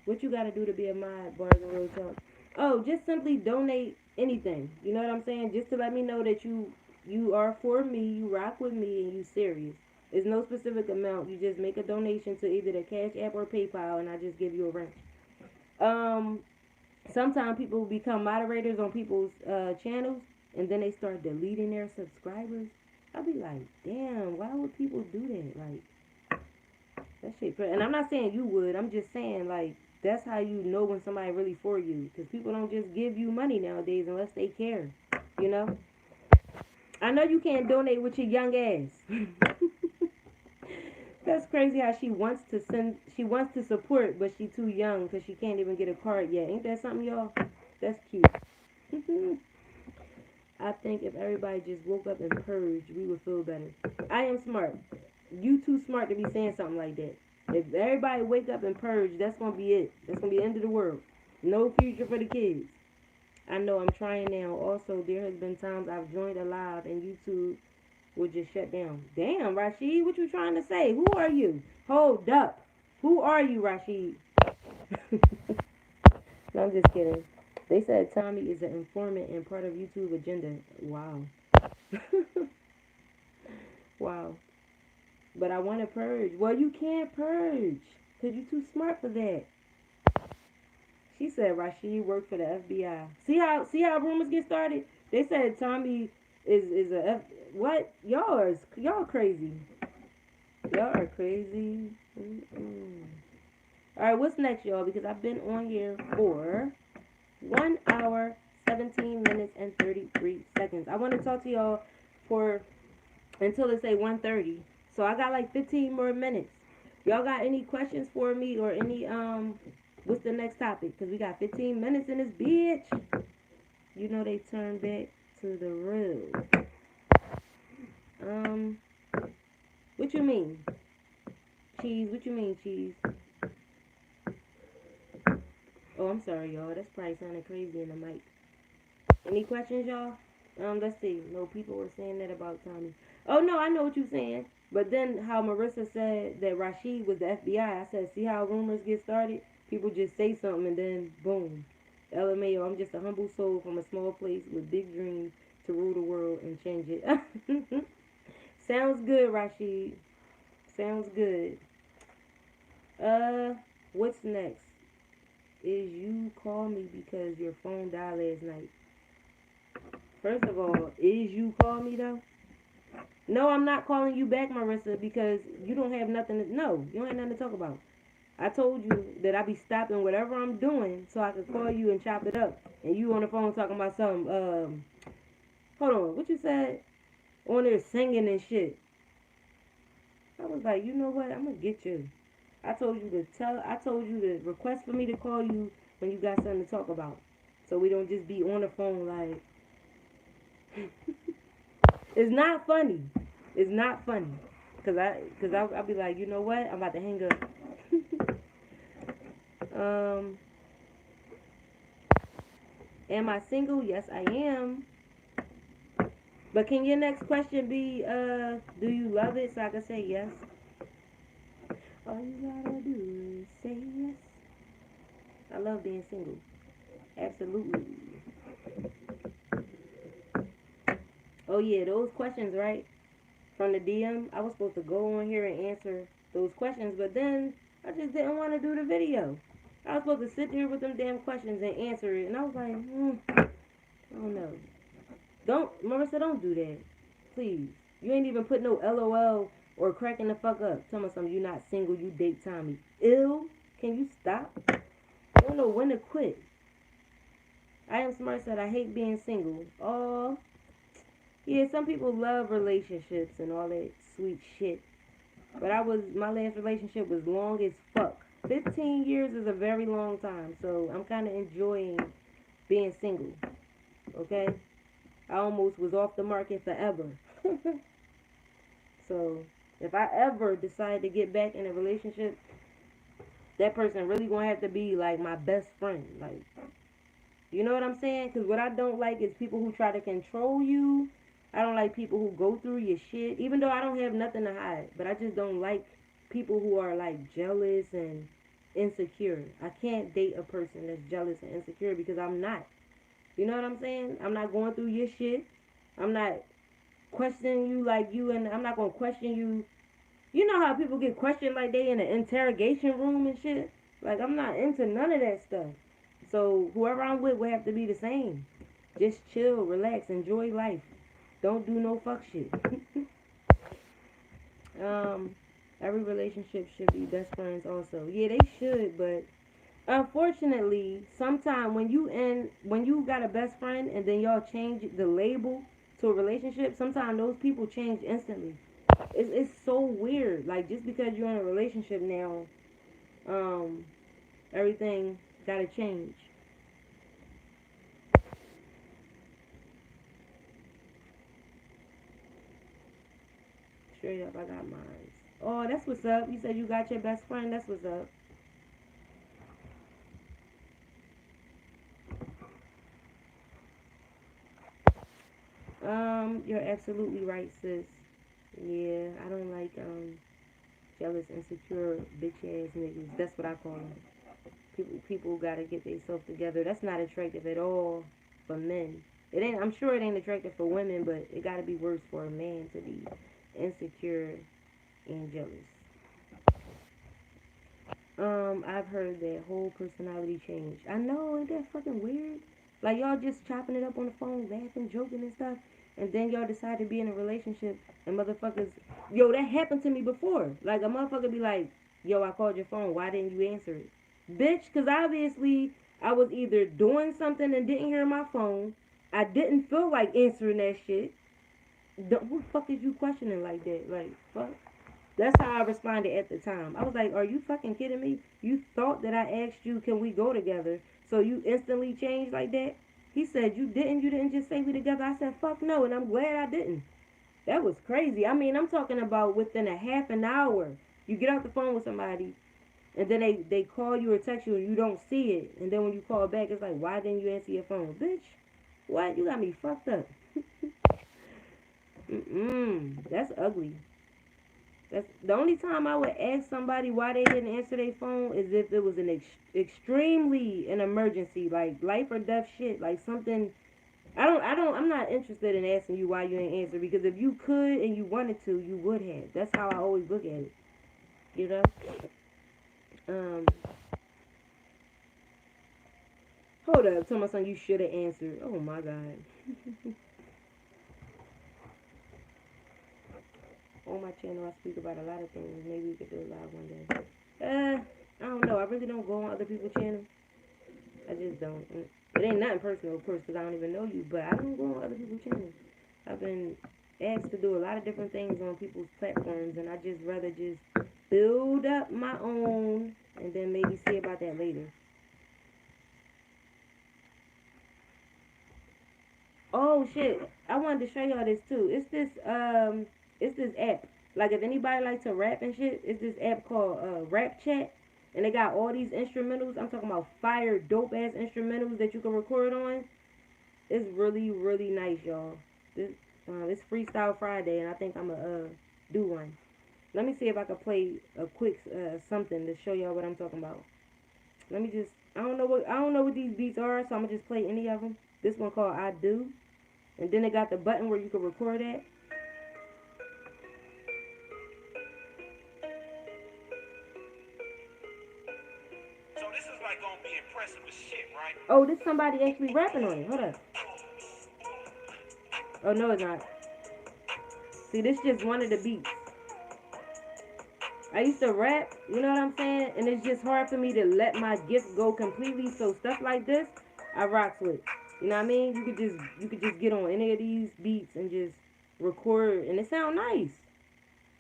What you gotta do to be a mod, Barz and Real Talk? Oh, just simply donate anything. You know what I'm saying? Just to let me know that you are for me, you rock with me, and you serious. There's no specific amount. You just make a donation to either the Cash App or PayPal, and I just give you a wrench. Sometimes people become moderators on people's channels, and then they start deleting their subscribers. I'll be like, damn, why would people do that? Like, that shit. And I'm not saying you would. I'm just saying, like, that's how you know when somebody really for you. Because people don't just give you money nowadays unless they care. You know? I know you can't donate with your young ass. That's crazy how she wants to support, but she too young because she can't even get a card yet. Ain't that something, y'all? That's cute. I think if everybody just woke up and purged, we would feel better. I am smart. You too smart to be saying something like that. If everybody wake up and purge, that's gonna be it. That's gonna be the end of the world. No future for the kids. I know I'm trying now. Also, there has been times I've joined a live and YouTube will just shut down. Damn, Rashid, what you trying to say? Who are you? Hold up. Who are you, Rashid? No, I'm just kidding. They said Tommy is an informant and part of YouTube agenda. Wow. Wow. But I want to purge. Well, you can't purge because you're too smart for that. She said Rashid worked for the FBI. See how rumors get started? They said Tommy is a what? Y'all crazy. Y'all are crazy. All right, what's next, y'all? Because I've been on here for 1 hour, 17 minutes, and 33 seconds. I want to talk to y'all for until it say 1:30. So I got like 15 more minutes. Y'all got any questions for me or any what's the next topic? Because we got 15 minutes in this bitch. You know they turn back to the road. What you mean? Cheese, what you mean, cheese? Oh, I'm sorry, y'all. That's probably sounding crazy in the mic. Any questions, y'all? Let's see. No, people were saying that about Tommy. Oh, no, I know what you're saying. But then how Marissa said that Rashid was the FBI, I said, see how rumors get started? People just say something and then, boom. LMAO, I'm just a humble soul from a small place with big dreams to rule the world and change it. Sounds good, Rashid. Sounds good. What's next? Is you call me because your phone died last night. First of all, is you call me though? No, I'm not calling you back, Marissa, because you don't have nothing to, no, you don't have nothing to talk about. I told you that I be stopping whatever I'm doing so I could call you and chop it up. And you on the phone talking about something, hold on, what you said? On there singing and shit. I was like, you know what? I'm gonna get you. I told you to request for me to call you when you got something to talk about. So we don't just be on the phone like, it's not funny. It's not funny. I'll be like, you know what? I'm about to hang up. Am I single? Yes, I am. But can your next question be, do you love it? So I can say yes. All you gotta do is say yes. I love being single. Absolutely. Oh yeah, those questions, right? From the DM, I was supposed to go on here and answer those questions, but then I just didn't want to do the video. I was supposed to sit there with them damn questions and answer it, and I was like, I don't know. Don't, Marissa, don't do that. Please. You ain't even put no LOL or cracking the fuck up. Tell me something, you not single, you date Tommy. Ew. Can you stop? I don't know when to quit. I am smart said I hate being single. Oh, yeah, some people love relationships and all that sweet shit. But my last relationship was long as fuck. 15 years is a very long time, so I'm kind of enjoying being single, okay? I almost was off the market forever. So, if I ever decide to get back in a relationship, that person really gonna have to be like my best friend. Like, you know what I'm saying? Because what I don't like is people who try to control you. I don't like people who go through your shit, even though I don't have nothing to hide. But I just don't like people who are like jealous and insecure. I can't date a person that's jealous and insecure because I'm not. You know what I'm saying? I'm not going through your shit. I'm not questioning you like you, and I'm not gonna question you. You know how people get questioned like they in an interrogation room and shit? Like, I'm not into none of that stuff. So whoever I'm with will have to be the same. Just chill, relax, enjoy life. Don't do no fuck shit. um, every relationship should be best friends also. Yeah, they should, but unfortunately, sometimes when you got a best friend and then y'all change the label to a relationship, sometimes those people change instantly. It's so weird. Like, just because you're in a relationship now, um, everything gotta change. Straight up, I got mine. Oh, that's what's up. You said you got your best friend. That's what's up. You're absolutely right, sis. Yeah, I don't like jealous, insecure, bitch ass niggas. That's what I call them. People gotta get themselves together. That's not attractive at all for men. It ain't. I'm sure it ain't attractive for women, but it gotta be worse for a man to be insecure and jealous. I've heard that whole personality change. I know, ain't that fucking weird? Like, y'all just chopping it up on the phone, laughing, joking and stuff, and then y'all decide to be in a relationship, and motherfuckers, yo, that happened to me before. Like, a motherfucker be like, yo, I called your phone, why didn't you answer it? Bitch, because obviously I was either doing something and didn't hear my phone, I didn't feel like answering that shit. Who the fuck is you questioning like that? Like, fuck. That's how I responded at the time. I was like, are you fucking kidding me? You thought that I asked you, can we go together? So you instantly changed like that? He said, you didn't. You didn't just say we together. I said, fuck no. And I'm glad I didn't. That was crazy. I mean, I'm talking about within a half an hour. You get off the phone with somebody, and then they call you or text you, and you don't see it. And then when you call back, it's like, why didn't you answer your phone? Bitch, what? You got me fucked up. Mm-mm. That's ugly. That's the only time I would ask somebody why they didn't answer their phone is if it was an extremely an emergency, like life or death shit, like something. I'm not interested in asking you why you didn't answer because if you could and you wanted to, you would have. That's how I always look at it. You know. Um. Hold up, tell my son you should have answered. Oh my god. On my channel, I speak about a lot of things. Maybe we could do a live one day. I don't know. I really don't go on other people's channels. I just don't. It ain't nothing personal, of course, because I don't even know you, but I don't go on other people's channels. I've been asked to do a lot of different things on people's platforms, and I just rather just build up my own and then maybe see about that later. Oh shit! I wanted to show y'all this too. It's this app. Like if anybody likes to rap and shit, it's this app called Rap Chat, and they got all these instrumentals. I'm talking about fire, dope ass instrumentals that you can record on. It's really, really nice, y'all. This it's Freestyle Friday, and I think I'm gonna do one. Let me see if I can play a quick something to show y'all what I'm talking about. Let me just. I don't know what these beats are, so I'm gonna just play any of them. This one called I Do, and then they got the button where you can record at. So this is like gonna be impressive as shit, right? Oh, this somebody actually rapping on it. Hold up. Oh no, it's not. See, this just one of the beats. I used to rap, you know what I'm saying? And it's just hard for me to let my gift go completely. So stuff like this, I rocks with. You know what I mean? You could just get on any of these beats and just record, and it sound nice.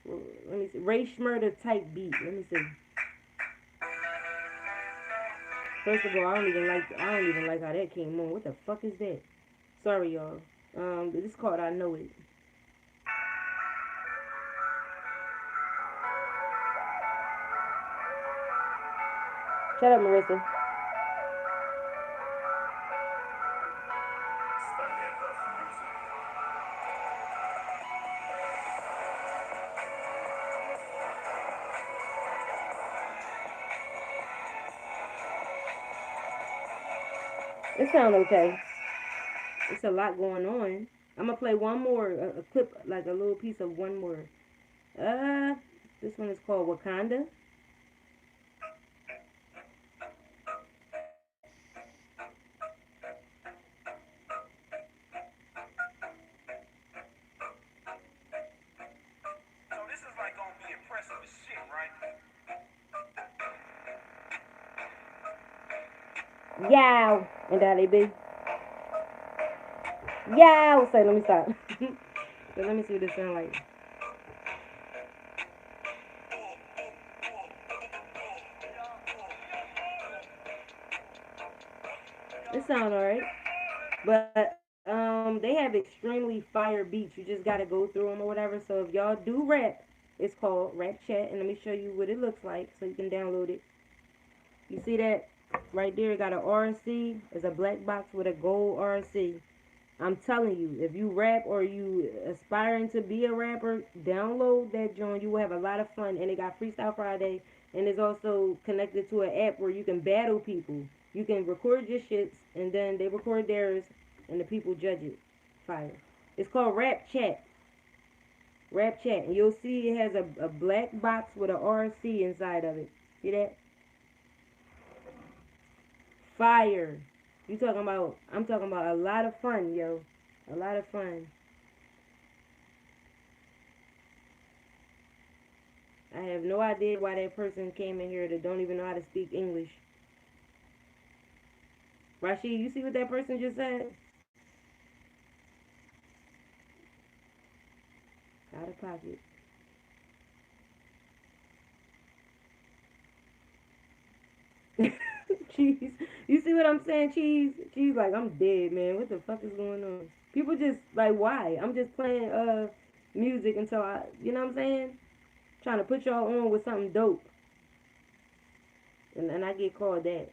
Well, let me see. Ray Schmurder type beat. Let me see. First of all, I don't even like how that came on. What the fuck is that? Sorry, y'all. This is called I Know It. Shut up, Marissa. It sound okay. It's a lot going on. I'm gonna play one more, a clip, like a little piece of one more. Uh, this one is called Wakanda. Yow, and that they be. Yow. Say, let me stop. So let me see what this sound like. It sound alright, but they have extremely fire beats. You just gotta go through them or whatever. So if y'all do rap, it's called Rap Chat, and let me show you what it looks like so you can download it. You see that right there? It got a RC. It's a black box with a gold RC. I'm telling you, if you rap or you aspiring to be a rapper, download that joint. You will have a lot of fun. And it got Freestyle Friday, and it's also connected to an app where you can battle people. You can record your shits, and then they record theirs, and the people judge it. Fire. It's called Rap Chat. Rap Chat, and you'll see it has a black box with a RC inside of it. See that? Fire. You talking about? I'm talking about a lot of fun, yo. A lot of fun. I have no idea why that person came in here that don't even know how to speak English. Rashid, you see what that person just said? Out of pocket. Cheese. You see what I'm saying, Cheese? Cheese like, I'm dead, man. What the fuck is going on? People just like, why? I'm just playing music until I, you know what I'm saying? Trying to put y'all on with something dope. And I get called that.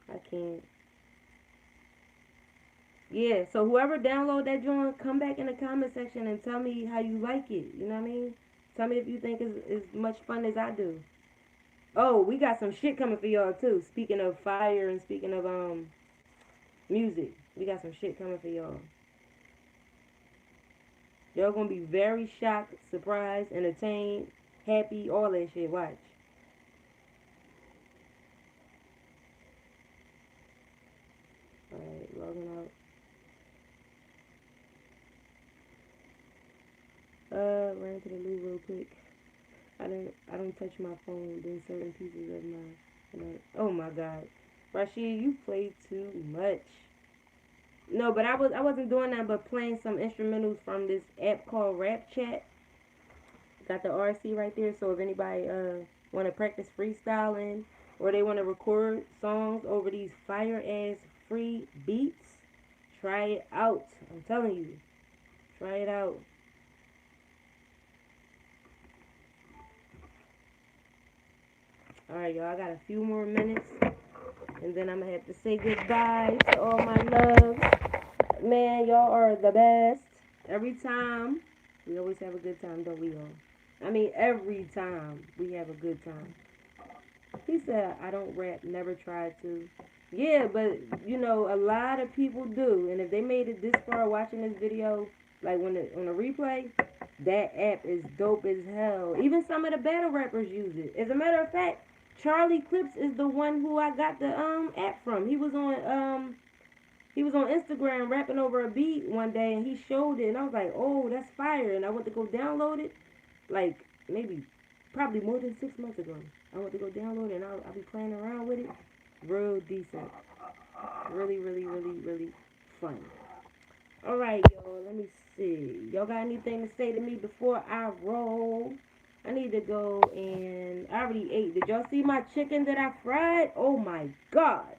I can't. Yeah, so whoever download that joint, come back in the comment section and tell me how you like it. You know what I mean? Tell me if you think it's as much fun as I do. Oh, we got some shit coming for y'all too. Speaking of fire and speaking of music, we got some shit coming for y'all. Y'all gonna be very shocked, surprised, entertained, happy, all that shit. Watch. Alright, logging out. Ran to the loo real quick. I don't touch my phone. Then certain pieces of oh my god, Rashid, you play too much. No, but I wasn't doing that, but playing some instrumentals from this app called Rap Chat. Got the RC right there. So if anybody want to practice freestyling or they want to record songs over these fire ass free beats, try it out. I'm telling you, try it out. All right, y'all. I got a few more minutes, and then I'm gonna have to say goodbye to all my loves. Man, y'all are the best. Every time, we always have a good time, don't we all? I mean, every time we have a good time. He said, I don't rap, never tried to. Yeah, but, a lot of people do. And if they made it this far watching this video, like on the replay, that app is dope as hell. Even some of the battle rappers use it. As a matter of fact, Charlie Clips is the one who I got the app from. He was on He was on Instagram rapping over a beat one day, and he showed it, and I was like, oh, that's fire. And I went to go download it, like maybe, probably more than 6 months ago. I went to go download it, and I'll be playing around with it. Real decent. Really, really, really, really fun. All right, y'all. Let me see. Y'all got anything to say to me before I roll? I need to go and I already ate. Did y'all see my chicken that I fried? Oh my god.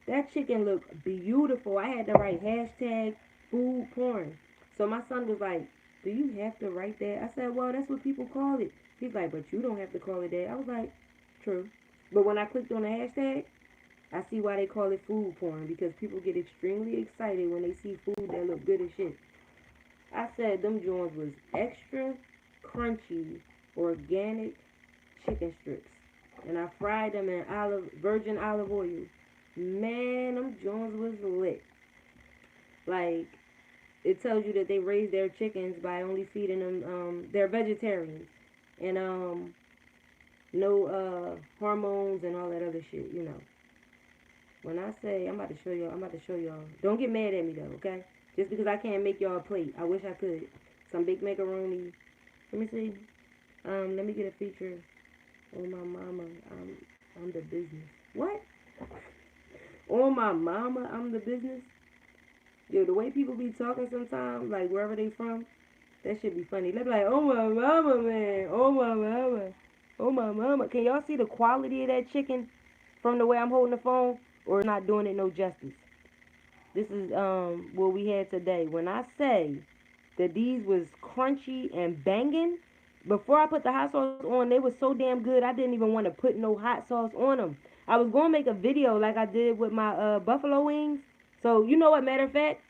That chicken looked beautiful. I had to write hashtag food porn. So my son was like, do you have to write that? I said, well, that's what people call it. He's like, but you don't have to call it that. I was like, true. But when I clicked on the hashtag, I see why they call it food porn, because people get extremely excited when they see food that look good as shit. I said them joints was extra crunchy organic chicken strips, and I fried them in virgin olive oil. Man, them joints was lit. Like, it tells you that they raise their chickens by only feeding them. They're vegetarians, and no hormones and all that other shit. You know. When I say I'm about to show y'all. Don't get mad at me though, okay? Just because I can't make y'all a plate. I wish I could. Some big macaroni. Let me see. Let me get a feature. Oh my mama, I'm the business. What? Oh my mama, I'm the business. Yo, the way people be talking sometimes, like wherever they from, that should be funny. They be like, oh my mama, man. Oh my mama. Oh my mama. Can y'all see the quality of that chicken from the way I'm holding the phone? Or not doing it no justice? This is what we had today. When I say that these was crunchy and banging, before I put the hot sauce on, they was so damn good I didn't even want to put no hot sauce on them. I was gonna make a video like I did with my buffalo wings. So you know what? Matter of fact,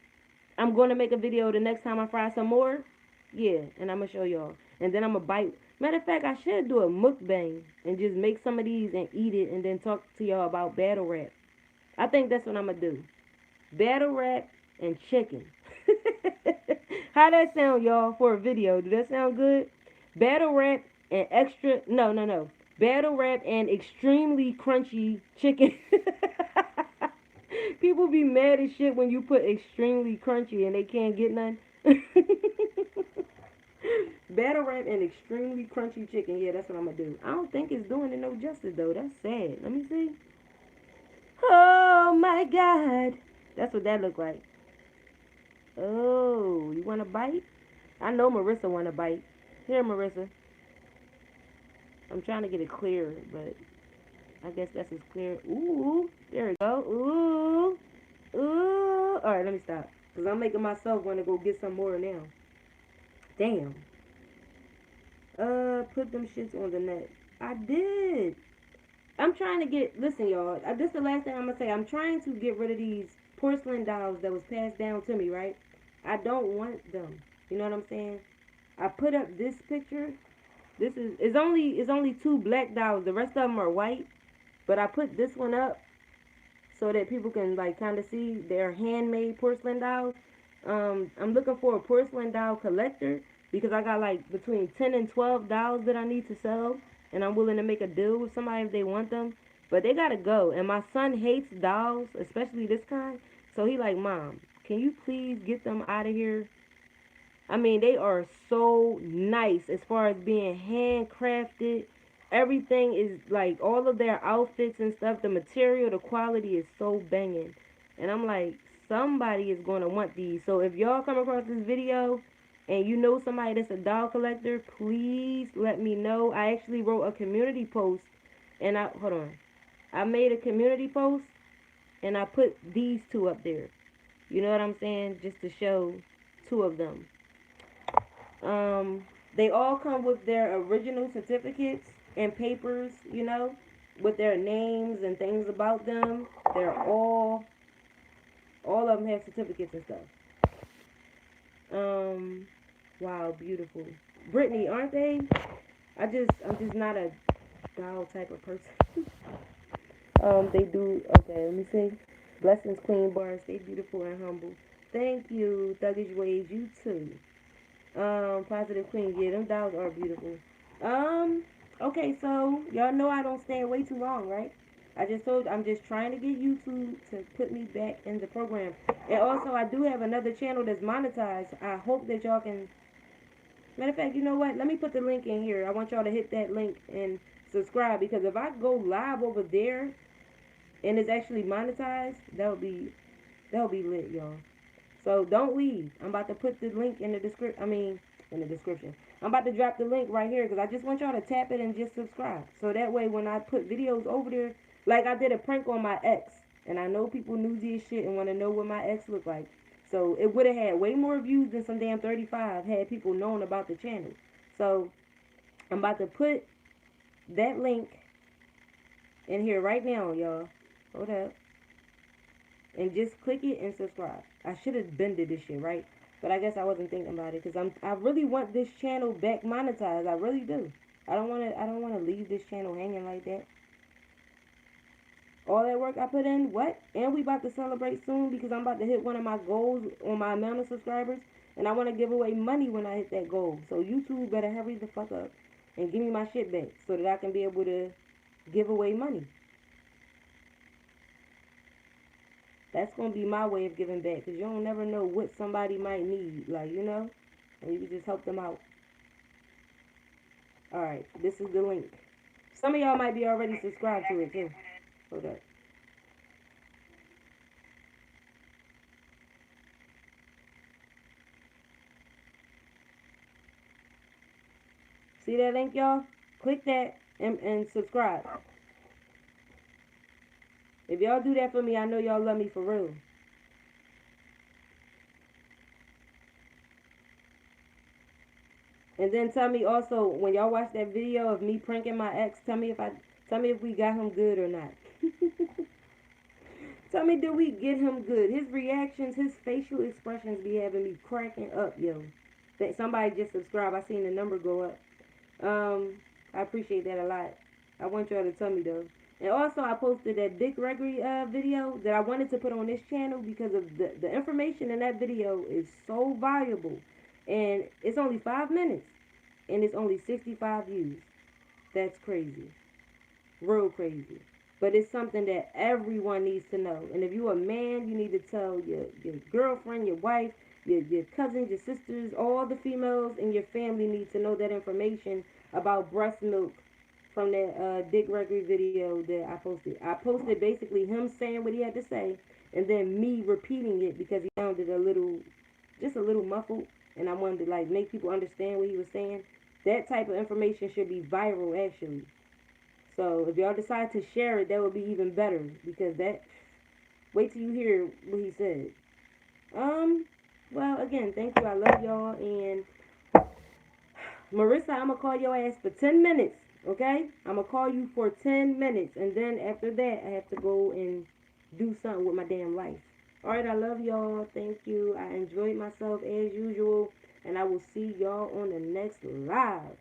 I'm gonna make a video the next time I fry some more. Yeah, and I'm gonna show y'all. And then I'm gonna bite. Matter of fact, I should do a mukbang and just make some of these and eat it, and then talk to y'all about battle rap. I think that's what I'm gonna do. Battle rap and chicken. How that sound, y'all, for a video? Do that sound good? Battle rap and extra. No, no, no. Battle rap and extremely crunchy chicken. People be mad as shit when you put extremely crunchy and they can't get none. Battle rap and extremely crunchy chicken. Yeah, that's what I'm gonna do. I don't think it's doing it no justice though. That's sad. Let me see. Oh my god. That's what that look like. Oh, you want a bite? I know Marissa want a bite. Here, Marissa. I'm trying to get it clear, but I guess that's as clear. Ooh, there we go. Ooh, ooh. All right, let me stop, cause I'm making myself want to go get some more now. Damn. Put them shits on the net. I did. I'm trying to get. Listen, y'all. This is the last thing I'm gonna say. I'm trying to get rid of these porcelain dolls that was passed down to me, right? I don't want them. You know what I'm saying? I put up this picture. This is it's only two black dolls. The rest of them are white. But I put this one up so that people can like kind of see their handmade porcelain dolls. I'm looking for a porcelain doll collector because I got like between 10 and 12 dolls that I need to sell, and I'm willing to make a deal with somebody if they want them. But they gotta go. And my son hates dolls, especially this kind. So he like, Mom, can you please get them out of here? I mean, they are so nice as far as being handcrafted. Everything is like all of their outfits and stuff. The material, the quality is so banging. And I'm like, somebody is going to want these. So if y'all come across this video and you know somebody that's a doll collector, please let me know. I actually wrote a community post and hold on. I made a community post and I put these two up there. You know what I'm saying? Just to show two of them. They all come with their original certificates and papers, you know, with their names and things about them. They're all of them have certificates and stuff. Wow, beautiful. Brittany, aren't they? I'm just not a doll type of person. They do, okay, let me see. Blessings, Queen Barz, stay beautiful and humble. Thank you, Thuggish Waves, you too. Positive Queen, yeah, them dolls are beautiful. Okay, so y'all know I don't stay away too long, right? I just told you, I'm just trying to get YouTube to put me back in the program. And also, I do have another channel that's monetized. I hope that y'all can. Matter of fact, you know what? Let me put the link in here. I want y'all to hit that link and subscribe, because if I go live over there and it's actually monetized, that'll be lit, y'all. So don't leave. I'm about to put the link in the description. In the description. I'm about to drop the link right here, because I just want y'all to tap it and just subscribe. So that way, when I put videos over there, like I did a prank on my ex, and I know people newsy as shit and want to know what my ex looked like. So it would have had way more views than some damn 35 had people known about the channel. So I'm about to put that link in here right now, y'all. Hold up. And just click it and subscribe. I should have bended this shit, right? But I guess I wasn't thinking about it, because I really want this channel back monetized. I really do. I don't wanna leave this channel hanging like that. All that work I put in, what? And we about to celebrate soon, because I'm about to hit one of my goals on my amount of subscribers, and I want to give away money when I hit that goal. So YouTube better hurry the fuck up and give me my shit back, so that I can be able to give away money. That's gonna be my way of giving back, because you don't never know what somebody might need, like, you know, and you can just help them out. All right, this is the link. Some of y'all might be already subscribed to it too. Hold up. See that link, y'all? Click that and subscribe. If y'all do that for me, I know y'all love me for real. And then tell me also, when y'all watch that video of me pranking my ex, tell me if we got him good or not. Tell me, did we get him good? His reactions, his facial expressions be having me cracking up, yo. Somebody just subscribed. I seen the number go up. I appreciate that a lot. I want y'all to tell me though. And also, I posted that Dick Gregory video that I wanted to put on this channel, because of the information in that video is so valuable. And it's only 5 minutes. And it's only 65 views. That's crazy. Real crazy. But it's something that everyone needs to know. And if you're a man, you need to tell your girlfriend, your wife, your cousins, your sisters, all the females in your family need to know that information about breast milk from that Dick Gregory video that I posted. I posted basically him saying what he had to say, and then me repeating it, because he sounded just a little muffled, and I wanted to like make people understand what he was saying. That type of information should be viral, actually. So if y'all decide to share it, that would be even better, because that. Wait till you hear what he said. Well, again, thank you. I love y'all, and Marissa, I'm gonna call your ass for 10 minutes. Okay? I'm gonna call you for 10 minutes, and then after that, I have to go and do something with my damn life. All right, I love y'all. Thank you. I enjoyed myself as usual, and I will see y'all on the next live.